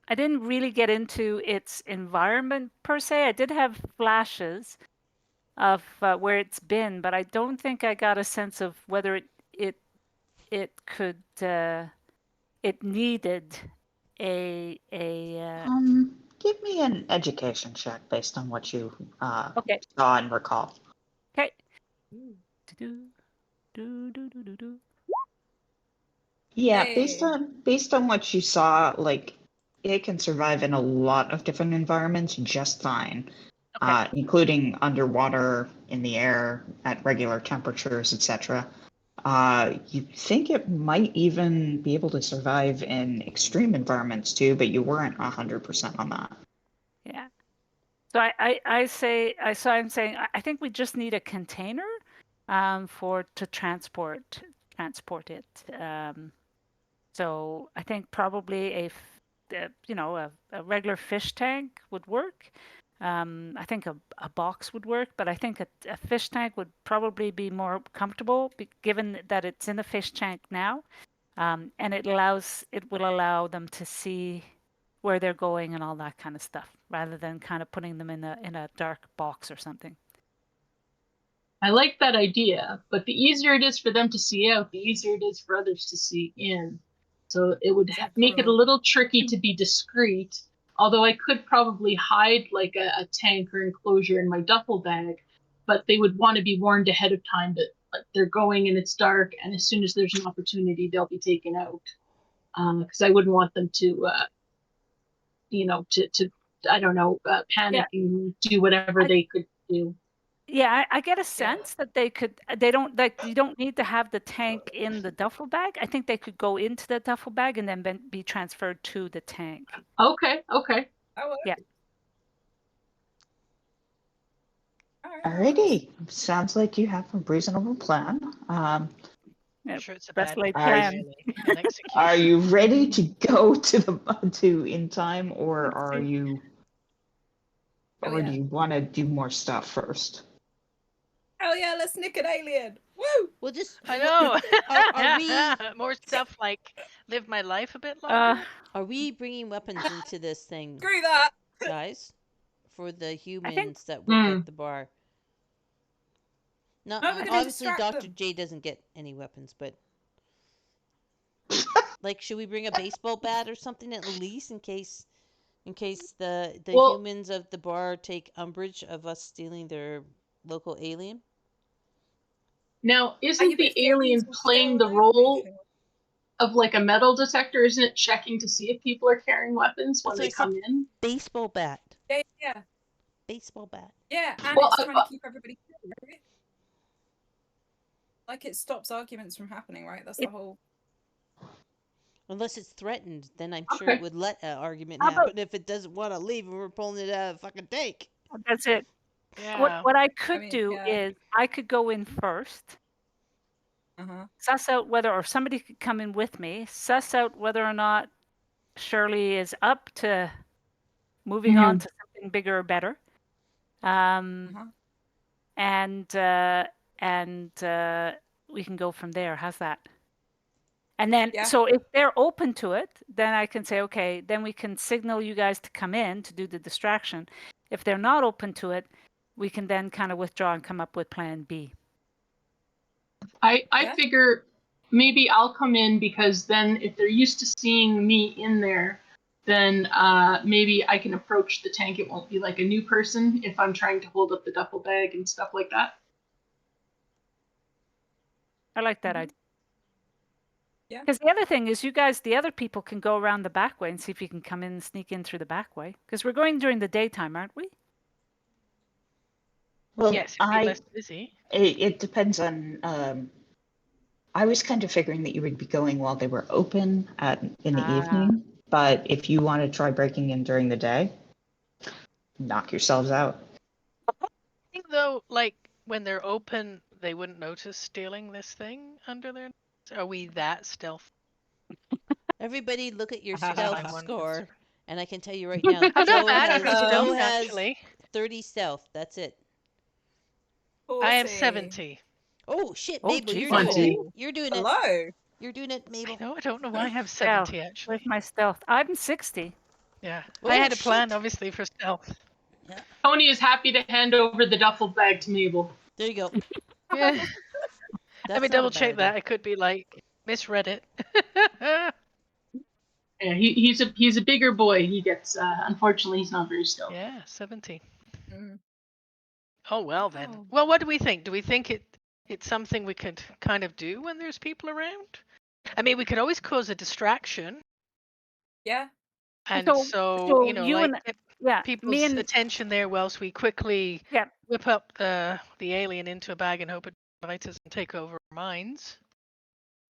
I didn't really get into its environment per se. I did have flashes of where it's been, but I don't think I got a sense of whether it could it needed a Give me an education check based on what you okay. saw and recall. Okay. Do, do, do, do, do, do. Yeah, Hey. based on what you saw, like it can survive in a lot of different environments just fine, Okay. including underwater, in the air, at regular temperatures, etc. You think it might even be able to survive in extreme environments too, but you weren't 100% on that. Yeah. So I'm saying I think we just need a container for to transport it. So I think probably a regular fish tank would work. I think a box would work, but I think a fish tank would probably be more comfortable given that it's in the fish tank now, and it will allow them to see where they're going and all that kind of stuff, rather than kind of putting them in a dark box or something. I like that idea, but the easier it is for them to see out, the easier it is for others to see in. So it would Is that make it a true? little tricky to be discreet, although I could probably hide like a tank or enclosure in my duffel bag, but they would want to be warned ahead of time that like, they're going and it's dark, and as soon as there's an opportunity, they'll be taken out. Because I wouldn't want them to, to I don't know, panic Yeah, and do whatever I, they could do. yeah, I get a Yeah. sense that they don't like you don't need to have the tank in the duffel bag. I think they could go into the duffel bag and then be transferred to the tank. Okay, okay. Oh, Yeah. all right. Alrighty, sounds like you have a reasonable plan. Yeah, I'm sure it's a best bad laid plan, plan. really. An execution. Are you ready to go to in time, or Let's are see. you, Oh, or do yeah. you want to do more stuff first? Hell yeah, let's nick an alien. Woo! Well, just I know. are we More stuff like live my life a bit Uh, longer? are we bringing weapons into this thing, Screw that. guys? For the I think humans that work at the bar. No, No, we're gonna obviously distract Dr. them. J doesn't get any weapons, but like, should we bring a baseball bat or something at least in case the Well, humans of the bar take umbrage of us stealing their local alien? now Are you isn't if the the aliens alien will playing steal the their role alien? of like a metal detector? Isn't it checking to see if people are carrying weapons when So I they said come in? baseball bat. Yeah, yeah, Baseball bat. yeah. And Well, it's trying to keep everybody cool, right? Like it stops arguments from happening, right? That's the whole. Unless it's threatened, then I'm sure it okay. would let an argument how about happen if it doesn't want to leave and we're pulling it out of a fucking tank. that's it. Yeah. What I I could mean, do yeah. is I could go in first, suss out whether, or somebody could come in with me, suss out whether or not Shirley is up to moving on to something bigger or better. And we can go from there. How's that? And then, Yeah. so if they're open to it, then I can say, okay, then we can signal you guys to come in to do the distraction. If they're not open to it, we can then kind of withdraw and come up with plan B. I Yeah. figure maybe I'll come in because then if they're used to seeing me in there, then maybe I can approach the tank. It won't be like a new person if I'm trying to hold up the duffel bag and stuff like that. I like that idea. Yeah. Because the other thing is, the other people can go around the back way and see if you can come in and sneak in through the back way. Because we're going during the daytime, aren't we? Well, Yes, it'd be less busy. it depends on. I was kind of figuring that you would be going while they were open in the evening, but if you want to try breaking in during the day, knock yourselves out. I think though, like when they're open, they wouldn't notice stealing this thing under their nose. Are we that stealth? Everybody look at your Just my stealth one score concern. And I can tell you right now, I'm not bad for a Joe stealth, has actually. 30 stealth. That's it. I have Horsey. 70. Oh shit, Oh, Mabel, you're Jesus. doing it. Oh, You're doing it. hello. You're doing it, I Mabel. know, I don't know why I have Yeah, 70, actually. with my stealth. I'm 60. Yeah. Oh, I had a plan, shit. obviously, for stealth. Yeah. Tony is happy to hand over the duffel bag to Mabel. There you go. Yeah. That's Let me not a double bad check that. idea. I could be like, misread it. Yeah, he's a bigger boy. He gets unfortunately he's not very stealthy. Yeah, 70. Mm. Oh, well then. Wow. Well, what do we think? Do we think it's something we could kind of do when there's people around? I mean, we could always cause a distraction. Yeah. And So so, you know, you like and get yeah, me people's and attention there whilst we quickly yeah. whip up the alien into a bag and hope it bites us and take over our minds.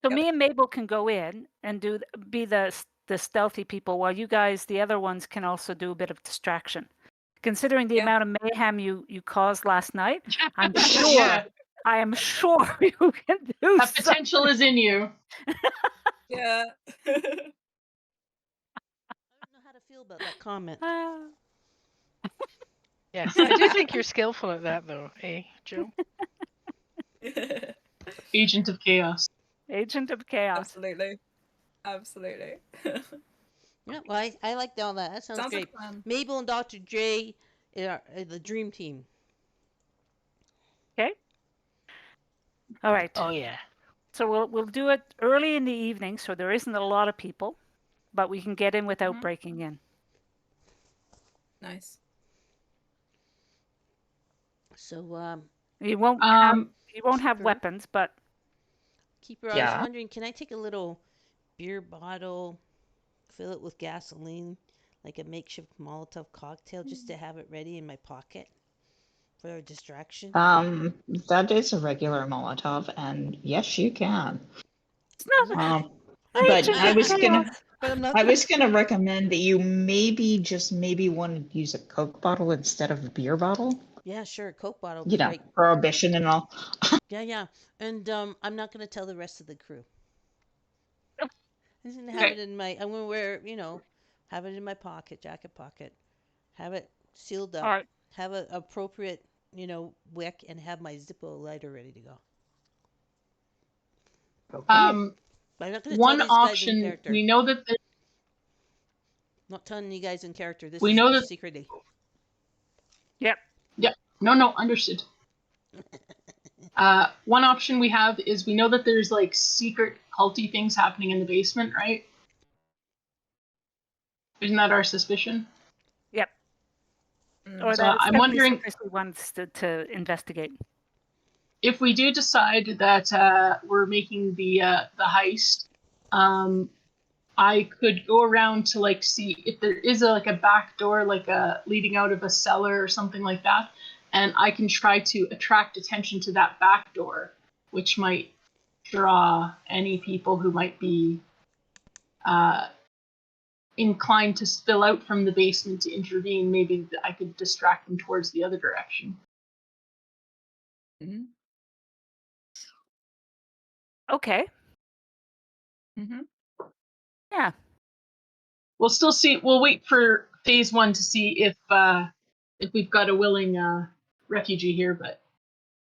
So Yep. me and Mabel can go in and be the stealthy people, while you guys, the other ones, can also do a bit of distraction. Considering the Yeah. amount of mayhem you caused last night, I'm sure Yeah, I am sure you can do that potential is in you. Yeah. I don't know how to feel about that comment. something. Yes, I do think you're skillful at that, though, eh, Joe? Agent of chaos. Agent of chaos. Absolutely. Absolutely. Yeah, well, I like all that. That sounds Sounds like great. a plan. Mabel and Dr. J are the dream team. Okay. All right. Oh, yeah. So we'll do it early in the evening, so there isn't a lot of people, but we can get in without Mhm. breaking in. Nice. So, You won't have Keeper. weapons, but Keeper, I was wondering, can I take a little beer bottle, fill it with gasoline, like a makeshift Molotov cocktail, just to have it ready in my pocket for a distraction? That is a regular Molotov, and yes, you can. it's not Um, I'm but Agent I of was chaos. gonna, but I'm not. I was gonna recommend that you maybe want to use a Coke bottle instead of a beer bottle. Yeah, sure. Coke bottle would You be know, great. prohibition and all. Yeah. And I'm not gonna tell the rest of the crew. I'm just gonna have Okay. it in my. I'm gonna wear, have it in my pocket, jacket pocket. Have it sealed All up. right. Have an appropriate, wick, and have my Zippo lighter ready to go. Okay. But I'm not gonna tell One these guys in option character. we know that Not telling you guys in character. This we is know that secretly. Yep. no, understood. One option we have is we know that there's like secret culty things happening in the basement, right? Isn't that our suspicion? Yep. Mm. Or So that it's I'm definitely wondering something we want to investigate. if we do decide that we're making the heist. I could go around to like see if there is like a back door, like a leading out of a cellar or something like that, and I can try to attract attention to that back door, which might draw any people who might be inclined to spill out from the basement to intervene. Maybe I could distract them towards the other direction. Mm-hmm. Okay. Mm-hmm. Yeah. We'll still see. We'll wait for phase one to see if we've got a willing refugee here. But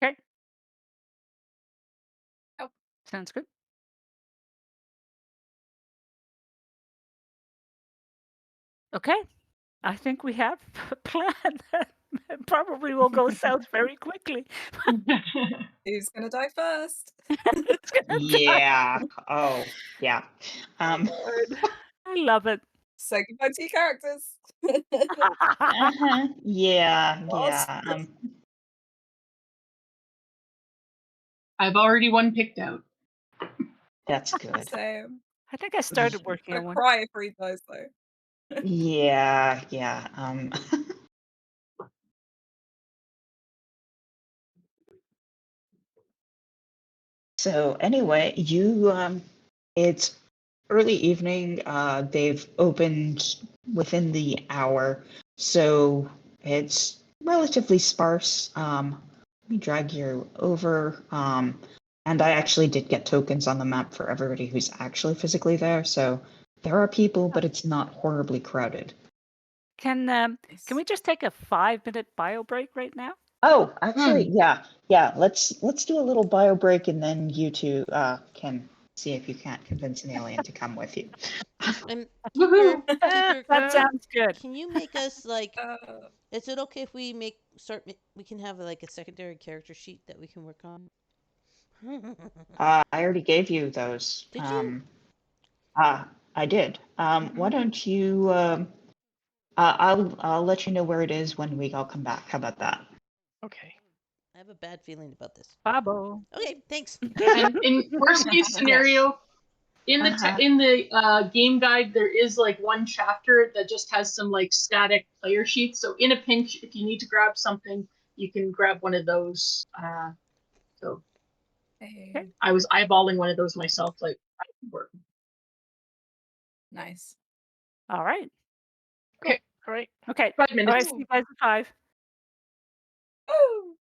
Okay. Oh, sounds good. Okay. I think we have a plan that probably will go south very quickly. Who's gonna die first? It's gonna Yeah. Oh, yeah. Lord. I love it. Say goodbye to your characters. Yeah. Lost. I've already one picked out. That's good. Same. I think I started working I on one. cry if he dies though. Yeah. So anyway, it's early evening. They've opened within the hour, so it's relatively sparse. Let me drag you over. And I actually did get tokens on the map for everybody who's actually physically there, so There are people, but it's not horribly crowded. Can we just take a 5-minute bio break right now? Oh, actually, yeah. Let's do a little bio break, and then you two can see if you can't convince an alien to come with you. And Woohoo! Keeper, That sounds good. can you make us like? Uh, Is it okay if we we can have like a secondary character sheet that we can work on? I already gave you those. Did you? I did. Why don't you? I'll let you know where it is when we all come back. How about that? Okay. I have a bad feeling about this. Babo. Okay, thanks. And in worst case scenario, in the game guide, there is like one chapter that just has some like static player sheets. So in a pinch, if you need to grab something, you can grab one of those. So hey, I was eyeballing one of those myself, like nice. All right. okay, Great. Okay. 5 All right. minutes. See you guys at 5. Woo!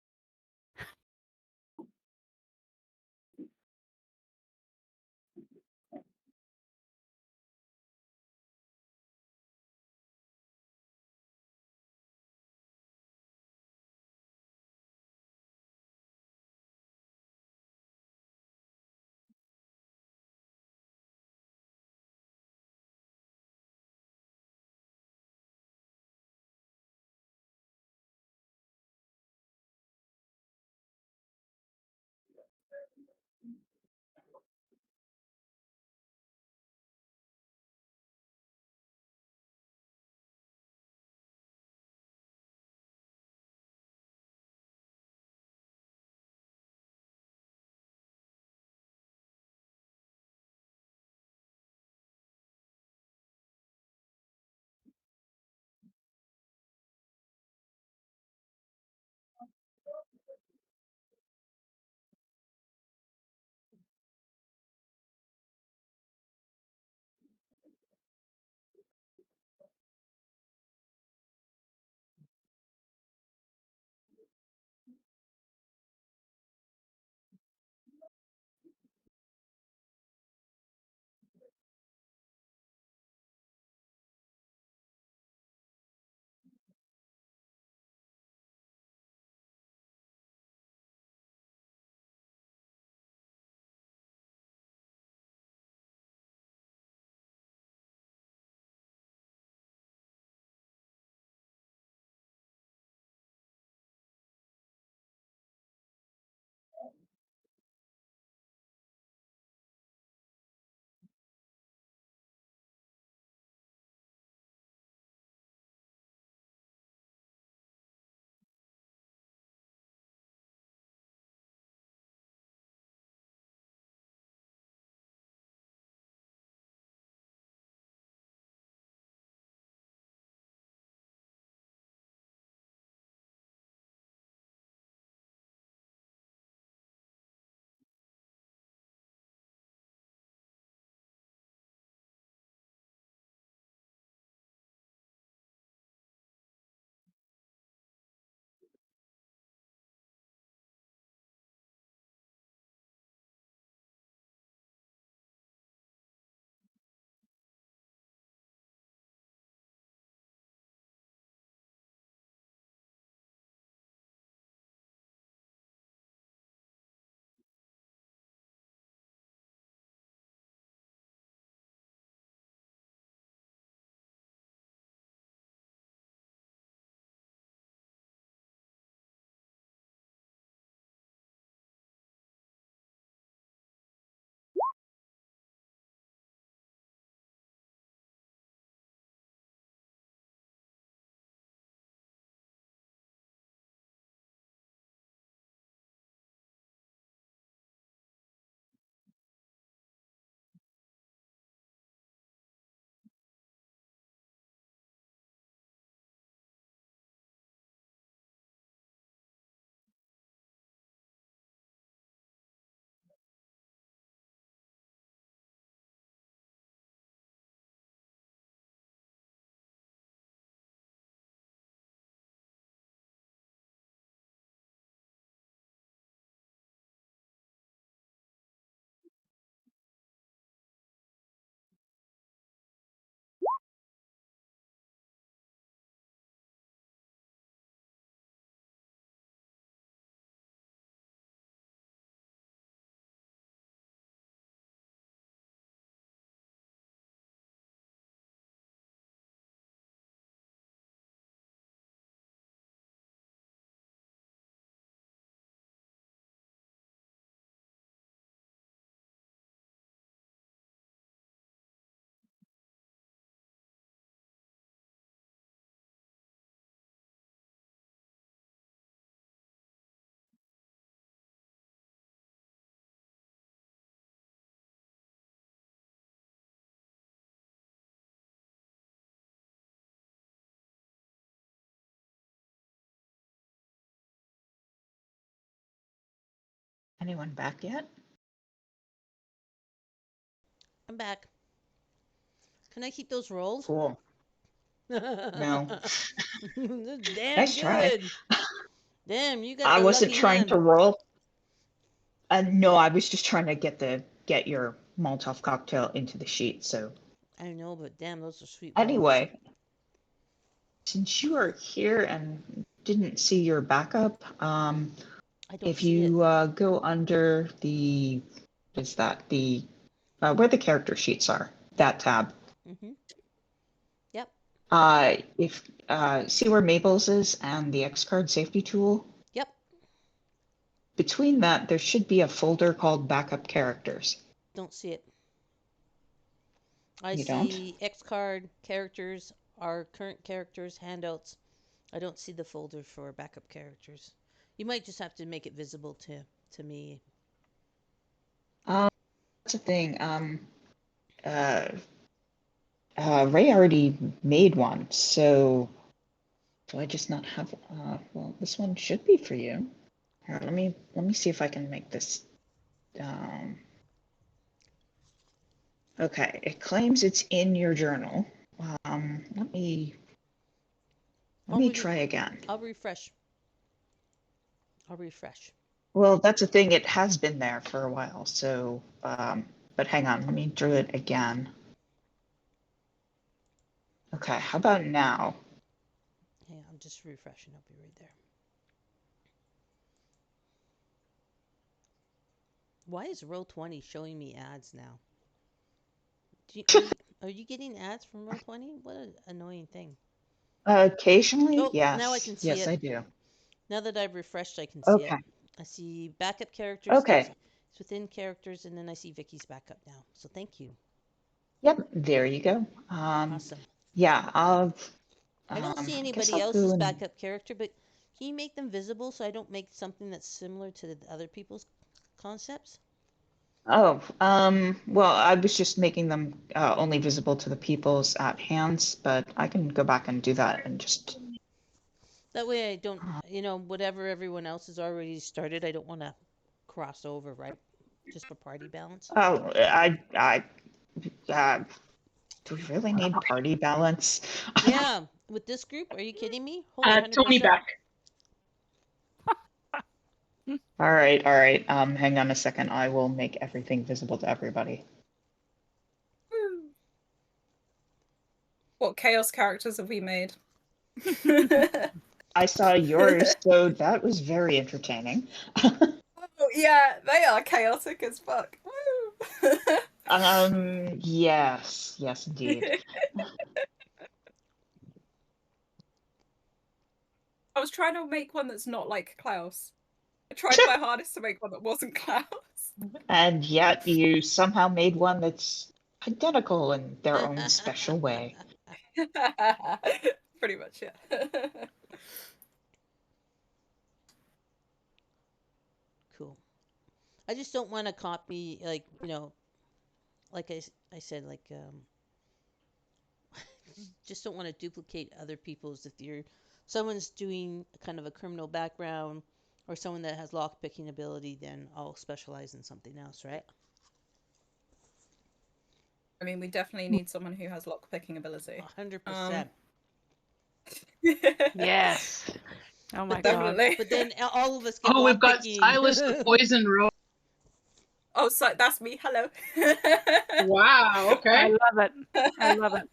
Anyone back yet? I'm back. Can I keep those rolls? Cool. No. Damn Nice try. good. Damn, you got I the wasn't lucky trying to hand. roll. No, I was just trying to get your Molotov cocktail into the sheet. So I know, but damn, those are sweet balls. anyway, since you are here and didn't see your backup, I don't if see you it. go under the, is that the where the character sheets are, that tab. Mm-hmm. Yep. If see where Mabel's is and the X card safety tool. Yep. Between that, there should be a folder called backup characters. Don't see it. I You don't? see X card, characters, our current characters, handouts. I don't see the folder for backup characters. You might just have to make it visible to me. That's the thing. Ray already made one, so do I just not have? Well, this one should be for you. Here, let me see if I can make this. Okay, it claims it's in your journal. Let me try again. I'll refresh. Well, that's the thing. It has been there for a while, so but hang on, let me do it again. Okay, how about now? Yeah, I'm just refreshing. I'll be right there. Why is Roll20 showing me ads now? Are you getting ads from Roll20? What an annoying thing. Occasionally, Oh, yes. now I can see yes, it. I do. Now that I've refreshed, I can see Okay. it. I see backup characters. Okay. It's within characters, and then I see Vicky's backup now. So thank you. Yep, there you go. Awesome. Yeah, I'll. I don't see I guess anybody I'll else's go and. backup character, but can you make them visible so I don't make something that's similar to the other people's concepts? Oh, well, I was just making them only visible to the peoples at hands, but I can go back and do that and just. That way I don't, whatever everyone else has already started, I don't want to cross over, right? Just for party balance. Oh, do we really need party balance? Yeah, with this group, are you kidding me? Holy 100%. Tony back. All right. Hang on a second. I will make everything visible to everybody. What chaos characters have we made? I saw yours, so that was very entertaining. Oh, yeah, they are chaotic as fuck. Woo! Yes, indeed. I was trying to make one that's not like Klaus. I tried my hardest to make one that wasn't Klaus. And yet you somehow made one that's identical in their own special way. Pretty much, yeah. Cool. I just don't want to copy, like I said, just don't want to duplicate other people's. If someone's doing kind of a criminal background or someone that has lock picking ability, then I'll specialize in something else, right? I mean, we definitely need someone who has lock picking ability. 100%. Yes. Oh my Definitely. god. But then all of us get Oh, we've got lockpicking. Silas the Poison Rose. Oh, so that's me. Hello. Wow, I okay. love it.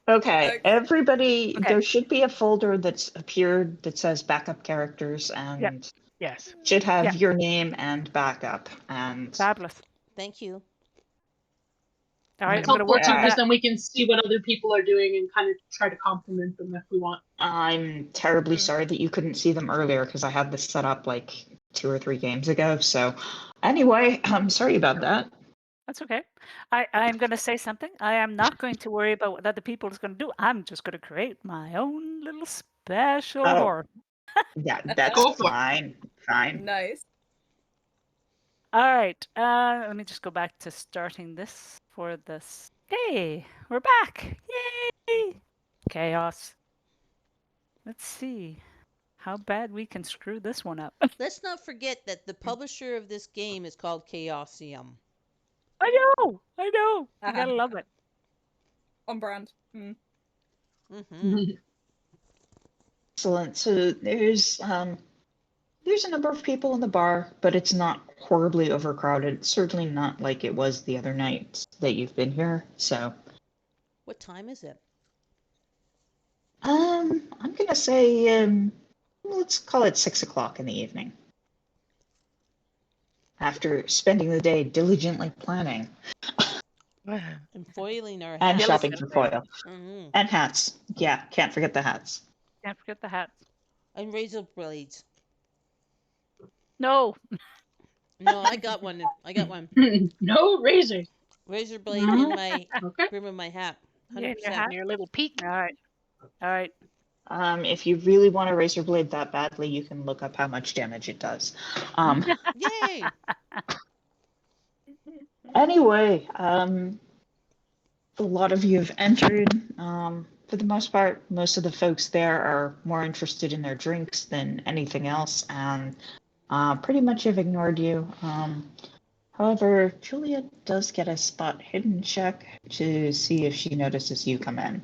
Okay, everybody, Okay. there should be a folder that's appeared that says backup characters and Yes. should have Yep. your name and backup. And Fabulous. Thank you. All right, It's I'm going to helpful work too on because that. then we can see what other people are doing and kind of try to compliment them if we want. I'm terribly sorry that you couldn't see them earlier because I had this set up like 2 or 3 games ago. So anyway, I'm sorry about that. That's okay. I'm going to say something. I am not going to worry about what other people is going to do. I'm just going to create my own little special Oh. horror. Yeah, that's Go for it. fine. Nice. All right. Let me just go back to starting this for this. Hey, we're back. Yay! Chaos. Let's see. how bad we can screw this one up. Let's not forget that the publisher of this game is called Chaosium. I know. You gotta love it. On brand. Mm-hmm. Excellent. So there's a number of people in the bar, but it's not horribly overcrowded. It's certainly not like it was the other nights that you've been here. So, What time is it? I'm gonna say, let's call it 6 o'clock in the evening. After spending the day diligently planning And foiling our and hats. shopping for foil Mm-hmm. and hats. Yeah, can't forget the hats. Can't forget the hats. And razor blades. No. No, I got one. No razors. Razor blade in my Okay. brim of my hat. Yeah, 100%. your hat. Your little peak. All right. If you really want a razor blade that badly, you can look up how much damage it does. Yay! Anyway, a lot of you have entered. For the most part, most of the folks there are more interested in their drinks than anything else, and pretty much have ignored you. However, Julia does get a spot hidden check to see if she notices you come in.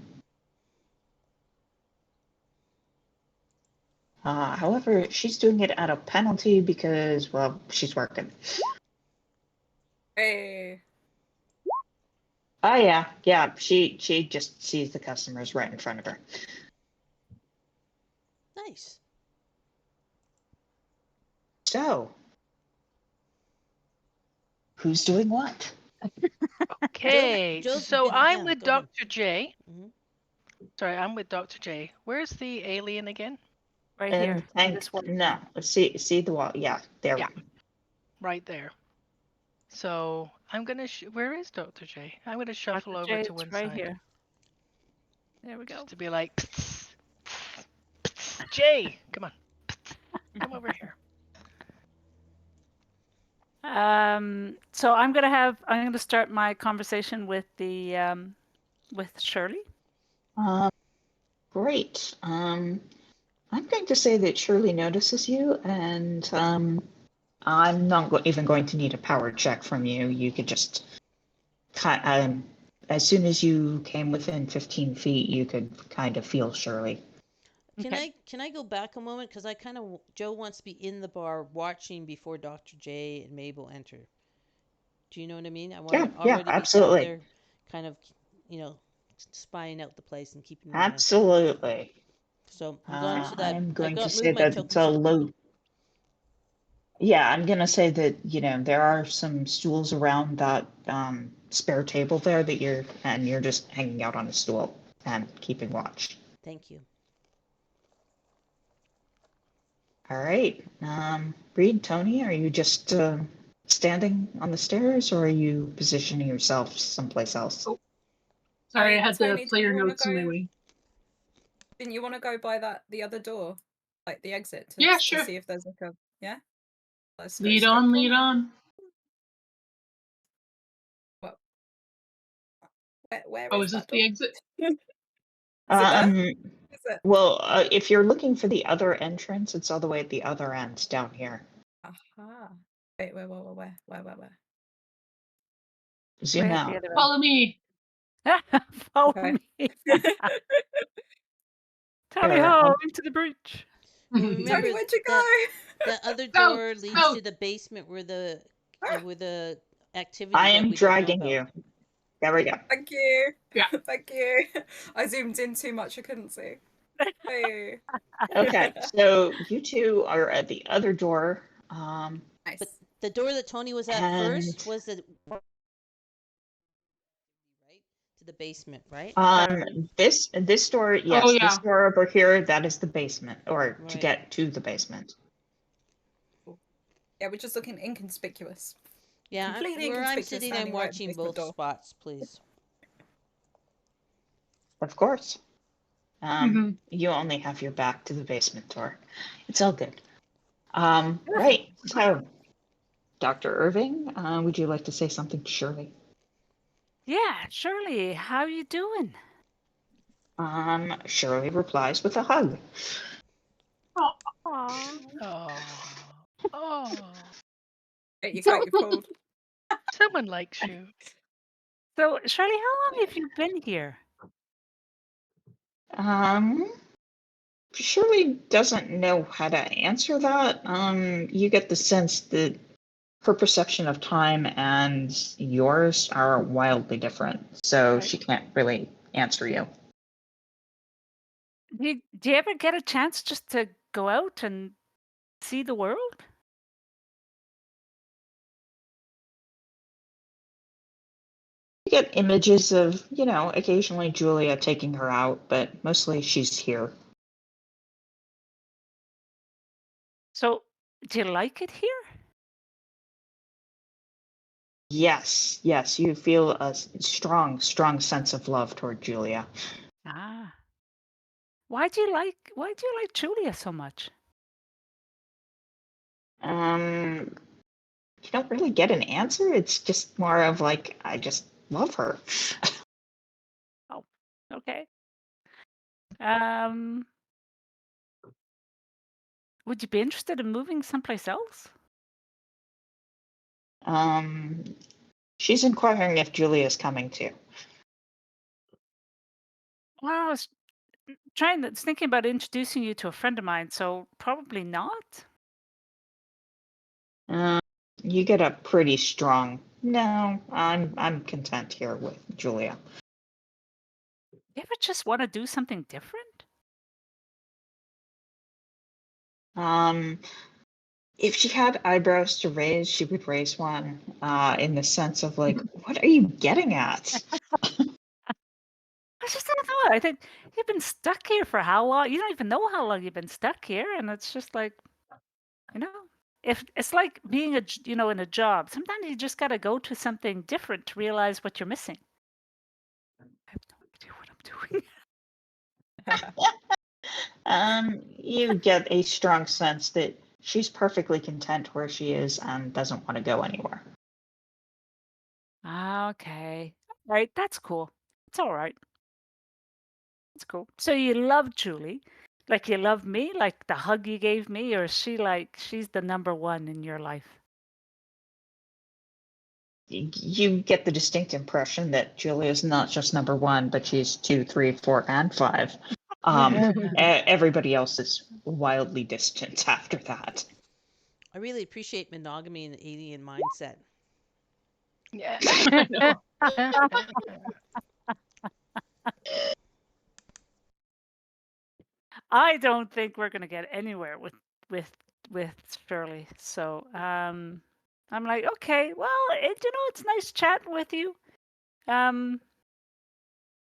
However, she's doing it at a penalty because, well, she's working. Hey. Oh yeah. She just sees the customers right in front of her. Nice. So, who's doing what? Okay, Joe's so been- I'm yeah, with go ahead. Dr. J. Mhm. Sorry, I'm with Dr. J. Where's the alien again? Right here. And This one. no, see the wall. Yeah, there. Yeah. Right there. So I'm gonna. Where is Dr. J? I'm gonna shuffle Dr. over J, to it's one right side. here. There we go. Just to be like, Jay, come on, come over here. So I'm gonna start my conversation with with Shirley. Great. I'm going to say that Shirley notices you, and I'm not even going to need a power check from you. You could just, as soon as you came within 15 feet, you could kind of feel Shirley. Can I go back a moment, because Joe wants to be in the bar watching before Dr. J and Mabel enter. Do you know what I mean? I want to already be absolutely. down there, kind of, spying out the place and keeping an eye. Absolutely. So I'm going to that. I'm going I to say my that it's a tokens. low. Yeah, I'm going to say that, there are some stools around that spare table there that you're just hanging out on a stool and keeping watch. Thank you. All right. Reed, Tony, are you just standing on the stairs, or are you positioning yourself someplace else? Oh. Sorry, I had Tony, the player do you wanna notes in my go- way. Didn't you want to go by the other door, like the exit, to, Yeah, to sure. see if there's like a Let's go Lead straight on, for lead that. on. Well, where Oh, is is this that the door? exit? Is it there? Is it? Well, if you're looking for the other entrance, it's all the way at the other end down here. Aha. Wait, where? Zoom Way at out. the other Follow me. end. Follow Okay. me. Tally Here, ho into the breach. Well, remember Tony, where'd you go? that other Go, door leads go. to the basement where the activity I that am we don't know dragging about. you. There we go. Thank you. Yeah. Thank you. I zoomed in too much. I couldn't see. Hey. Okay, so you two are at the other door. Nice. But the door that Tony was at first was the right to the basement, right? This door, yes, Oh, yeah. this door over here, that is the basement, or to Right. get to the basement. Yeah, we're just looking inconspicuous. Yeah, Completely where I'm inconspicuous sitting, I'm standing right in the watching basement both door. spots, please. Of course. Mhm. You only have your back to the basement door. It's all good. Right, so, Dr. Irving, would you like to say something to Shirley? Yeah, Shirley, how you doing? Shirley replies with a hug. Aw. Oh. Oh. Get your coat, you've pulled. Someone likes you. So, Shirley, how long have you been here? Shirley doesn't know how to answer that. You get the sense that her perception of time and yours are wildly different, so Right. she can't really answer you. Do you ever get a chance just to go out and see the world? You get images of, occasionally Julia taking her out, but mostly she's here. So, do you like it here? Yes, you feel a strong sense of love toward Julia. Ah. Why do you like Julia so much? You don't really get an answer. It's just more of like, I just love her. Oh, okay. Um, would you be interested in moving someplace else? She's inquiring if Julia's coming too. Well, I was thinking about introducing you to a friend of mine, so probably not. You get a pretty strong, no, I'm content here with Julia. You ever just want to do something different? If she had eyebrows to raise, she would raise one, in the sense of like, what are you getting at? I just don't know. I think you've been stuck here for how long? You don't even know how long you've been stuck here, and it's just like, you know, if it's like being in a job. Sometimes you just got to go to something different to realize what you're missing. I have no idea what I'm doing. You get a strong sense that she's perfectly content where she is and doesn't want to go anywhere. Okay. Right. That's cool. It's all right. It's cool. So you love Julie, like you love me, like the hug you gave me, or is she like she's the number one in your life? You get the distinct impression that Julia's not just number one, but she's 2, 3, 4, and 5. Everybody else is wildly distant after that. I really appreciate monogamy and the alien mindset. Yeah. I know. I don't think we're gonna get anywhere with with Shirley. So I'm like, okay, well, it's nice chatting with you. Um,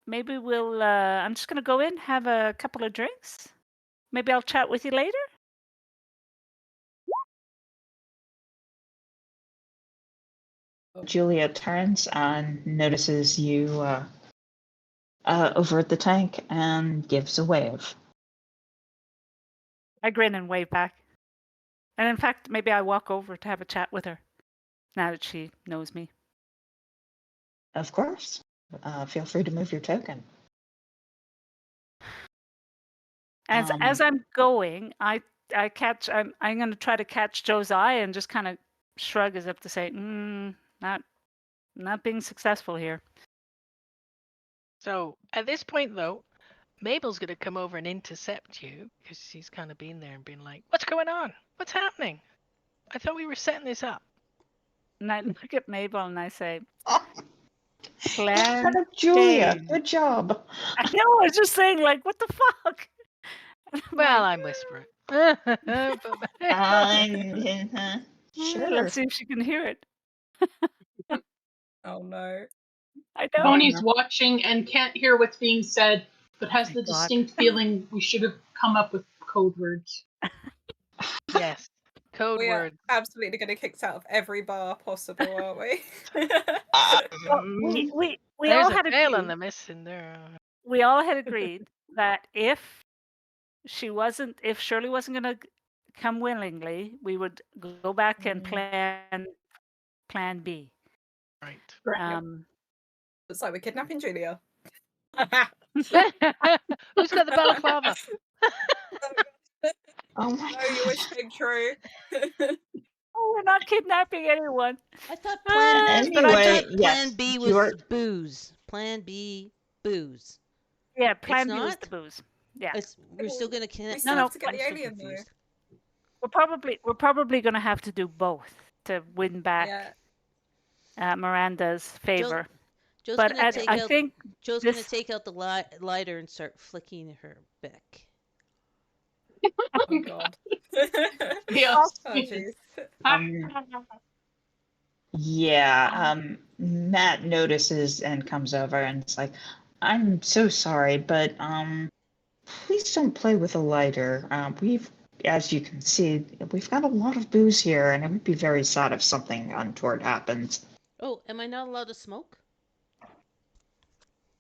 maybe we'll. I'm just gonna go in, have a couple of drinks. Maybe I'll chat with you later. Julia turns and notices you over at the tank and gives a wave. I grin and wave back. And in fact, maybe I walk over to have a chat with her now that she knows me. Of course. Feel free to move your token. As I'm going, I'm going to try to catch Joe's eye and just kind of shrug as if to say, not being successful here. So at this point, though, Mabel's going to come over and intercept you because she's kind of been there and been like, "What's going on? What's happening? I thought we were setting this up." And I look at Mabel and I say, Instead Plan of Julia, change. good job. I know, I was just saying, like, what the fuck? Well, I'm whispering. But Sure. Let's see if she can hear it. Oh no. I know. Tony's watching and can't hear what's being said, but has My the God. distinct feeling we should have come up with code words. yes, code We are word. absolutely going to get kicked out of every bar possible, aren't we? Well, we There's all a had tail on agreed. the missing there. We all had agreed that if Shirley wasn't going to come willingly, we would go back and plan B. Right. It's like we're kidnapping Julia. Who's got the balaclava? Oh my No, your wish god. came true. Oh, we're not kidnapping anyone. I thought But I just, Plan Yes, B was you're booze. Plan B, booze. yeah, It's plan B was the not. booze. Yeah. We're still gonna We No, still kidnap. have no. to get I'm the still alien though. confused. We're probably going to have to do both to win back Miranda's favor. Joe's But gonna take I out. think Joe's gonna this. take out the lighter and start flicking her back. Oh god. Yes. Oh jeez. um yeah, Matt notices and comes over and it's like, I'm so sorry, but please don't play with a lighter. We've, as you can see, we've got a lot of booze here, and it would be very sad if something untoward happens. Oh, am I not allowed to smoke?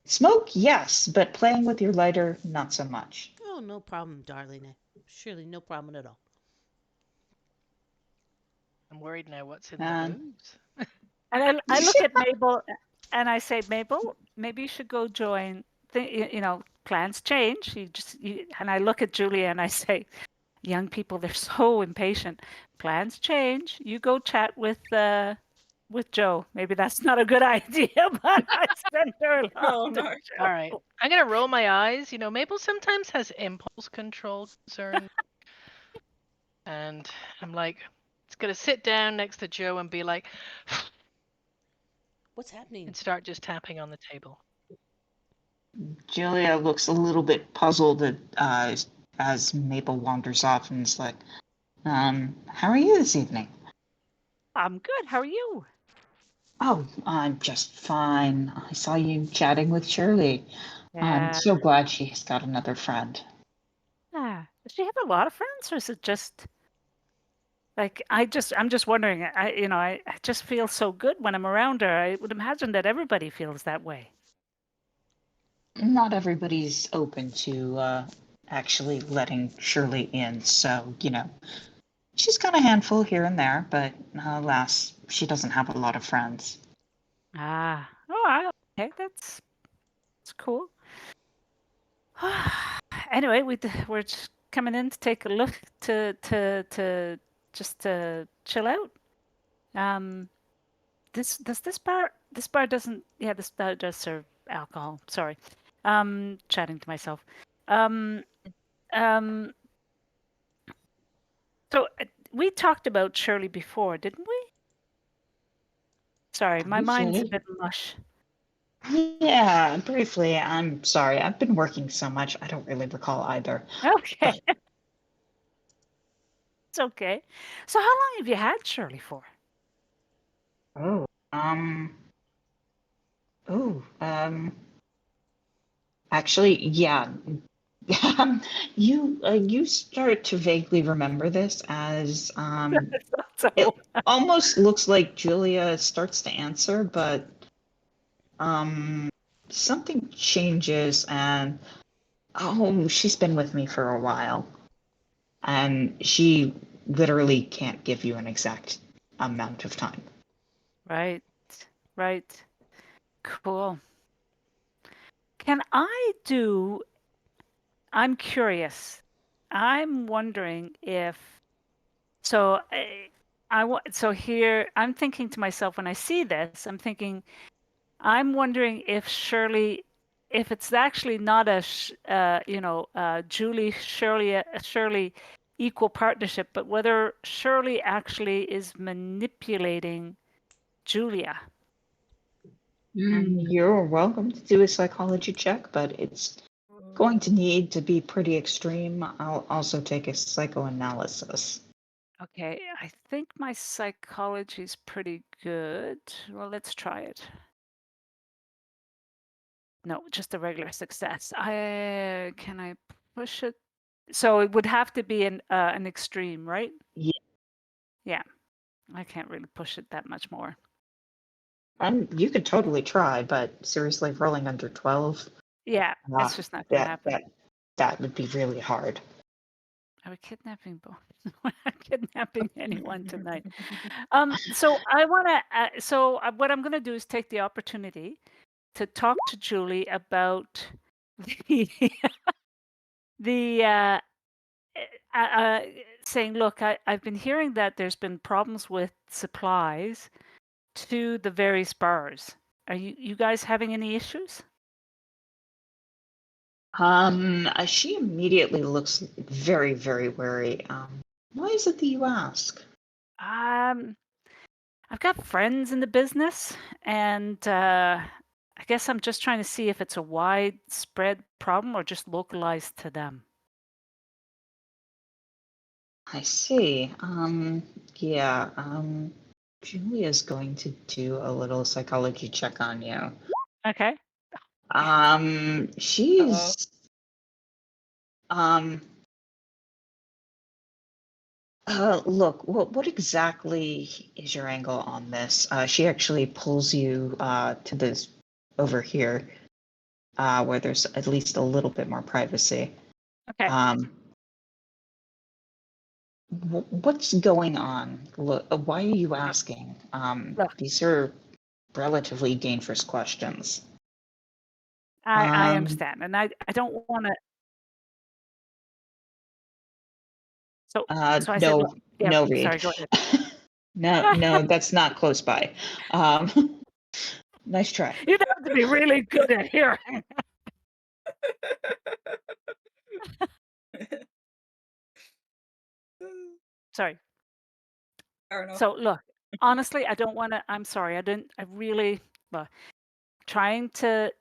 Smoke, yes, but playing with your lighter, not so much. Oh, no problem, darling. Surely no problem at all. I'm worried now. What's in the And booze? And I look at Mabel and I say, Mabel, maybe you should go join. Plans change. And I look at Julia and I say, young people, they're so impatient. Plans change. You go chat with Joe. Maybe that's not a good idea, but I sent her along. Oh no. All right. I'm going to roll my eyes. Mabel sometimes has impulse control concern. And I'm like, it's going to sit down next to Joe and be like, What's happening? and start just tapping on the table. Julia looks a little bit puzzled as Mabel wanders off and is like, how are you this evening? I'm good. How are you? Oh, I'm just fine. I saw you chatting with Shirley. I'm Yeah. so glad she has got another friend. Does she have a lot of friends, or is it just like I'm just wondering. I just feel so good when I'm around her. I would imagine that everybody feels that way. Not everybody's open to actually letting Shirley in, so, she's got a handful here and there, but alas, she doesn't have a lot of friends. Okay, that's cool. Anyway, we're just coming in to take a look to just to chill out. This bar doesn't, this bar does serve alcohol. Sorry, chatting to myself. So we talked about Shirley before, didn't we? Sorry, my mind's a bit mush. Yeah, briefly. I'm sorry. I've been working so much. I don't really recall either. Okay. It's okay. So how long have you had Shirley for? Oh, actually, yeah. You start to vaguely remember this as it almost looks like Julia starts to answer, but something changes and she's been with me for a while. And she literally can't give you an exact amount of time. Right. Cool. I'm curious. I'm wondering if, so here, I'm thinking to myself when I see this, I'm wondering if if it's actually not Julie, Shirley equal partnership, but whether Shirley actually is manipulating Julia. You're welcome to do a psychology check, but it's going to need to be pretty extreme. I'll also take a psychoanalysis. Okay, I think my psychology is pretty good. Well, let's try it. No, just a regular success. Can I push it? So it would have to be an extreme, right? Yeah. Yeah, I can't really push it that much more. You could totally try, but seriously, rolling under 12. Yeah, it's just not going to happen. That would be really hard. Are we kidnapping both? We're not kidnapping anyone tonight. So I want to. What I'm going to do is take the opportunity to talk to Julie about the saying, look, I've been hearing that there's been problems with supplies to the various bars. Are you guys having any issues? She immediately looks very, very wary. Why is it that you ask? I've got friends in the business, and I guess I'm just trying to see if it's a widespread problem or just localized to them. I see. Yeah, Julia's going to do a little psychology check on you. Okay. She's, look, what exactly is your angle on this? She actually pulls you to this over here, where there's at least a little bit more privacy. Okay. What's going on? Look, why are you asking? Look. These are relatively dangerous questions. I understand, and I don't want to. So I said, No, look, yeah. no, Reed. Sorry, go ahead. No, that's not close by. Nice try. You'd have to be really good at hearing. Sorry. Fair enough. So look, honestly, I don't want to. I'm sorry. I really. Well, trying to.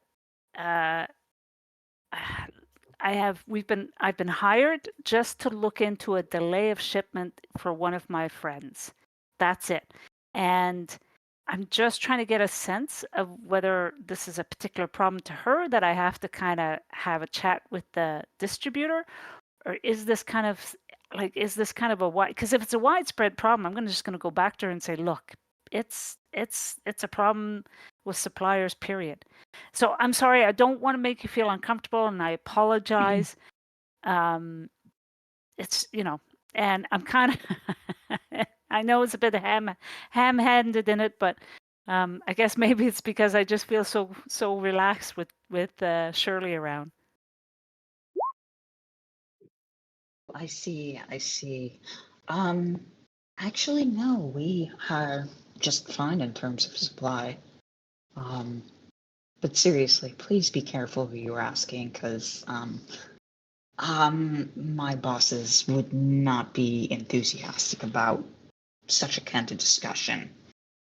I've been hired just to look into a delay of shipment for one of my friends. That's it. And I'm just trying to get a sense of whether this is a particular problem to her that I have to kind of have a chat with the distributor, or is this kind of a wide, because if it's a widespread problem, I'm just going to go back to her and say, look, it's a problem with suppliers, period. So I'm sorry, I don't want to make you feel uncomfortable, and I apologize. It's, and I'm kind of I know it's a bit ham-handed in it, but I guess maybe it's because I just feel so relaxed with Shirley around. I see. Actually, no, we are just fine in terms of supply. But seriously, please be careful who you're asking, because my bosses would not be enthusiastic about such a candid discussion.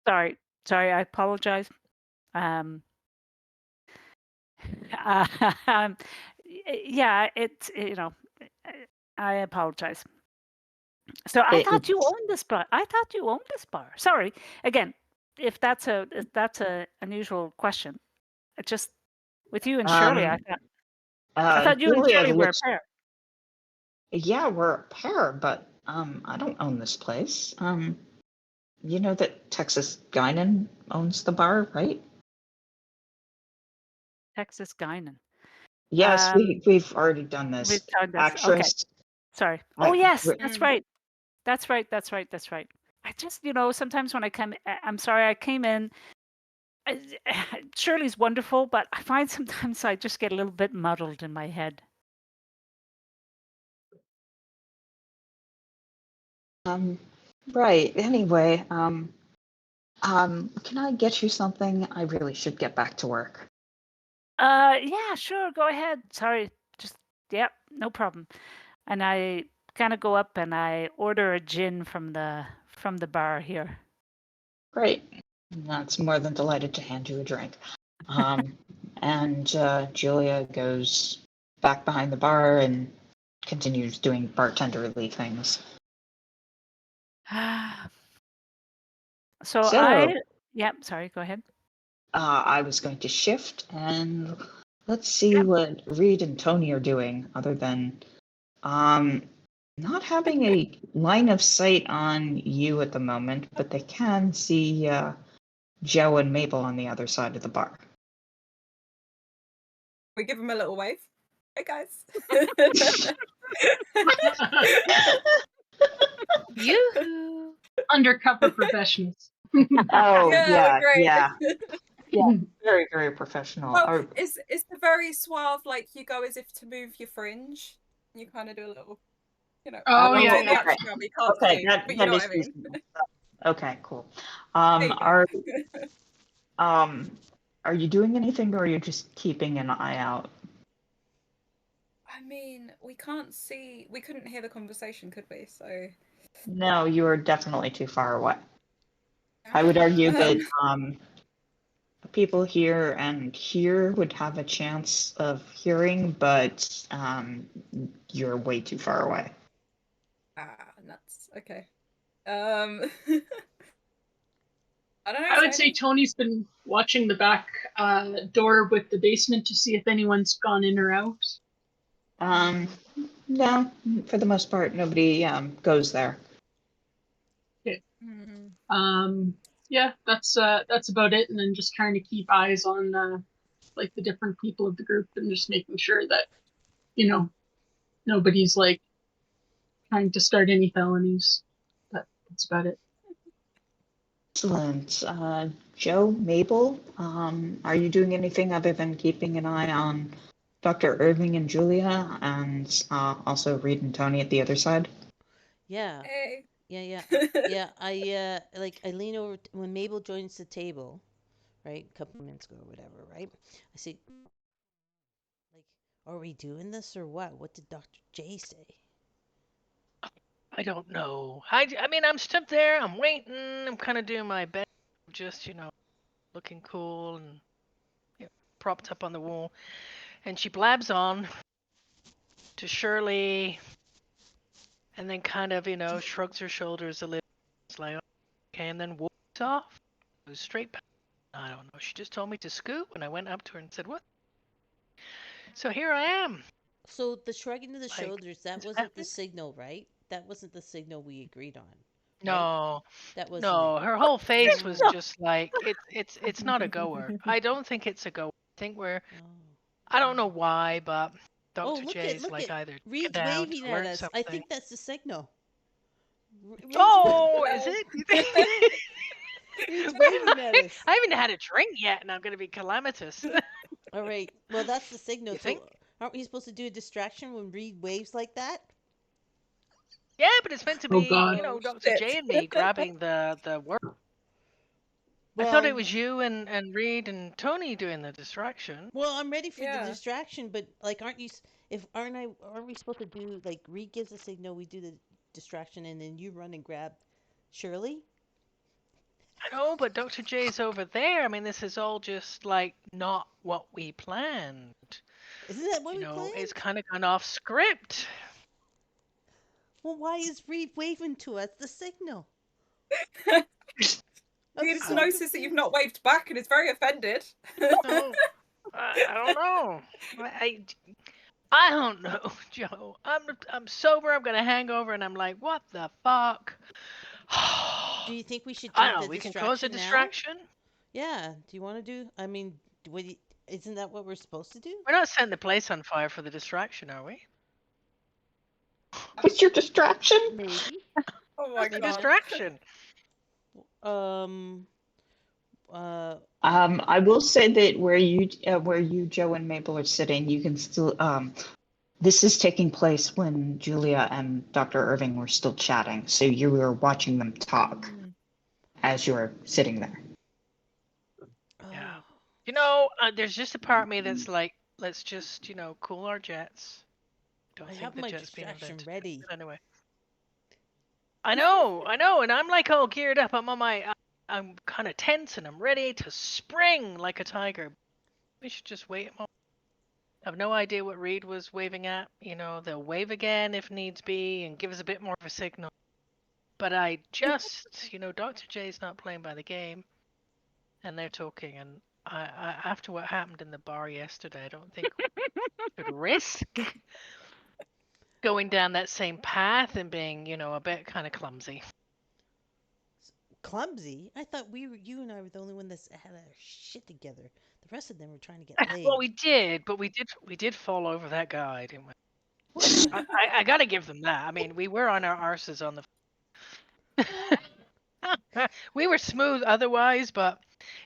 Sorry, I apologize. Yeah, it's, I apologize. So I thought you owned this bar. Sorry. Again, if that's a unusual question. It just with you and Shirley, I thought you and Julia Shirley were a looks. pair. Yeah, we're a pair, but I don't own this place. You know that Texas Guinan owns the bar, right? Texas Guinan. Yes, we've already done this. We've done this. Okay. Actress. Sorry. Oh yes, that's right. That's right. I just, sometimes when I come, I'm sorry, I came in. Shirley's wonderful, but I find sometimes I just get a little bit muddled in my head. Right. Anyway, can I get you something? I really should get back to work. Yeah, sure, go ahead. Sorry, just yep, no problem. And I kind of go up and I order a gin from the bar here. Great. That's more than delighted to hand you a drink. And Julia goes back behind the bar and continues doing bartenderly things. So sorry, go ahead. I was going to shift and let's see what Reed and Tony are doing, other than not having a line of sight on you at the moment, but they can see Joe and Mabel on the other side of the bar. We give them a little wave. Hey guys. Yoo-hoo. Undercover professionals. Oh Yeah, great. yeah. Very, very professional. Well, it's the very suave, like you go as if to move your fringe. You kind of do a little. You know, Oh, we yeah, do the yeah. action now, we can't Okay, see, that but you that know what is I mean. reasonable. Okay, cool. There you go. Are you doing anything, or are you just keeping an eye out? I mean, we can't see. We couldn't hear the conversation, could we? So. No, you are definitely too far away. I would argue that people here and here would have a chance of hearing, but you're way too far away. Nuts. Okay. I don't know. I would say Tony's been watching the back door with the basement to see if anyone's gone in or out. No, for the most part, nobody goes there. Okay. Mm-hmm. Yeah, that's about it. And then just trying to keep eyes on like the different people of the group and just making sure that, you know, nobody's like trying to start any felonies. But that's about it. Excellent. Joe, Mabel, are you doing anything other than keeping an eye on Dr. Irving and Julia, and also Reed and Tony at the other side? Yeah. Hey. Yeah. I lean over when Mabel joins the table, right? A couple minutes ago or whatever, right? I say, like, are we doing this or what? What did Dr. J say? I don't know. I mean, I'm stood there. I'm waiting. I'm kind of doing my best, just looking cool and propped up on the wall. And she blabs on to Shirley, and then kind of shrugs her shoulders a little. It's like okay, and then walks off. Goes straight back. I don't know. She just told me to scoot, and I went up to her and said, "What?" So here I am. So the shrugging of the Like, shoulders, that wasn't the signal, right? That wasn't the signal we agreed on. Right? No, That wasn't no. it. Her whole face was Oh. just like it's not a goer. I don't think it's a goer. I think Oh. I don't know why, but Oh, Dr. J's look like at either Reed's chickened out waving or at learned us. I something. think that's the signal. Reed's Oh, is it? You think? Reed's waving at us. I haven't had a drink yet, and I'm going to be calamitous. All right. Well, that's the signal. You think? So, aren't we supposed to do a distraction when Reed waves like that? Yeah, but it's meant to Oh, be, God. Dr. Shit. J and me grabbing the work. I thought it was you and Reed and Tony doing the distraction. Well, I'm ready for the Yeah. distraction, but like, aren't we supposed to do like Reed gives a signal, we do the distraction, and then you run and grab Shirley? I know, but Dr. J's over there. I mean, this is all just like not what we planned. Isn't that what we planned? It's kind of gone off script. Well, why is Reed waving to us the signal? Reed's so noticed that you've not waved back and is very offended. No, I don't know. I don't know, Joe. I'm sober. I'm gonna hangover, and I'm like, what the fuck? Do you think we should I do don't the know. We can cause a distraction now? distraction. Yeah. Do you want to do? I mean, isn't that what we're supposed to do? We're not setting the place on fire for the distraction, are we? What's your distraction? Maybe. Oh my The god. distraction. I will say that where you, Joe, and Mabel are sitting, you can still. This is taking place when Julia and Dr. Irving were still chatting, so you were watching them talk as you were sitting there. Yeah. Oh. There's just a part of me that's like, let's just, cool our jets. Don't I think have the my jet's been distraction invented. ready. But anyway. I know, and I'm like all geared up. I'm kind of tense, and I'm ready to spring like a tiger. We should just wait a moment. I have no idea what Reed was waving at. They'll wave again if needs be and give us a bit more of a signal. But I just, Dr. J's not playing by the game, and they're talking. And I after what happened in the bar yesterday, I don't think we should risk going down that same path and being, a bit kind of clumsy. Clumsy? I thought you and I were the only one that had our shit together. The rest of them were trying to get laid. Well, we did fall over that guy, didn't we? I gotta give them that. I mean, we were on our arses on the. We were smooth otherwise, but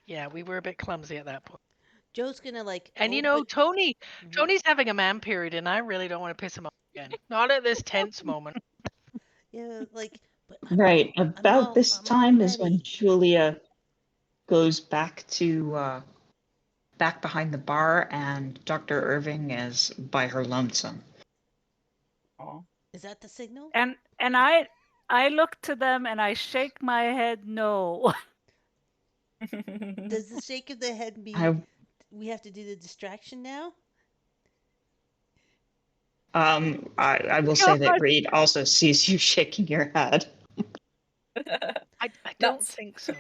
yeah, we were a bit clumsy at that point. Joe's gonna like. And open... Tony's having a man period, and I really don't want to piss him off. again. Not at this tense moment. Yeah, like, but Right. About this I'm all time is when ready. Julia goes back to back behind the bar, and Dr. Irving is by her lonesome. Is that the signal? And I look to them and I shake my head no. Does the shake of the head mean I we have to do the distraction now? I will say that Reed also sees you shaking your head. I don't Nuts. think so.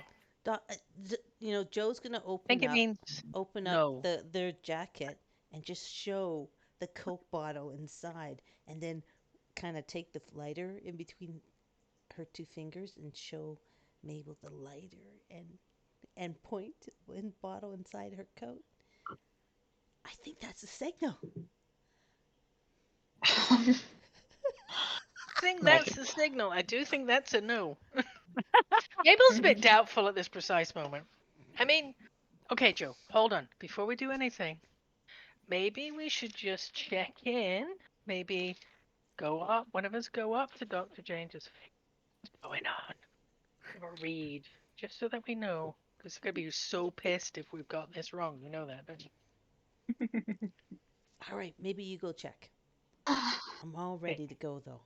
Joe's gonna I think it means open no. up their jacket and just show the Coke bottle inside, and then kind of take the lighter in between her two fingers and show Mabel the lighter and point to one bottle inside her coat. I think that's a signal. I think Right. that's the signal. I do think that's a no. Mabel's a bit doubtful at this precise moment. I mean, okay, Joe, hold on. Before we do anything, maybe we should just check in. Maybe go up. One of us go up to Dr. Jane, just what's going on, or read, just so that we know. Because they're gonna be so pissed if we've got this wrong. You know that, don't you? All right, maybe you go check. I'm all ready to go though.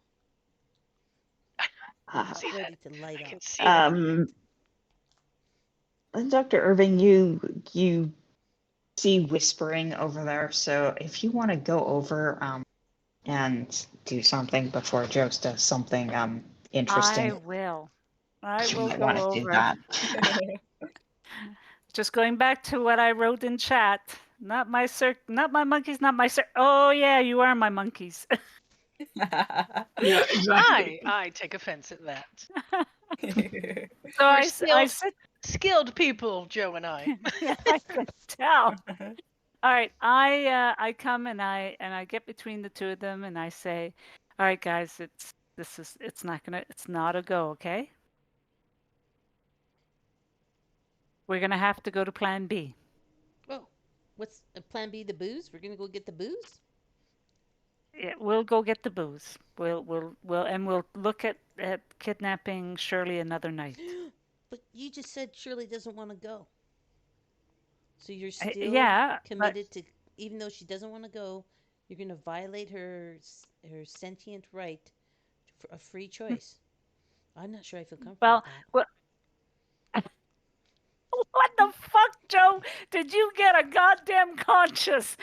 Uh, See Ready that? to light I can up. see that. Dr. Irving, you see whispering over there, so if you want to go over and do something before Joe does something I interesting, will. I you will might go want to do over. that. Just going back to what I wrote in chat. Not my monkeys, not my Oh yeah, you are my monkeys. Yeah, exactly. I take offense at that. So We're I still sit. skilled people, Joe and I. Yeah, I can tell. All right, I come and I get between the two of them and I say, "All right, guys, it's not a go, okay? We're gonna have to go to Plan B. Oh, what's plan B? The booze? We're gonna go get the booze? Yeah, we'll go get the booze. We'll look at kidnapping Shirley another night. But you just said Shirley doesn't want to go. So you're still Yeah, but committed to, even though she doesn't want to go, you're going to violate her sentient right for a free choice. I'm not sure I feel comfortable well, with that. well, what the fuck, Joe? Did you get a goddamn conscience?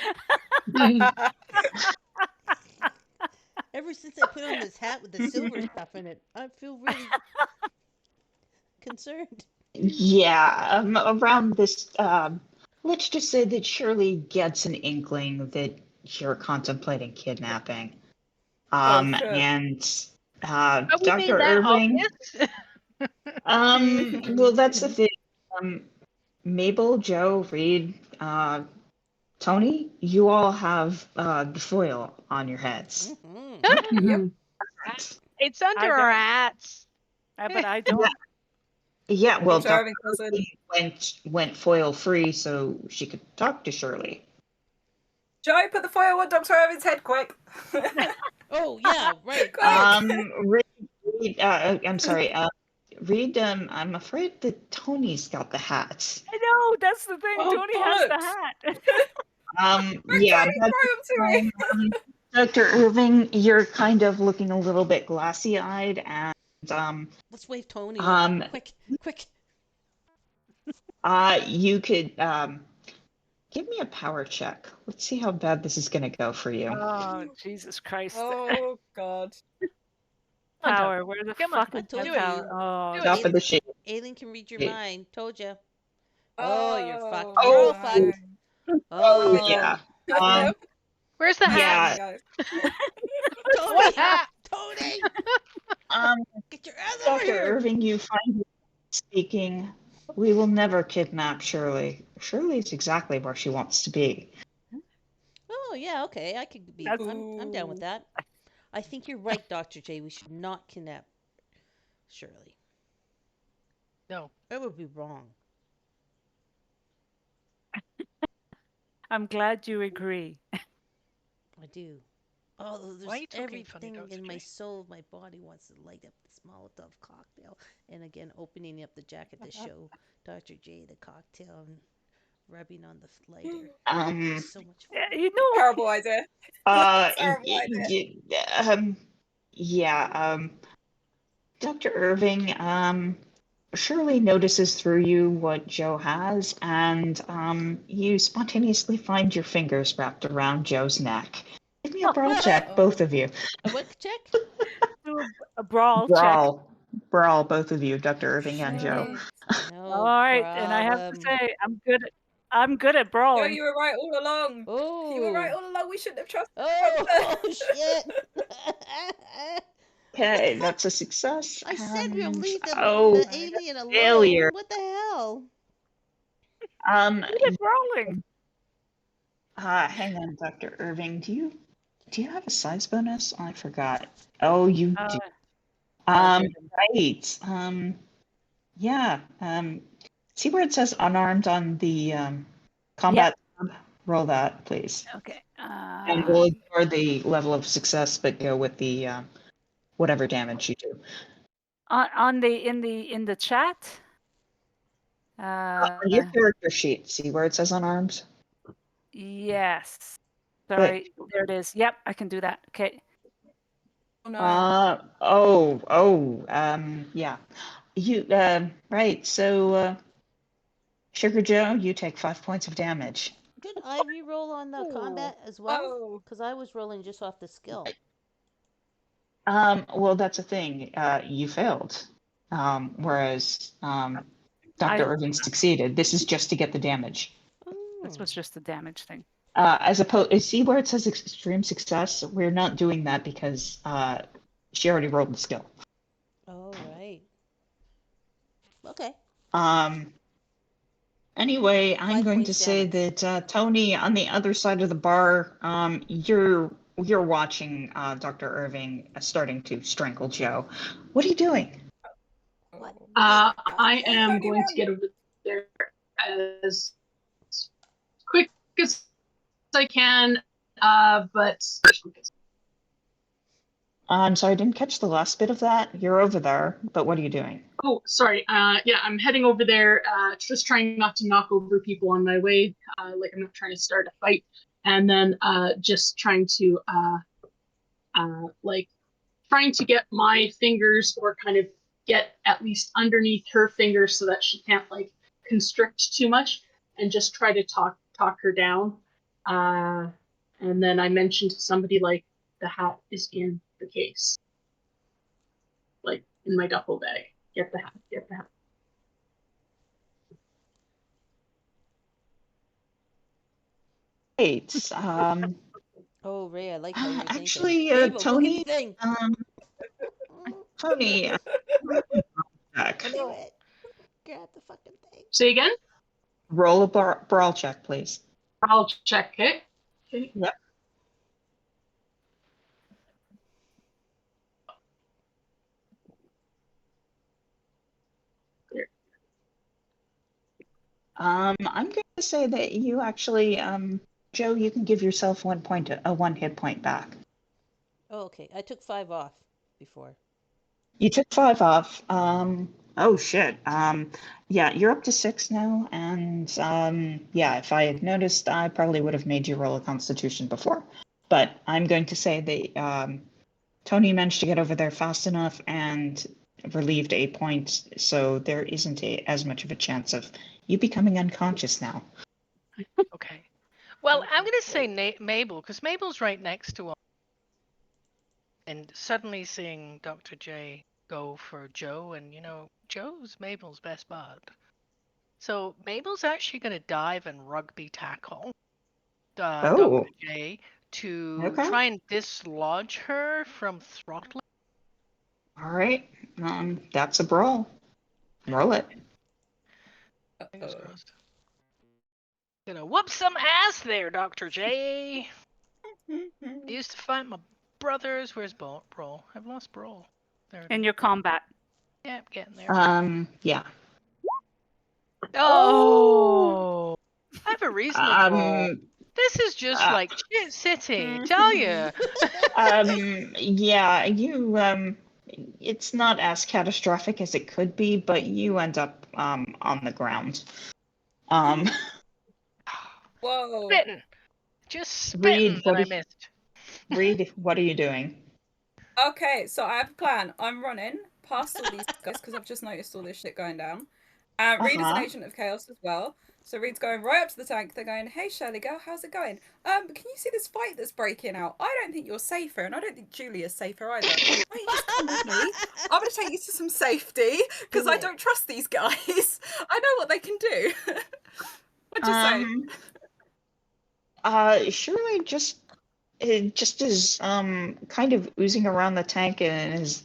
Ever since I put on this hat with the silver stuff in it, I feel really concerned. Yeah, around this, let's just say that Shirley gets an inkling that you're contemplating kidnapping. Oh shit. And Are we being Dr. that Irving, obvious? well, that's the thing. Mabel, Joe, Reed, Tony, you all have the foil on your heads. Mm-hmm. Yep. It's under I our don't. hats. But I don't. Yeah, well, Dr. Dr. Irving doesn't. Irving went foil free so she could talk to Shirley. Joe, put the foil on Dr. Irving's head, quick. Oh, yeah, right. Quick. Reed, I'm sorry, Reed, I'm afraid that Tony's got the hat. I know that's the thing. Oh, Tony has the bollocks. hat. Yeah, Tony, but throw him to me. Dr. Irving, you're kind of looking a little bit glassy-eyed, and Let's wave Tony in. um, Quick, quick. you could give me a power check. Let's see how bad this is going to go for you. Oh Jesus Christ! Oh god. Come on, Power. Where the Come on. fuck I is told my you. power? Oh, Top of the sheet. Alien can read your Yeah. mind. Told you. Oh, you're Oh, fucked. You're all Oh, no. fucked. oh Oh, yeah. Um, Where's the hat? yeah. Guys. Tony! What hat? Tony! Um, Get your ass over Dr. here! Irving, you find speaking. We will never kidnap Shirley. Shirley's exactly where she wants to be. Oh, yeah, okay. I could be. That's- I'm down with that. I think you're right, Dr. J. We should not kidnap Shirley. No. That would be wrong. I'm glad you agree. I do. Oh, Why are there's you talking funny, everything Dr. in my J? soul of my body wants to light up this Molotov cocktail. And again, opening up the jacket to show Dr. J the cocktail and rubbing on the lighter. So much fun. You know, Terrible idea. Uh, Terrible idea. yeah, Dr. Irving, Shirley notices through you what Joe has, and you spontaneously find your fingers wrapped around Joe's neck. Give me a brawl check, both of you. A what check? do a brawl check. Brawl, both of you, Dr. Irving and Joe. Shit. No All right, and I have to problem. say, I'm good at No, brawling. you were right all along. Oh. You were right all along. We shouldn't have trusted Oh, Doctor. shit. Okay, that's a success. I said we'll And leave the oh, alien alone. failure. What the hell? Good at brawling. Hang on, Dr. Irving. Do you have a size bonus? I forgot. Oh, you do. I didn't. Right. Yeah. See where it says unarmed on the combat tab? Roll that, please. Okay. And we'll ignore the level of success, but go with the whatever damage you do. On the in the chat. On your character sheet, see where it says unarmed? Yes. Sorry, there it is. Yep, I can do that. Okay. Oh no. Yeah. You right. So Sugar Joe, you take 5 points of damage. Did I re-roll on the combat as well? Oh. Because I was rolling just off the skill. Well, that's the thing. You failed. Whereas Dr. Irving succeeded. This is just to get the damage. This was just the damage thing. As opposed, see where it says extreme success? We're not doing that because she already rolled the skill. Oh, right. Okay. Anyway, I'm 5 going to points say damage. that Tony, on the other side of the bar, you're watching Dr. Irving starting to strangle Joe. What are you doing? What? I am going to get over there as quick as I can, but I'm sorry, I didn't catch the last bit of that. You're over there, but what are you doing? oh, sorry. Yeah, I'm heading over there, just trying not to knock over people on my way. Like I'm not trying to start a fight, and then just trying to like trying to get my fingers or kind of get at least underneath her fingers so that she can't like constrict too much, and just try to talk her down. And then I mentioned to somebody like the hat is in the case, like in my duffel bag. Get the hat. Get the hat. Right. Oh, Ray, I like how you're Actually, thinking. Mabel, go get Tony, the thing. Tony, check. I knew it. Grab the fucking thing. Say again? Roll a brawl check, please. I'll check it. Okay. Yep. I'm going to say that you actually, Joe, you can give yourself 1 point, a 1 hit point back. Oh, okay. I took 5 off before. You took 5 off. Oh shit. Yeah, you're up to 6 now, and yeah, if I had noticed, I probably would have made you roll a Constitution before. But I'm going to say that Tony managed to get over there fast enough and relieved 8 points, so there isn't as much of a chance of you becoming unconscious now. Okay. Well, I'm going to say Mabel, because Mabel's right next to him. And suddenly seeing Dr. J go for Joe, and Joe's Mabel's best bud. So Mabel's actually going to dive and rugby tackle Dr. J to try and dislodge her from throttling. All right. That's a brawl. Roll it. Fingers crossed. Gonna whoop some ass there, Dr. J. I used to fight my brothers. Where's Brawl? I've lost Brawl. There it In is. your combat. Yeah, getting there. Yeah. Oh! I have a reasonable brawl. This is just Uh, like shit city. Tell you. Yeah, it's not as catastrophic as it could be, but you end up on the ground. Whoa. Spitting. Just spitting Reed, that I missed. Reed, what are you doing? Okay, so I have a plan. I'm running past all these guys because I've just noticed all this shit going down. Reed is an agent of chaos as well. So Reed's going right up to the tank. They're going, "Hey, Shirley girl, how's it going? Can you see this fight that's breaking out? I don't think you're safer, and I don't think Julia's safer either. Why don't you just come with me? I'm going to take you to some safety because I don't trust these guys. I know what they can do." What'd you say? Shirley just is kind of oozing around the tank and is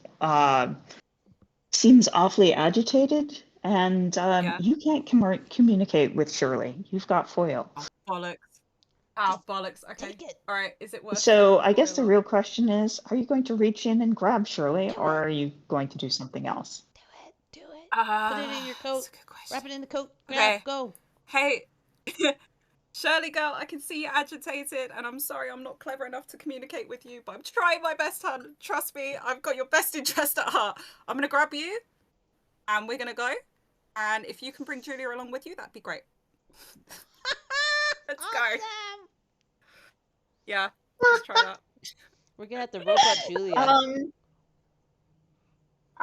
seems awfully agitated, and Yeah. you can't communicate with Shirley. You've got foil. Oh, bollocks. Oh, bollocks. Okay. Take it. All right. Is it worth So taking I guess the foil real question is, are you going to reach in and grab Shirley, Do or it. are you going to do something else? Do it. off? Put it in your coat. That's a good question. Wrap it in the coat. Grab. Okay. Go. Hey, Shirley girl, I can see you're agitated, and I'm sorry I'm not clever enough to communicate with you, but I'm trying my best, hon. Trust me, I've got your best interest at heart. I'm gonna grab you, and we're gonna go. And if you can bring Julia along with you, that'd be great. Let's go. Awesome. Yeah, let's try that. We're gonna have to rope up Julia.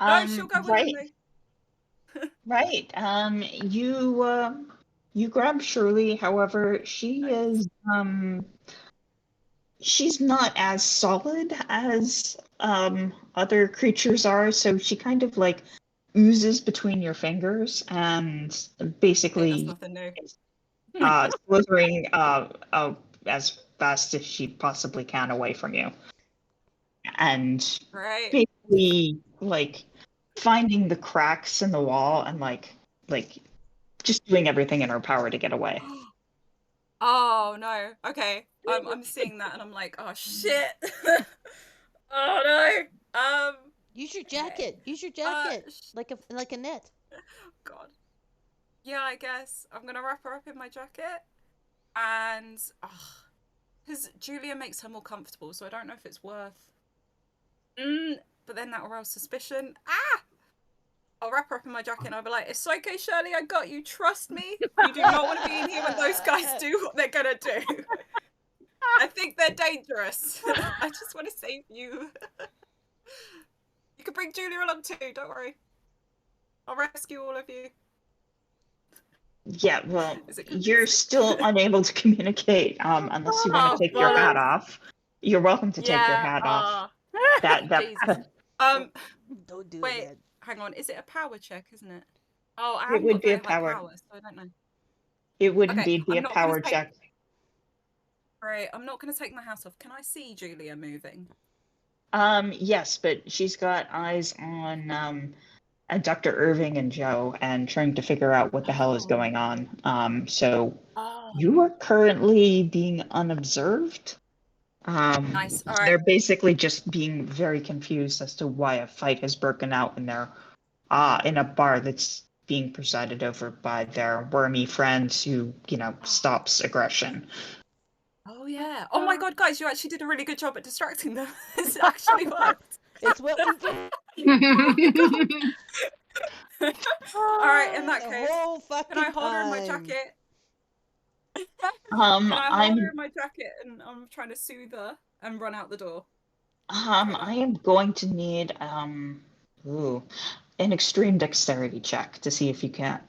No, she'll go right, with me. right. You grab Shirley. However, she's not as solid as other creatures are, so she kind of like oozes between your fingers and That's basically nothing new. slithering as fast as she possibly can away from you, and Right. basically like finding the cracks in the wall and like just doing everything in her power to get away. Oh no. Okay. I'm seeing that and I'm like, oh shit. Oh no. Use your okay. jacket. Use your jacket. Like a net. God. Yeah, I guess I'm gonna wrap her up in my jacket, and because Julia makes her more comfortable, so I don't know if it's worth. But then that'll arouse suspicion. I'll wrap her up in my jacket and I'll be like, "It's okay, Shirley, I got you. Trust me. You do not want to be in here when those guys do what they're gonna do. I think they're dangerous. I just want to save you. You can bring Julia along too. Don't worry. I'll rescue all of you." Yeah, well, you're still unable to communicate unless you want to take your hat off. You're welcome to take your hat off. Jesus. Don't do wait, that. hang on. Is it a power check, isn't it? Oh, I It haven't would got be a very high power. power, so I don't know. It would Okay, indeed be I'm a not gonna power take- check. Right, I'm not going to take my hat off. Can I see Julia moving? Yes, but she's got eyes on Dr. Irving and Joe and trying to figure out what the hell is going on. So you are currently being unobserved. Nice. All right. They're basically just being very confused as to why a fight has broken out in their in a bar that's being presided over by their wormy friends who, stops aggression. Oh yeah. Oh my god, guys, you actually did a really good job at distracting them. This actually worked. It's what we do. All right, in that The case, whole fucking can I hold her in my time. jacket? Can I hold I'm her in my jacket and I'm trying to soothe her and run out the door? I am going to need an extreme dexterity check to see if you can't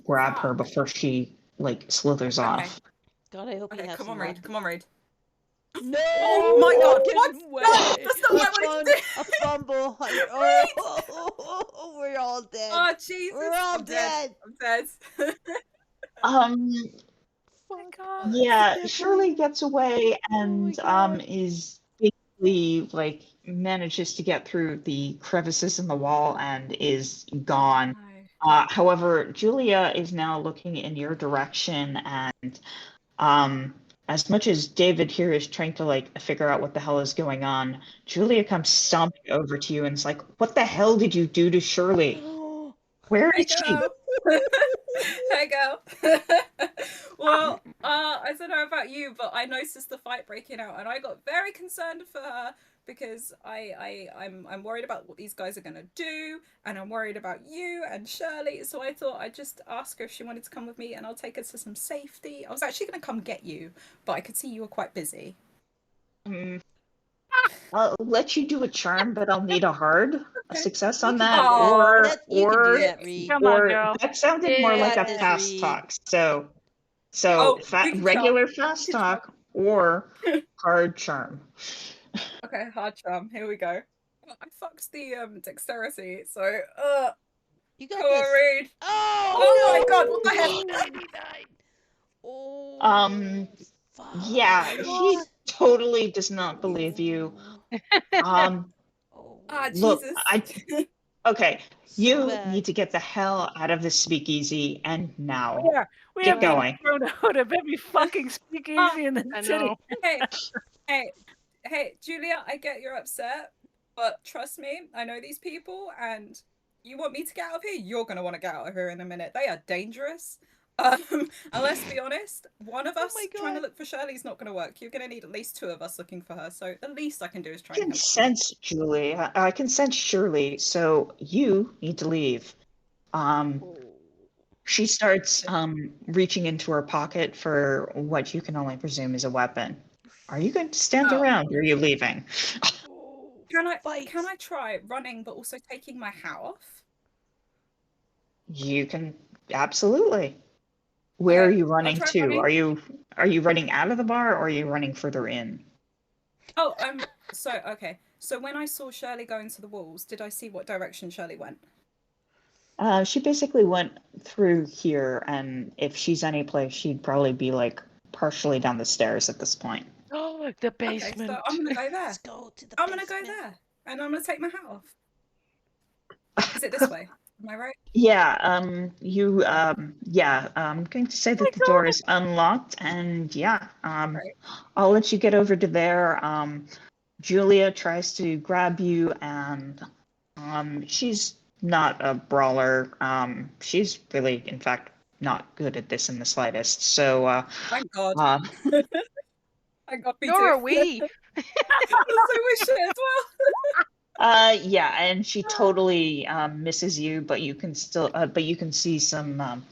grab her before she slithers off. God, I hope you Okay, have come some on, luck. Reed. Come on, Reed. No! Oh my god, Get what? away. No, that's not what I wanted to do. A fumble. Oh, we're all dead. Oh Jesus, We're all I'm dead. I'm dead. Yeah, Shirley gets away and is basically manages to get through the crevices in the wall and is gone. However, Julia is now looking in your direction, and as much as David here is trying to figure out what the hell is going on, Julia comes stomping over to you and is like, "What the hell did you do to Shirley? Where is she?" Hey, girl. Well, I don't know about you, but I noticed the fight breaking out, and I got very concerned for her because I'm worried about what these guys are gonna do, and I'm worried about you and Shirley. So I thought I'd just ask her if she wanted to come with me, and I'll take her to some safety. I was actually gonna come get you, but I could see you were quite busy. I'll let you do a charm, but I'll need a success on that, Oh, You can do that, Reed. Come on, or girl. that sounded more like a Got this, fast Reed. talk. So Oh, we can regular charm. fast We can charm. talk or hard charm. Okay, hard charm. Here we go. I fucked the dexterity, so You got come this. on, Reed. Oh, my no! god, what the hell? He died. Oh, fuck. Yeah, she totally does not believe you. Oh, Look, Jesus. okay, so you bad. need to get the hell out of this speakeasy and now. We Get haven't even going. thrown out a baby fucking speakeasy in the I city. know. Hey, Julia, I get you're upset, but trust me, I know these people, and you want me to get out of here, you're gonna want to get out of here in a minute. They are dangerous. And let's be honest, one of us my trying to God. look for Shirley's not gonna work. You're gonna need at least two of us looking for her. So the least I can do is try I and can help. sense Julie. I can sense Shirley. So you need to leave. She starts reaching into her pocket for what you can only presume is a weapon. Are you going to stand Oh. around or are you leaving? Can I try running but also taking my hat off? You can absolutely. Where are Okay, you I'll running try to? running. Are you running out of the bar or are you running further in? Oh, okay. So when I saw Shirley go into the walls, did I see what direction Shirley went? She basically went through here, and if she's any place, she'd probably be like partially down the stairs at this point. Oh, the Okay, basement. so I'm gonna go there. Let's go to the I'm gonna go basement. there, and I'm gonna take my hat off. Is it this way? Am I right? Yeah, I'm going to say that the door is unlocked, and yeah, Right. I'll let you get over to there. Julia tries to grab you, and she's not a brawler. She's really, in fact, not good at this in the slightest. So, Thank God. Thank God me Nor too. are we. So we should as well. yeah, and she totally misses you, but you can see some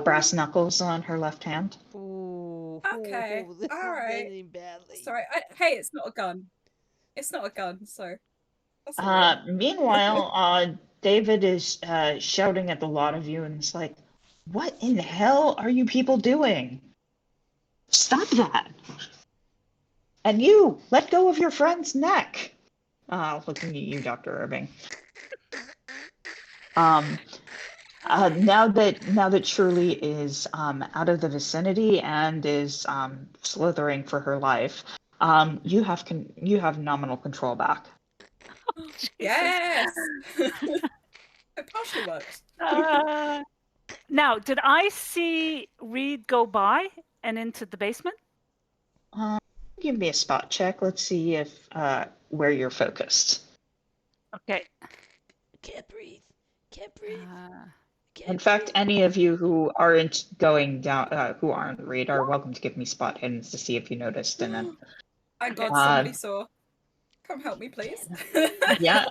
brass knuckles on her left hand. Ooh. Okay. This All is right. ending badly. Sorry. Hey, it's not a gun. It's not a gun, so that's all right. Meanwhile, David is shouting at the lot of you, and it's like, "What in the hell are you people doing? Stop that! And you, let go of your friend's neck." Looking at you, Dr. Irving. Now that Shirley is out of the vicinity and is slithering for her life, you have nominal control back. Yes. It partially works. Now, did I see Reed go by and into the basement? Give me a spot check. Let's see if where you're focused. Okay. Can't breathe. Can't breathe. In fact, any of you who aren't going down, who aren't Reed, are welcome to give me spot hiddens to see if you noticed. And then, Thank God somebody saw. Come help me, please. Yeah.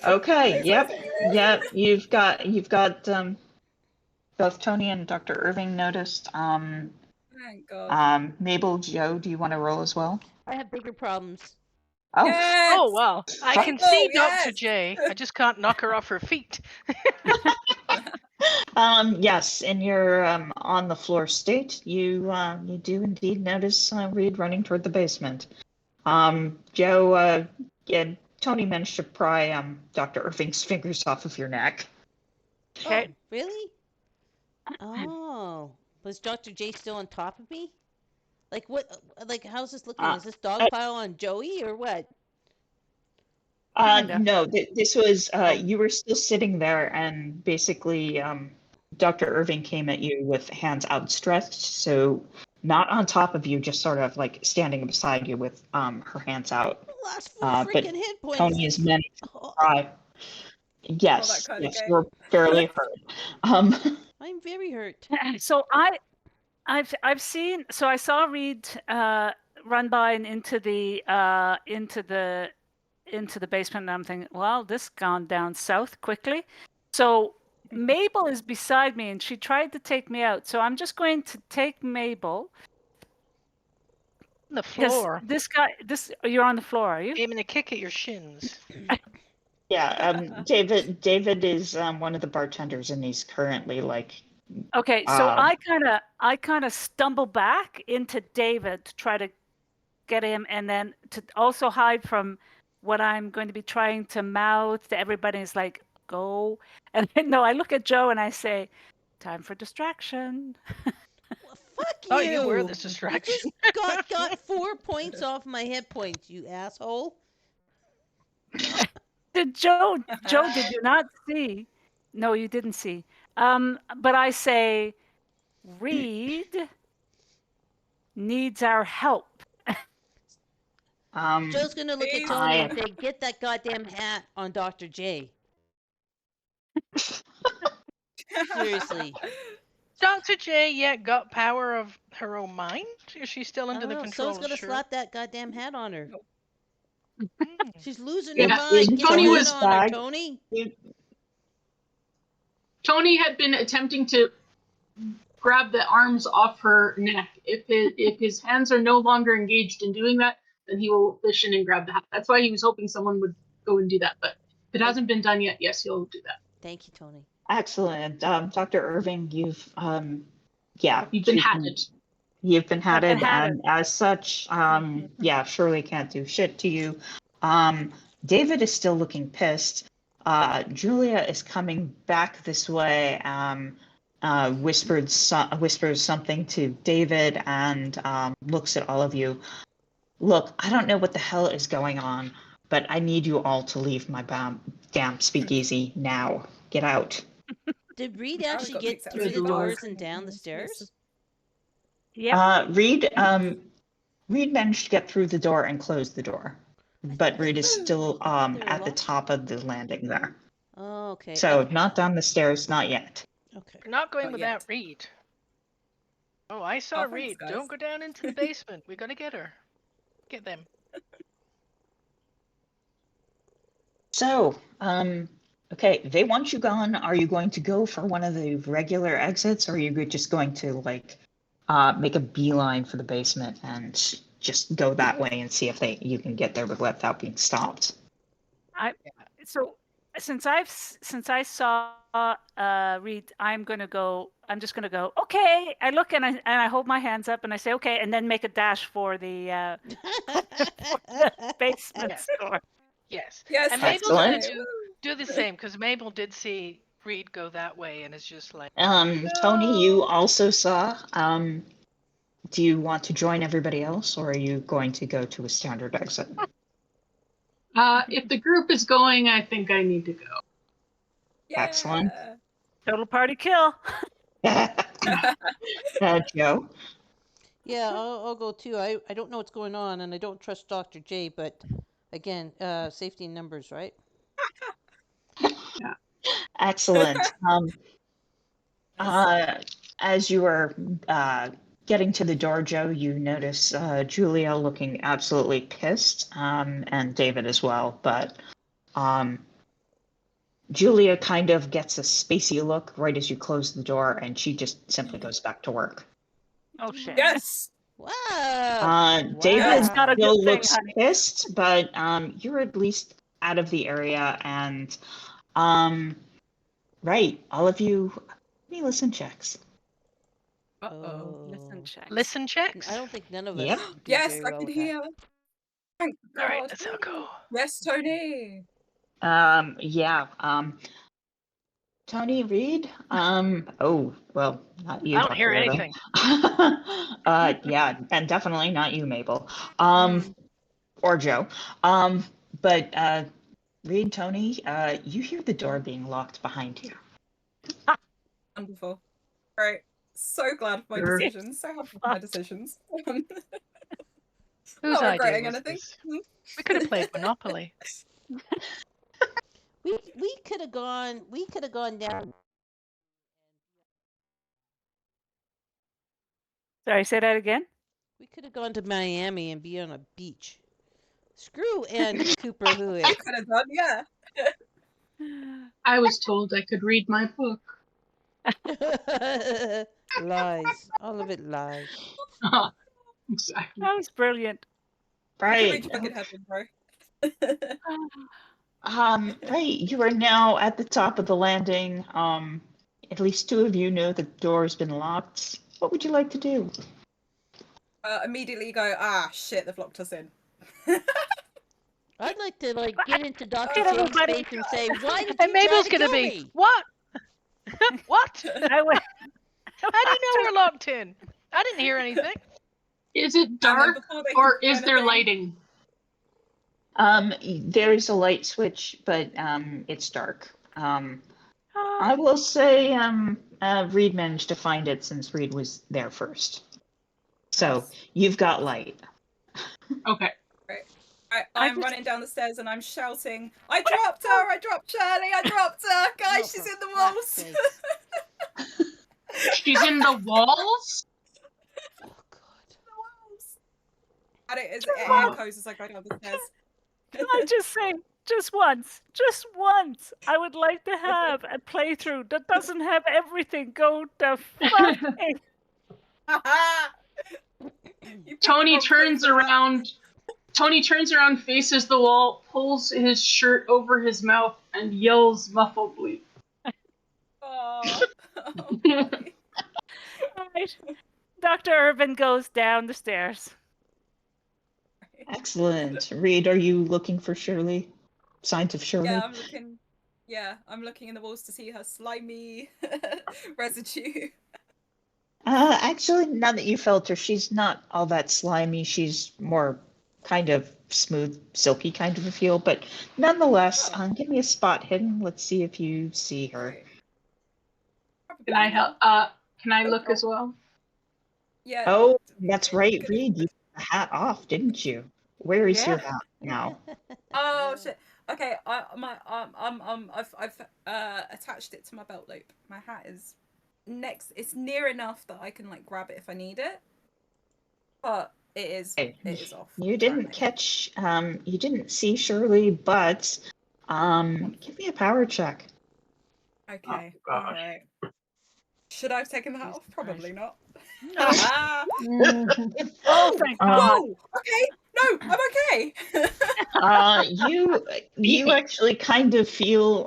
Okay. Yep. You've got both Tony and Dr. Irving noticed. Thank God. Mabel, Joe, do you want to roll as well? I have bigger problems. Oh. Yes! Oh, well, I can Oh, see yes! Dr. J. I just can't knock her off her feet. Yes, in your on the floor state, you do indeed notice Reed running toward the basement. Joe, Tony managed to pry Dr. Irving's fingers off of your neck. Okay. Oh, really? Oh, was Dr. J still on top of me? Like what? Like how's this looking? Is this dog pile on Joey or what? No, this was you were still sitting there, and basically, Dr. Irving came at you with hands outstretched, so not on top of you, just sort of like standing beside you with her hands out. Lost 4 freaking hit points. Tony is managed to try. Yes, you're fairly hurt. I'm very hurt. So I've seen. So I saw Reed run by and into the basement, and I'm thinking, well, this gone down south quickly. So Mabel is beside me, and she tried to take me out. So I'm just going to take Mabel. On the Because floor. you're on the floor, are you? Aiming a kick at your shins. Yeah, David is one of the bartenders, and he's currently like. Okay, so I kind of stumble back into David to try to get him, and then to also hide from what I'm going to be trying to mouth to everybody. Is like, go. And no, I look at Joe and I say, time for distraction. Well, fuck you. Oh, you were the distraction. You just got 4 points off my hit points, you asshole. Joe, did you not see? No, you didn't see. But I say, Reed needs our help. Joe's gonna look at Tony and say, "Get that goddamn hat on Dr. J." Seriously. Dr. J yet got power of her own mind? Is she still I under don't the know. control So's of gonna Shrew? slap that goddamn hat on her. She's losing Yeah, her mind. Get Tony that was on her, Tony. Tony had been attempting to grab the arms off her neck. If his hands are no longer engaged in doing that, then he will fish in and grab the hat. That's why he was hoping someone would go and do that. But if it hasn't been done yet, yes, he'll do that. Thank you, Tony. Excellent. Dr. Irving, you've been hatted. You've been hatted, hatted. and as such, Shirley can't do shit to you. David is still looking pissed. Julia is coming back this way. Whispers something to David and looks at all of you. Look, I don't know what the hell is going on, but I need you all to leave my damn speakeasy now. Get out. Did Reed actually get through the doors and down the stairs? Yeah. Reed managed to get through the door and close the door, but Reed is still at the top of the landing there. Oh, okay. So not down the stairs, not yet. Okay. We're not going without Reed. Oh, I saw Reed. Thanks, Don't go down into the basement. We gotta get her. Get them. So, okay, they want you gone. Are you going to go for one of the regular exits, or are you just going to make a beeline for the basement and just go that way and see if you can get there without being stopped? So since I saw Reed, I'm just gonna go, okay. I look and I hold my hands up and I say, okay, and then make a dash for the basement store. Yes. Yes, And Mabel's gonna excellent. do the same, because Mabel did see Reed go that way, and it's just like, Tony, you also saw. Do you want to join everybody else, or are you going to go to a standard exit? If the group is going, I think I need to go. Yeah. Excellent. Total party kill. Joe? Yeah, I'll go too. I don't know what's going on, and I don't trust Dr. J, but again, safety in numbers, right? Yeah. Excellent. As you are getting to the door, Joe, you notice Julia looking absolutely pissed, and David as well. But Julia kind of gets a spacey look right as you close the door, and she just simply goes back to work. Oh shit. Yes. Wow. David not a good still thing, looks honey. pissed, but you're at least out of the area, and right, all of you, give me listen checks. Uh-oh. Listen checks. listen checks? I don't think none of us Yep. do Yes, very I well can with hear. Thank God. All right, let's all go. Yes, Tony. Tony Reed. Oh well, not you. I don't hear Dr. Irving. anything. Yeah, and definitely not you, Mabel. Or Joe. But Reed, Tony, you hear the door being locked behind you. Wonderful. Right. So glad for my decisions. So happy with my decisions. Whose Not idea regretting was anything. this? We could have played Monopoly. We could have gone down Sorry, say that again. We could have gone to Miami and be on a beach. Screw and Cooper You Hewitt. could have done, yeah. I was told I could read my book. Lies. All of it lies. Exactly. That was brilliant. You can read Right. your book in heaven, bro. Right. You are now at the top of the landing. At least two of you know the door's been locked. What would you like to do? Immediately go, ah, shit, they've locked us in. I'd like to get into Dr. Right, James' everybody. face and say, "Why did And you try Mabel's to gonna kill be, me?" what? What? I went. How do you know we're locked in? I didn't hear anything. Is it And then dark before they or can do is there anything- lighting? There is a light switch, but it's dark. I Oh, will say Reed managed to find it since Reed was there first. So Nice. you've got light. Okay. I'm just- running down the stairs and I'm shouting, I dropped her! I dropped Shirley! I dropped her! Guys, Oh, she's for in the fuck's walls! sakes. She's in the walls? Oh God. The walls! And it Oh. echoes as I go down the stairs. Can I just say, just once, I would like to have a playthrough that doesn't have everything go to fuck. You picked the Tony wrong turns playthrough. around. Tony turns around, faces the wall, pulls his shirt over his mouth, and yells muffledly. Aw. Right. Dr. Irvin goes down the stairs. Excellent. Reed, are you looking for Shirley? Signs of Shirley? Yeah, I'm looking in the walls to see her slimy residue. Actually, now that you felt her, she's not all that slimy. She's more kind of smooth, silky kind of a feel. But nonetheless, give me a spot hidden. Let's see if you see her. Right. Can I help? Can I look as well? Yeah. Oh, that's right, Reed. You put the hat off, didn't you? Where is your Yeah. hat now? Oh shit. Okay, I've attached it to my belt loop. My hat is next. It's near enough that I can like grab it if I need it, but it is off. You didn't catch. You didn't see Shirley, but give me a power check. Okay. Oh, All gosh. right. Should I have taken the hat off? Probably not. No. Oh, thank God. Whoa. Okay. No, I'm okay. You actually kind of feel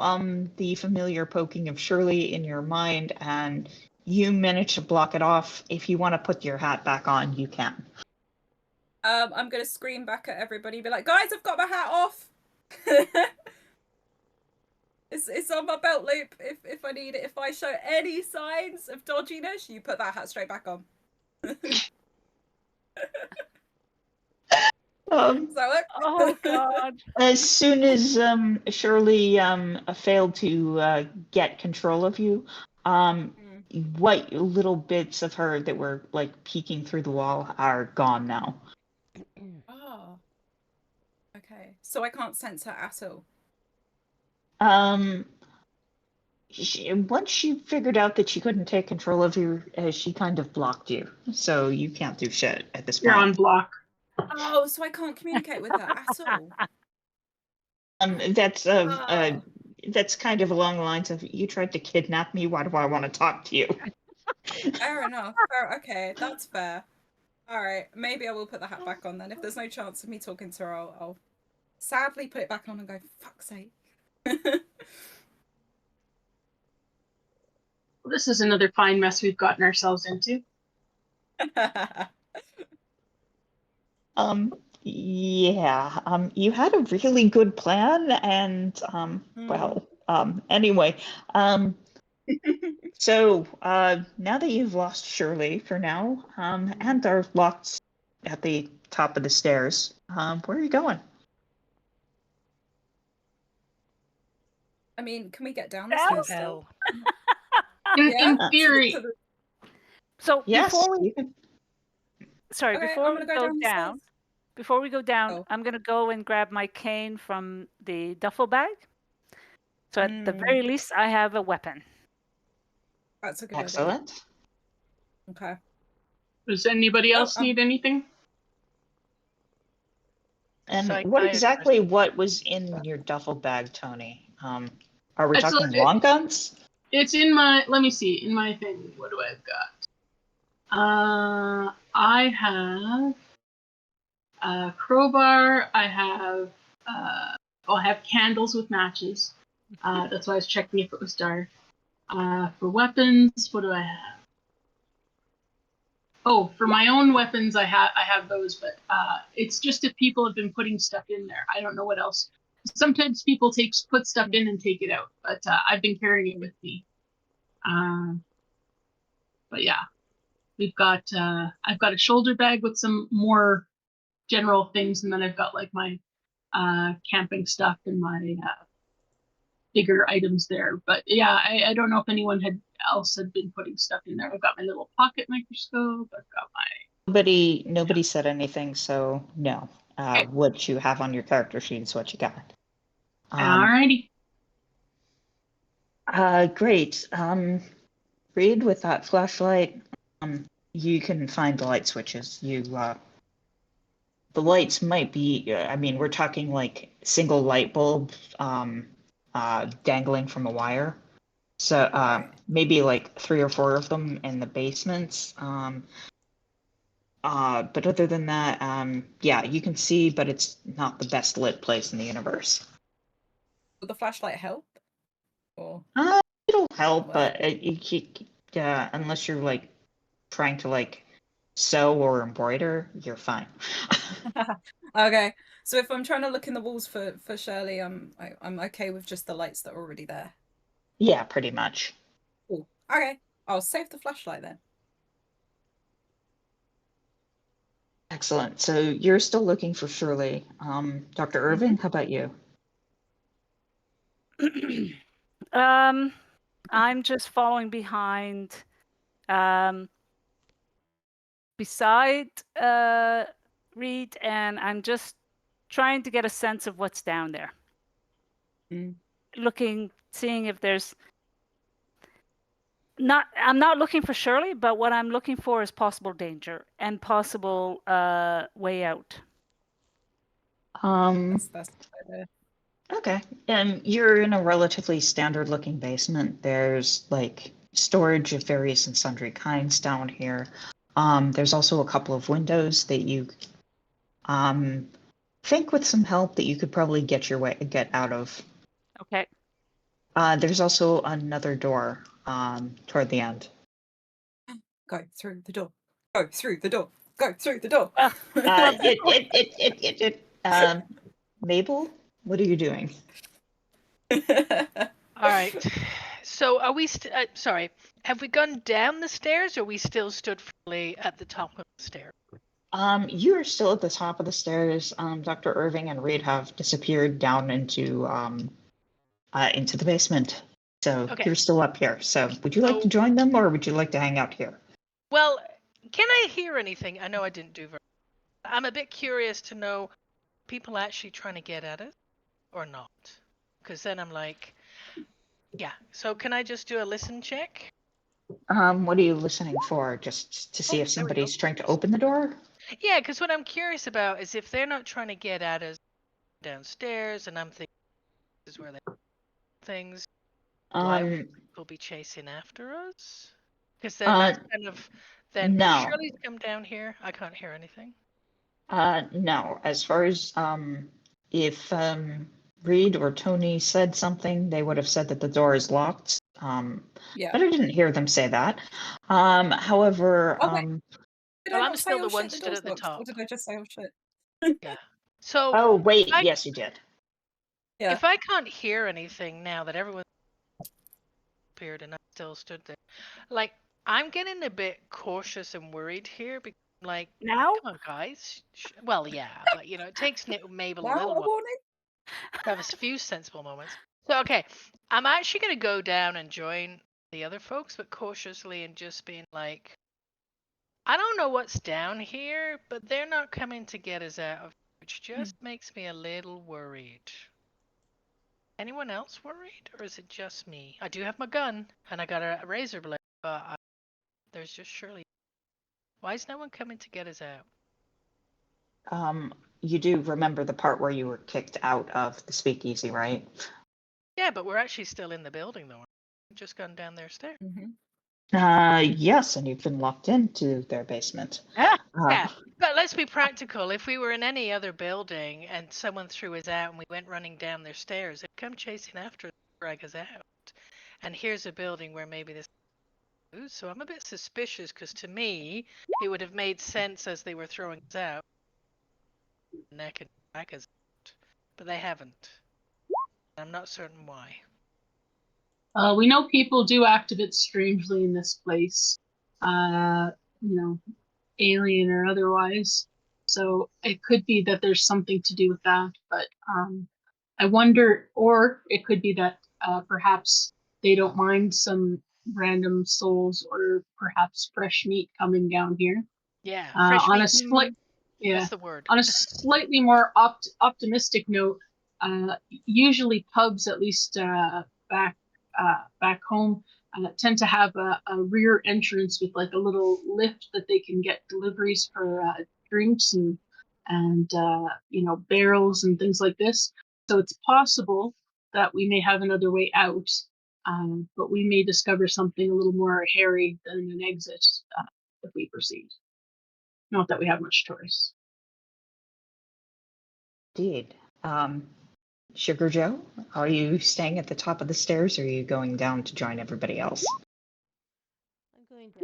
the familiar poking of Shirley in your mind, and you manage to block it off. If you want to put your hat back on, you can. I'm gonna scream back at everybody, be like, guys, I've got my hat off. It's on my belt loop if I need it. If I show any signs of dodginess, you put that hat straight back on. Does that work? Oh, God. As soon as Shirley failed to get control of you, what little bits of her that were like peeking through the wall are gone now. Oh. Okay. So I can't sense her at all. Once she figured out that she couldn't take control of you, she kind of blocked you, so you can't do shit at this You're on point. block. Oh, so I can't communicate with her at all. That's kind of along the lines of, you tried to kidnap me. Why do I want to talk to you? Fair enough. Okay, that's fair. All right, maybe I will put the hat back on then. If there's no chance of me talking to her, I'll sadly put it back on and go, fuck's sake. Well, this is another fine mess we've gotten ourselves into. Yeah. You had a really good plan, and anyway. So now that you've lost Shirley for now, and are locked at the top of the stairs, where are you going? I mean, can we get down the Down? stairs still? Hell. In theory, So Yes. before we, You can. sorry, Okay, before I'm we gonna go go down, down the stairs. before we go down, Oh. I'm gonna go and grab my cane from the duffel bag. So at the very least, I have a weapon. That's a good idea. Excellent. Okay. Does anybody else need anything? And what Psychiatrist. exactly what was in your duffel bag, Tony? Are we It's talking long guns? It's in my. Let me see. In my thing, what do I've got? I have a crowbar. I have. I have candles with matches. That's why I was checking if it was dark. For weapons, what do I have? Oh, for my own weapons, I have those, but it's just if people have been putting stuff in there. I don't know what else. Sometimes people put stuff in and take it out, but I've been carrying it with me. But yeah, we've got. I've got a shoulder bag with some more general things, and then I've got like my camping stuff and my bigger items there. But yeah, I don't know if anyone else had been putting stuff in there. I've got my little pocket microscope. I've got my. Nobody said anything, so no. Okay. What you have on your character sheet is what you got. Alrighty. Great. Reed, with that flashlight, you can find the light switches. The lights might be, I mean, we're talking like single light bulb dangling from a wire. So maybe like 3 or 4 of them in the basements. But other than that, yeah, you can see, but it's not the best lit place in the universe. Will the flashlight help? Or It'll help, but unless you're like trying to like sew or embroider, you're fine. okay. So if I'm trying to look in the walls for Shirley, I'm okay with just the lights that are already there. Yeah, pretty much. Cool. Okay. I'll save the flashlight then. Excellent. So you're still looking for Shirley. Dr. Irving, how about you? I'm just following behind, beside Reed, and I'm just trying to get a sense of what's down there. Seeing if there's I'm not looking for Shirley, but what I'm looking for is possible danger and possible way out. That's Okay. And you're in a relatively standard looking basement. There's like storage of various and sundry kinds down here. There's also a couple of windows that you think with some help that you could probably get out of. Okay. There's also another door toward the end. Go through the door. Go through the door. Go through the door. Mabel, what are you doing? All right. So are we? Sorry. Have we gone down the stairs, or are we still stood fully at the top of the stairs? You are still at the top of the stairs. Dr. Irving and Reed have disappeared down into the basement. So you're still up here. So would you like to join them, or would you like to hang out here? Well, can I hear anything? I know I didn't do very. I'm a bit curious to know, people actually trying to get at it, or not? Because then I'm like, yeah. So can I just do a listen check? What are you listening for? Just to see if somebody's trying to open the door? Yeah, because what I'm curious about is if they're not trying to get at us downstairs, and I'm thinking this is where they things. Why would people be chasing after us? Because then that's kind of then. No. If Shirley's come down here, I can't hear anything. No. As far as if Reed or Tony said something, they would have said that the door is locked. Yeah. But I didn't hear them say that. However, Did Well, I I'm not say, still oh the shit, one the stood door's at the locked? top. Or did I just say, oh shit? Yeah. So. Oh wait, yes, you did. Yeah. If I can't hear anything now that everyone appeared and I still stood there, like I'm getting a bit cautious and worried here because, like, now, come on, guys. Well, yeah, but you know, it takes Mabel a Wow, little a while warning. to have a few sensible moments. So, okay, I'm actually going to go down and join the other folks, but cautiously and just being like, I don't know what's down here, but they're not coming to get us out of, which just makes me a little worried. Anyone else worried, or is it just me? I do have my gun, and I got a razor blade, but there's just Shirley. Why is no one coming to get us out? You do remember the part where you were kicked out of the speakeasy, right? Yeah, but we're actually still in the building, though. We've just gone down their stairs. Yes, and you've been locked into their basement. Ah, Yeah, but let's be practical. If we were in any other building and someone threw us out and we went running down their stairs, they'd come chasing after us, drag us out. And here's a building where maybe this. So I'm a bit suspicious because to me, it would have made sense as they were throwing us out, neck and drag us out, but they haven't. I'm not certain why. We know people do act a bit strangely in this place, you know, alien or otherwise. So it could be that there's something to do with that. But I wonder, or it could be that perhaps they don't mind some random souls or perhaps fresh meat coming down here. Yeah, fresh On a meat. slight, yeah, That's the word. on a slightly more optimistic note, usually pubs, at least back home, tend to have a rear entrance with like a little lift that they can get deliveries for drinks and barrels and things like this. So it's possible that we may have another way out, but we may discover something a little more hairy than an exit if we proceed. Not that we have much choice. Indeed. Sugar Joe, are you staying at the top of the stairs or are you going down to join everybody else? I'm going down.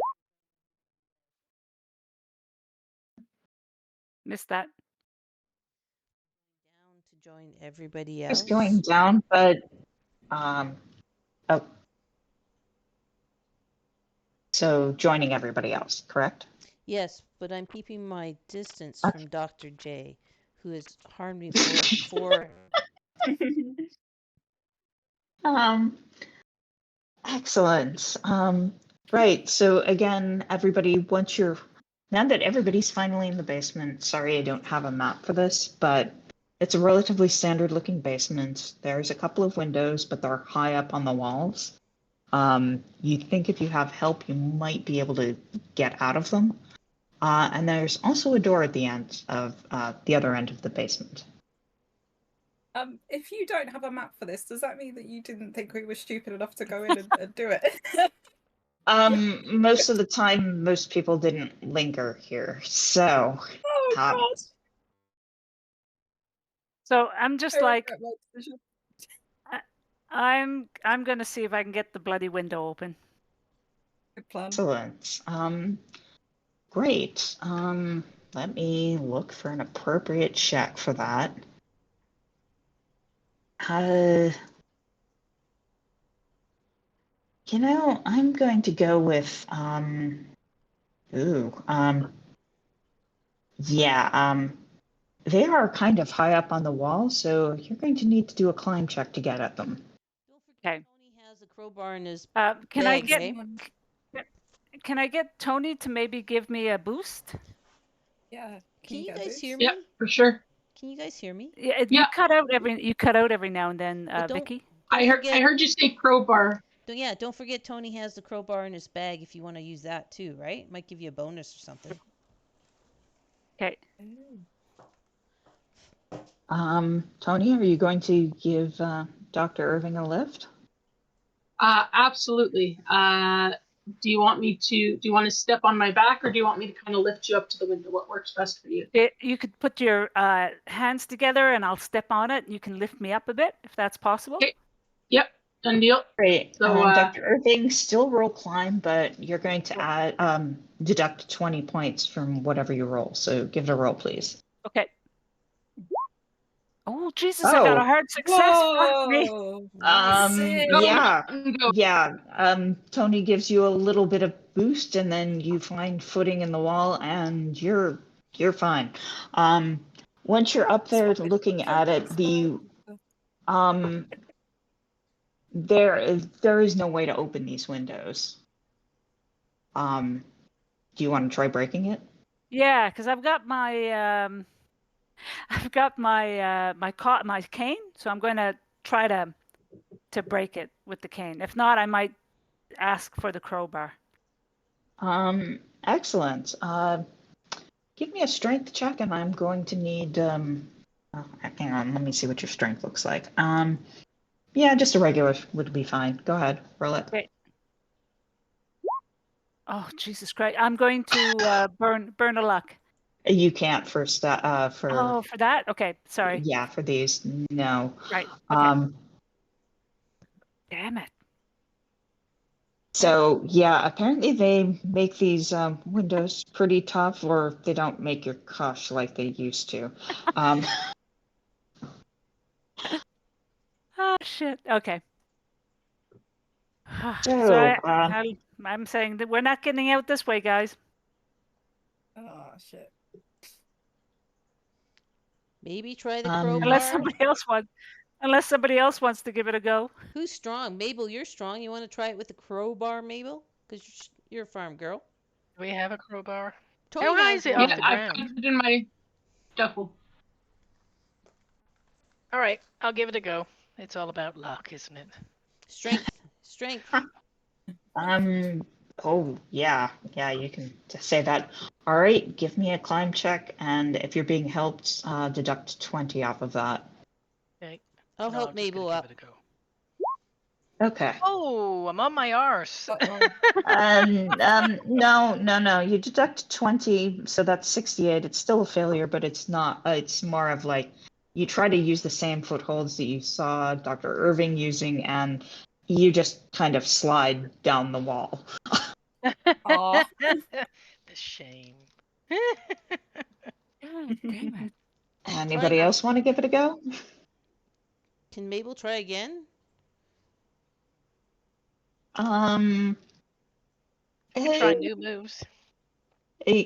missed that. Down to join everybody I else. was going down, but oh. So joining everybody else, correct? Yes, but I'm keeping my distance Okay. from Dr. J, who has harmed me for Excellent. Right. So again, everybody, now that everybody's finally in the basement, sorry I don't have a map for this, but it's a relatively standard looking basement. There's a couple of windows, but they're high up on the walls. You think if you have help, you might be able to get out of them. And there's also a door at the end of the other end of the basement. If you don't have a map for this, does that mean that you didn't think we were stupid enough to go in and do it? Most of the time, most people didn't linger here, so. Oh God! So I'm just I like, regret my decision. I'm gonna see if I can get the bloody window open. Good plan. Excellent. Great. Let me look for an appropriate check for that. I'm going to go with they are kind of high up on the wall, so you're going to need to do a climb check to get at them. Don't forget Okay. Tony has a crowbar in his Can I bag, get eh? can I get Tony to maybe give me a boost? Yeah. Can you get guys this? hear me? Yeah, for sure. Can you guys hear me? Yeah, Yeah. you cut out every now and then, Well, don't- Vicky. I heard you say crowbar. Don't forget Tony has the crowbar in his bag if you want to use that too, right? Might give you a bonus or something. Okay. Tony, are you going to give Dr. Irving a lift? Absolutely. Do you want to step on my back or do you want me to kind of lift you up to the window? What works best for you? You could put your hands together and I'll step on it and you can lift me up a bit if that's possible. Okay. Yep. Done deal. Great. So, Dr. Irving, still roll climb, but you're going to add deduct 20 points from whatever you roll. So give it a roll, please. Okay. Oh Jesus! I got a hard success. Fuck me. Whoa! Tony gives you a little bit of boost, and then you find footing in the wall, and you're fine. Once you're up there looking at it, there is no way to open these windows. Do you want to try breaking it? Yeah, because I've got my my cane, so I'm going to try to break it with the cane. If not, I might ask for the crowbar. Excellent. Give me a strength check, and I'm going to need. Hang on, let me see what your strength looks like. Yeah, just a regular would be fine. Go ahead, roll it. Okay. Oh, Jesus Christ. I'm going to burn a luck. You can't for Oh, for that? Okay, sorry. yeah, for these. No. Right. Okay. Damn it. So yeah, apparently they make these windows pretty tough, or they don't make your cush like they used to. Oh, shit. Okay. So, So I'm saying that we're not getting out this way, guys. Oh shit. Maybe try the Unless crowbar. somebody else wants to give it a go. Who's strong? Mabel, you're strong. You want to try it with the crowbar, Mabel? Because you're a farm girl. Do we have a crowbar? Tony How high has is it off one. the Yeah, I've ground? got it in my duffel. All right, I'll give it a go. It's all about luck, isn't it? Strength. Strength. Oh yeah, you can just say that. All right, give me a climb check, and if you're being helped, deduct 20 off of that. Okay. I'll No, help I'm just Mabel gonna up. give it a go. Okay. Oh, I'm on my arse. No. You deduct 20, so that's 68. It's still a failure, but it's not. It's more of like you try to use the same footholds that you saw Dr. Irving using, and you just kind of slide down the wall. Aw. The shame. God damn it. Anybody else want to give it a go? Can Mabel try again? Try new moves.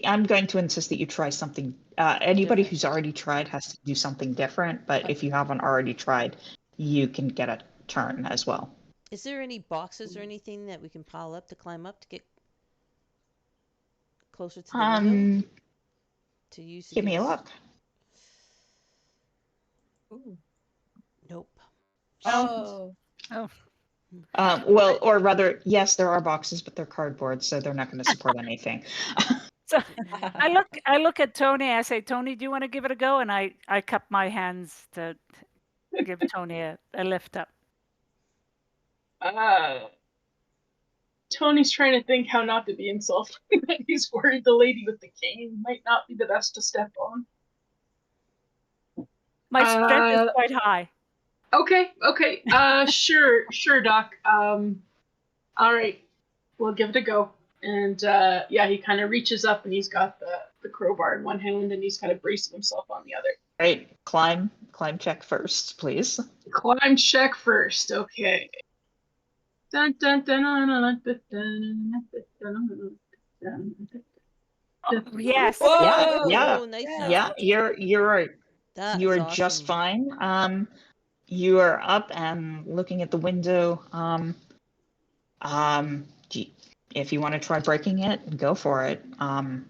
I'm going to insist that you try something. Anybody who's already tried has to do something different, but if you haven't already tried, you can get a turn as well. Is there any boxes or anything that we can pile up to climb up to get closer to the window? To use Give me a against... look. Ooh. Nope. Oh. Well, or rather, yes, there are boxes, but they're cardboard, so they're not going to support anything. So I look at Tony. I say, Tony, do you want to give it a go? And I cup my hands to give Tony a lift up. Tony's trying to think how not to be insulting. He's worried the lady with the cane might not be the best to step on. My strength is quite high. Okay. Sure, Doc. All right, we'll give it a go. And yeah, he kind of reaches up and he's got the crowbar in one hand and he's kind of bracing himself on the other. Right, climb check first, please. Climb check first. Okay. Dun, dun, dun, dun, dun, dun, dun, dun, dun, dun. Oh, yes. Whoa! Yeah. Nice. Yeah, you're That you is are awesome. just fine. You are up and looking at the window. If you want to try breaking it, go for it. And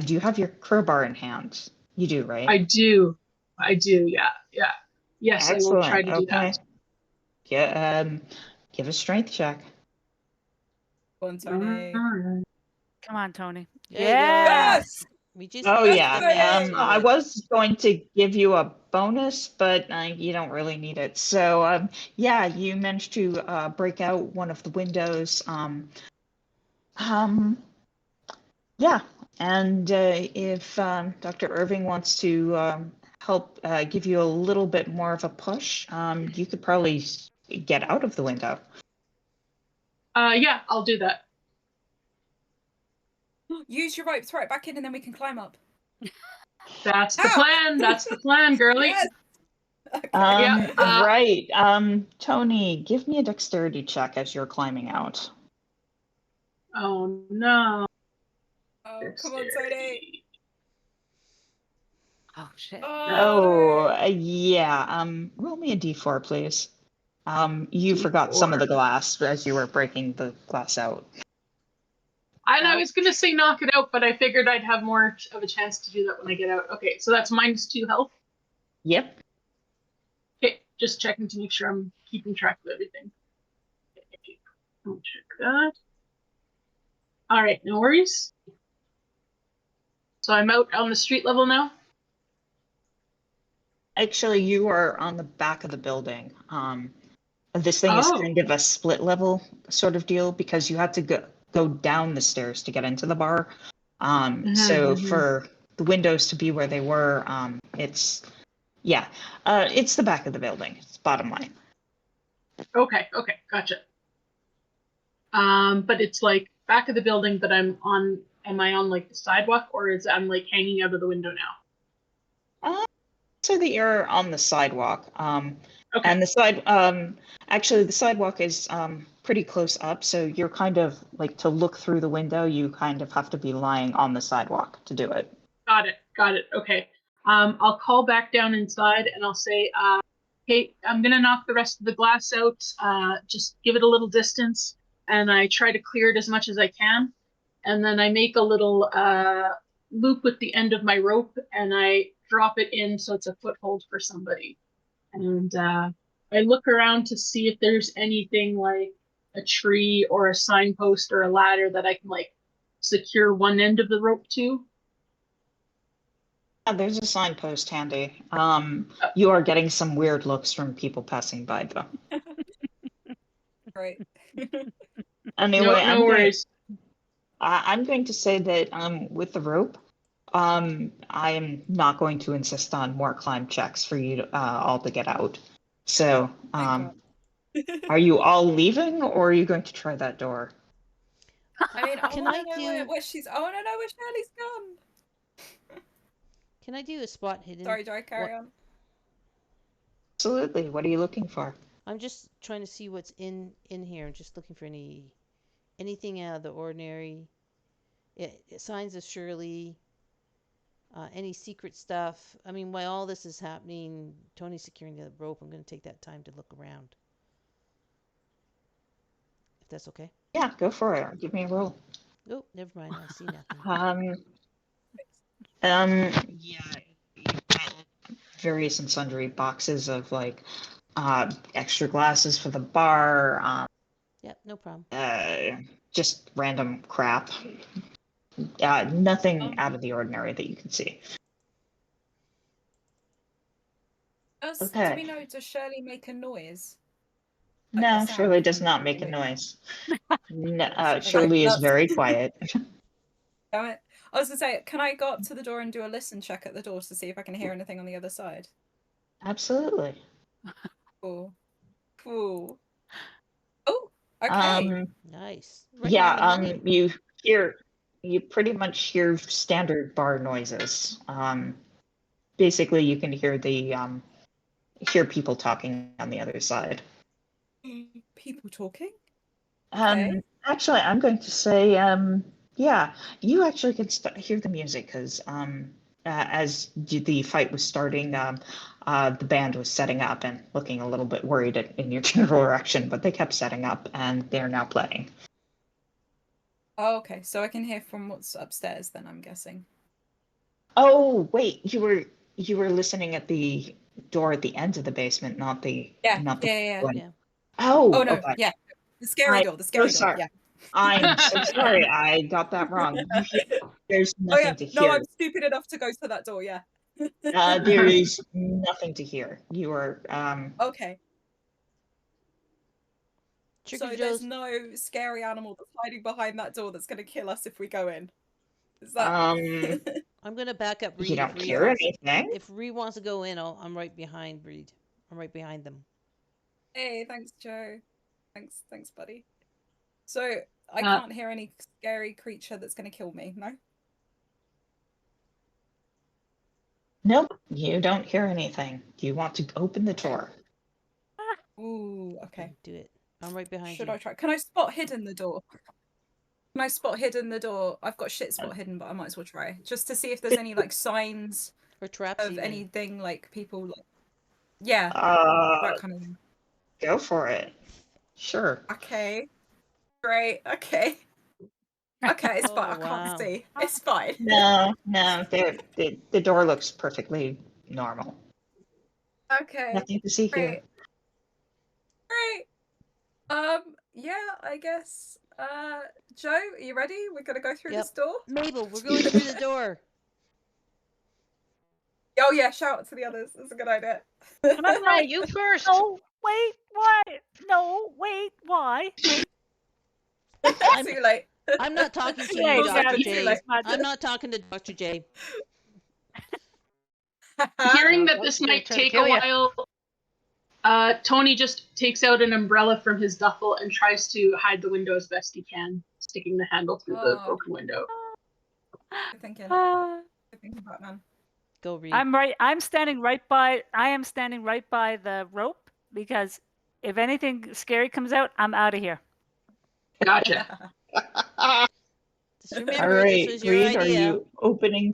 do you have your crowbar in hand? You do, right? I do. Yeah. Yes, Excellent. I will try to do that. Give a strength check. Go on, Tony. Come on, Tony. There you go. Yes! We just Oh missed yeah. the master. I was going to give you a bonus, but you don't really need it. So yeah, you managed to break out one of the windows. Yeah, and if Dr. Irving wants to help give you a little bit more of a push, you could probably get out of the window. Yeah, I'll do that. Use your ropes right back in and then we can climb up. That's the plan. That's the plan, girly. Yes! Okay. Right. Tony, give me a dexterity check as you're climbing out. Oh no. Oh, come on, Tony. Oh, shit. Yeah. Roll me a d4, please. You forgot some of the glass as you were breaking the glass out. I was going to say knock it out, but I figured I'd have more of a chance to do that when I get out. Okay, so that's -2 health. Yep. Okay, just checking to make sure I'm keeping track of everything. Okay, I'll check that. All right, no worries. So I'm out on the street level now? Actually, you are on the back of the building. This thing is Oh. kind of a split level sort of deal because you have to go down the stairs to get into the bar. So for the windows to be where they were, it's the back of the building. It's bottom line. Okay, gotcha. But it's like back of the building, but am I on like the sidewalk, or I'm like hanging out of the window now? So that you're on the sidewalk. Okay. And actually the sidewalk is pretty close up, so you're kind of like, to look through the window, you kind of have to be lying on the sidewalk to do it. Got it. Okay. I'll call back down inside and I'll say, hey, I'm gonna knock the rest of the glass out. Just give it a little distance, and I try to clear it as much as I can. And then I make a little loop with the end of my rope, and I drop it in so it's a foothold for somebody. And I look around to see if there's anything like a tree or a signpost or a ladder that I can like secure one end of the rope to. Yeah, there's a signpost handy. You are getting some weird looks from people passing by, though. Right. Anyway, No worries. I'm going to say that with the rope, I am not going to insist on more climb checks for you to, all to get out. So, are you all leaving, or are you going to try that door? I mean, I Can want I to know do- where she's. I want to know where Shirley's gone. Can I do a spot hidden? Sorry, do I carry on? Absolutely. What are you looking for? I'm just trying to see what's in here. I'm just looking for anything out of the ordinary. Signs of Shirley. Any secret stuff. I mean, while all this is happening, Tony's securing the rope. I'm going to take that time to look around. If that's okay. Yeah, go for it. Give me a roll. Oh, never mind. I see nothing. Yeah, you've got various and sundry boxes of like extra glasses for the bar. Yep, no problem. Just random crap. Nothing out of the ordinary that you can see. Do we know, does Shirley make a noise? Like No, a sound Shirley does when not she make a moves? noise. Shirley is very quiet. Damn it. I was going to say, can I go up to the door and do a listen check at the door to see if I can hear anything on the other side? Absolutely. Cool. Oh, okay. Nice. You pretty much hear standard bar noises. Basically you can hear hear people talking on the other side. People talking? Okay. Actually, I'm going to say, yeah, you actually could hear the music because as the fight was starting, the band was setting up and looking a little bit worried in your general direction, but they kept setting up and they're now playing. Oh, okay. So I can hear from what's upstairs then, I'm guessing. Oh, wait, you were listening at the door at the end of the basement, not the one. Yeah. Oh no, okay. yeah. The scary door, door, yeah. I'm so sorry, I got that wrong. There's nothing to hear. No, I'm stupid enough to go to that door, yeah. There is nothing to hear. You are Okay. Chicken So there's no scary animal that's hiding behind that door that's going to kill us if we go in. Is that? I'm going to back up Reed. You don't hear anything. If Reed wants to go in, I'm right behind Reed. I'm right behind them. Hey, thanks, Joe. Thanks, buddy. So I can't hear any scary creature that's going to kill me, no? Nope, you don't hear anything. Do you want to open the door? Ooh, okay. Do it. I'm right behind you. Should I try? Can I spot hidden the door? Can I spot hidden the door? I've got shit spot hidden, but I might as well try. Just to see if there's any like signs or traps of even. anything like people like... Yeah. That kind of thing. Go for it. Sure. Okay. Great. Okay. Okay, it's fine. I can't see. It's fine. No, the door looks perfectly normal. Okay. Nothing to see here. Great. Yeah, I guess. Joe, are you ready? We're gonna go through this door. Mabel, we're going through the door. Oh yeah, shout out to the others. That's a good idea. And I'm Right, like, you first. no, wait, why? No, wait, why? Too late. I'm not talking to Too you, late, Dr. yeah, Too J. late. I'm not talking to Dr. J. Hearing that Oh, this it's gonna might try to take a kill ya. while, Tony just takes out an umbrella from his duffel and tries to hide the window as best he can, sticking the handle through the Oh, broken window. good thinking. Uh, Good thinking, Batman. Go read. I am standing right by the rope because if anything scary comes out, I'm out of here. Gotcha. Just All remember, this right, was your Reed, are idea. you opening?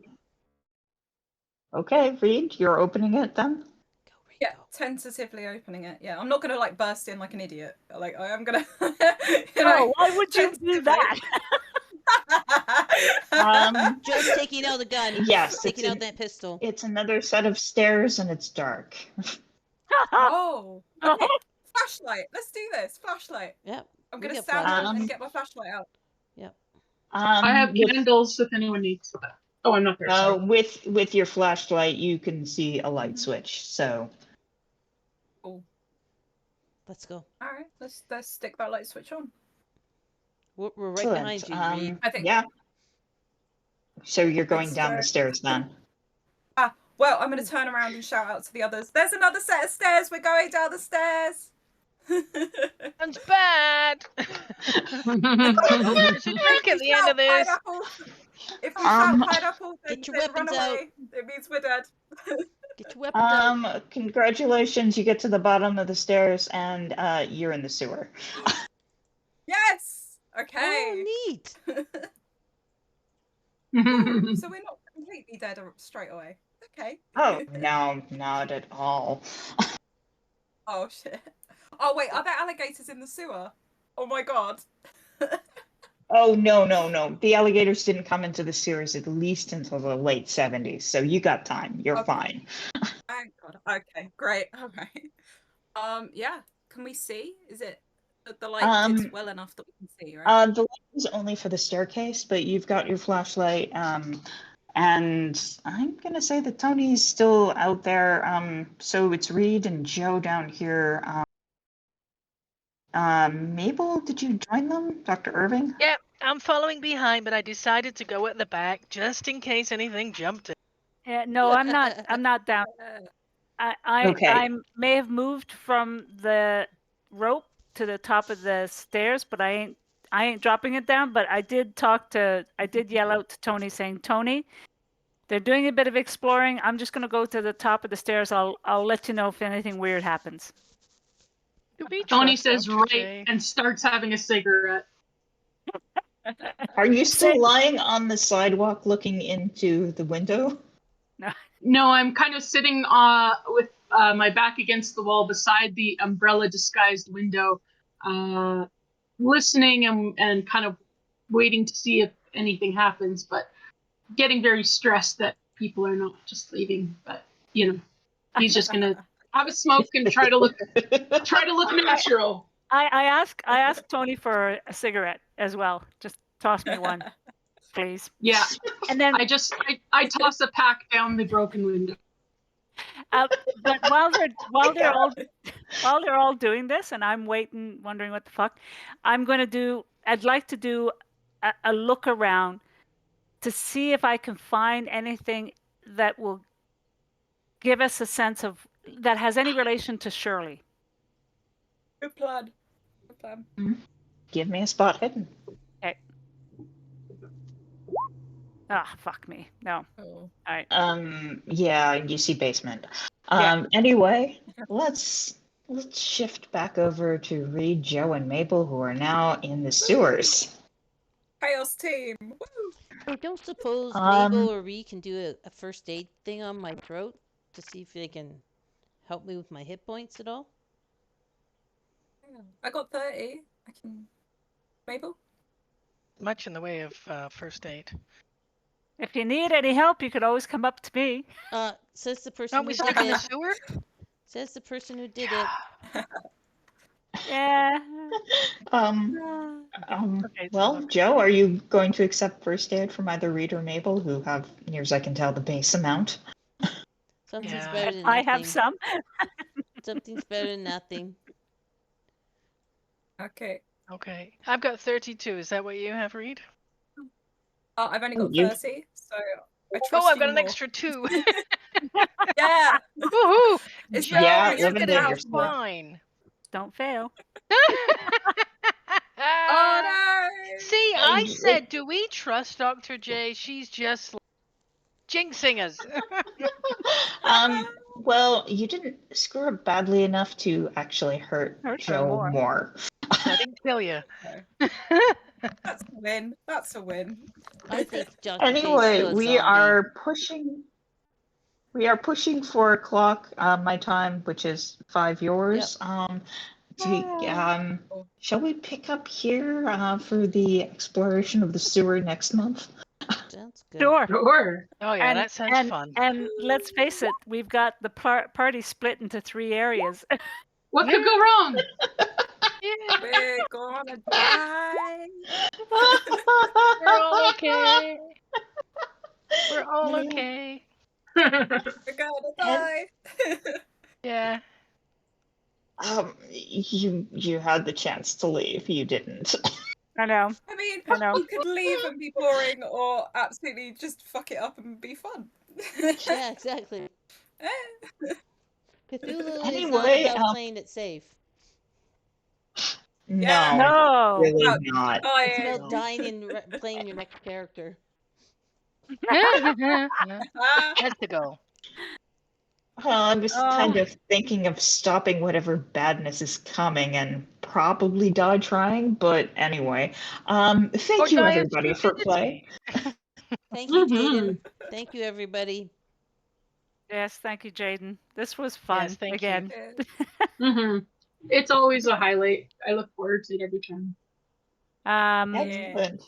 Okay, Reed, you're opening it then? Go read. Yeah, Go. tentatively opening it. Yeah, I'm not gonna like burst in like an idiot. Like I am gonna. Oh, why would you do that? Joe's taking out the gun. Yes, Taking out that pistol. it's another set of stairs and it's dark. Oh, okay. Flashlight. Let's do this. Flashlight. Yep. I'm we gonna got stand up flashlights. and get my flashlight out. Yep. I have With, candles if anyone needs that. Oh, I'm not there. Sorry. with your flashlight, you can see a light switch. So Cool. Let's go. All right, let's stick that light switch on. We're right excellent. behind you, Reed. I think. Yeah. So you're going Let's down go. the stairs then. Well, I'm gonna turn around and shout out to the others. There's another set of stairs. We're going down the stairs. Sounds bad. There's a drink at the end of this. If we shout Um, pineapple, then, Get your then run weapons out. away. It means we're dead. Get your weapons out. Congratulations, you get to the bottom of the stairs and you're in the sewer. Yes. Oh, Okay. neat. So we're not completely dead straight away. Okay. Oh, no, not at all. Oh shit. Oh wait, are there alligators in the sewer? Oh my god. Oh, no. The alligators didn't come into the sewers at least until the late 70s, so you got time. You're Okay. fine. Thank god. Okay, great. All right. Yeah. Can we see? Is it the light is well enough that we can see, right? The light is only for the staircase, but you've got your flashlight. And I'm gonna say that Tony's still out there. So it's Reed and Joe down here. Mabel, did you join them, Dr. Irving? Yep, I'm following behind, but I decided to go at the back just in case anything jumped in. Yeah, no, I'm not. I'm not down. Okay. I may have moved from the rope to the top of the stairs, but I ain't dropping it down. But I did yell out to Tony, saying, "Tony, they're doing a bit of exploring. I'm just gonna go to the top of the stairs. I'll let you know if anything weird happens." Tony says right and starts having a cigarette. Are you still lying on the sidewalk looking into the window? No, I'm kind of sitting with my back against the wall beside the umbrella disguised window, listening and kind of waiting to see if anything happens, but getting very stressed that people are not just leaving. But he's just gonna have a smoke and try to look natural. I asked Tony for a cigarette as well. Just toss me one, please. Yeah. And then I toss a pack down the broken window. But while they're all doing this, and I'm waiting, wondering what the fuck, I'd like to do a look around to see if I can find anything that will give us a sense of that has any relation to Shirley. Good plan. Good plan. Give me a spot hidden. Okay. Ah, fuck me. No. Oh. All right. Yeah, you see basement. Yeah. Anyway, let's shift back over to Reed, Joe, and Mabel, who are now in the sewers. Chaos team. Woo! I don't suppose Mabel or Reed can do a first aid thing on my throat to see if they can help me with my hit points at all. I got 30. I can. Mabel? Much in the way of first aid. If you need any help, you could always come up to me. Says the person Aren't we who stuck did in the it. sewer? Says the person who did it. Yeah. Okay, Well, Joe, are you going to accept first aid from either Reed or Mabel, who have, near as I can tell, the base amount? Something's Yeah. better than I nothing. have some. Something's better than nothing. Okay. Okay. I've got 32. Is that what you have, Reed? I've only got You- 30, so I trust Oh, I've you got an more. extra 2. Yeah. Woohoo! It's Joe, Yeah, you're living gonna be dangerously. fine. Don't fail. Oh no. See, I said, do we trust Dr. J? She's just jinxing us. Well, you didn't screw up badly enough to actually hurt Hurt her Joe more. more. So I didn't kill you. That's a win. That's a win. I think Dr. J is Anyway, still a we zombie. are pushing 4 o'clock my time, which is 5 yours. Shall we pick up here for the exploration of the sewer next month? Sounds good. Sure. Sure. Oh, yeah, that sounds fun. And let's face it, we've got the party split into 3 areas. What could go wrong? Yeah, We're gonna die. we're all okay. We're all okay. We're gonna die. Yeah. You had the chance to leave. You didn't. I know. I mean, I know. you could leave and be boring, or absolutely just fuck it up and be fun. Yeah, exactly. Cthulhu is not Anyway, about playing it safe. Yeah. No. really Oh, not. It's Dying. about dying and playing your next character. That's the goal. Well, I was Oh. kind of thinking of stopping whatever badness is coming and probably die trying, but anyway. Thank you die of everybody for play. Thank you, Mhm. Jaden. Thank you, everybody. Yes, thank you, Jaden. This was fun Yes, thank again. Mhm. It's always a highlight. I look forward to it every time. Um, Yeah. Excellent.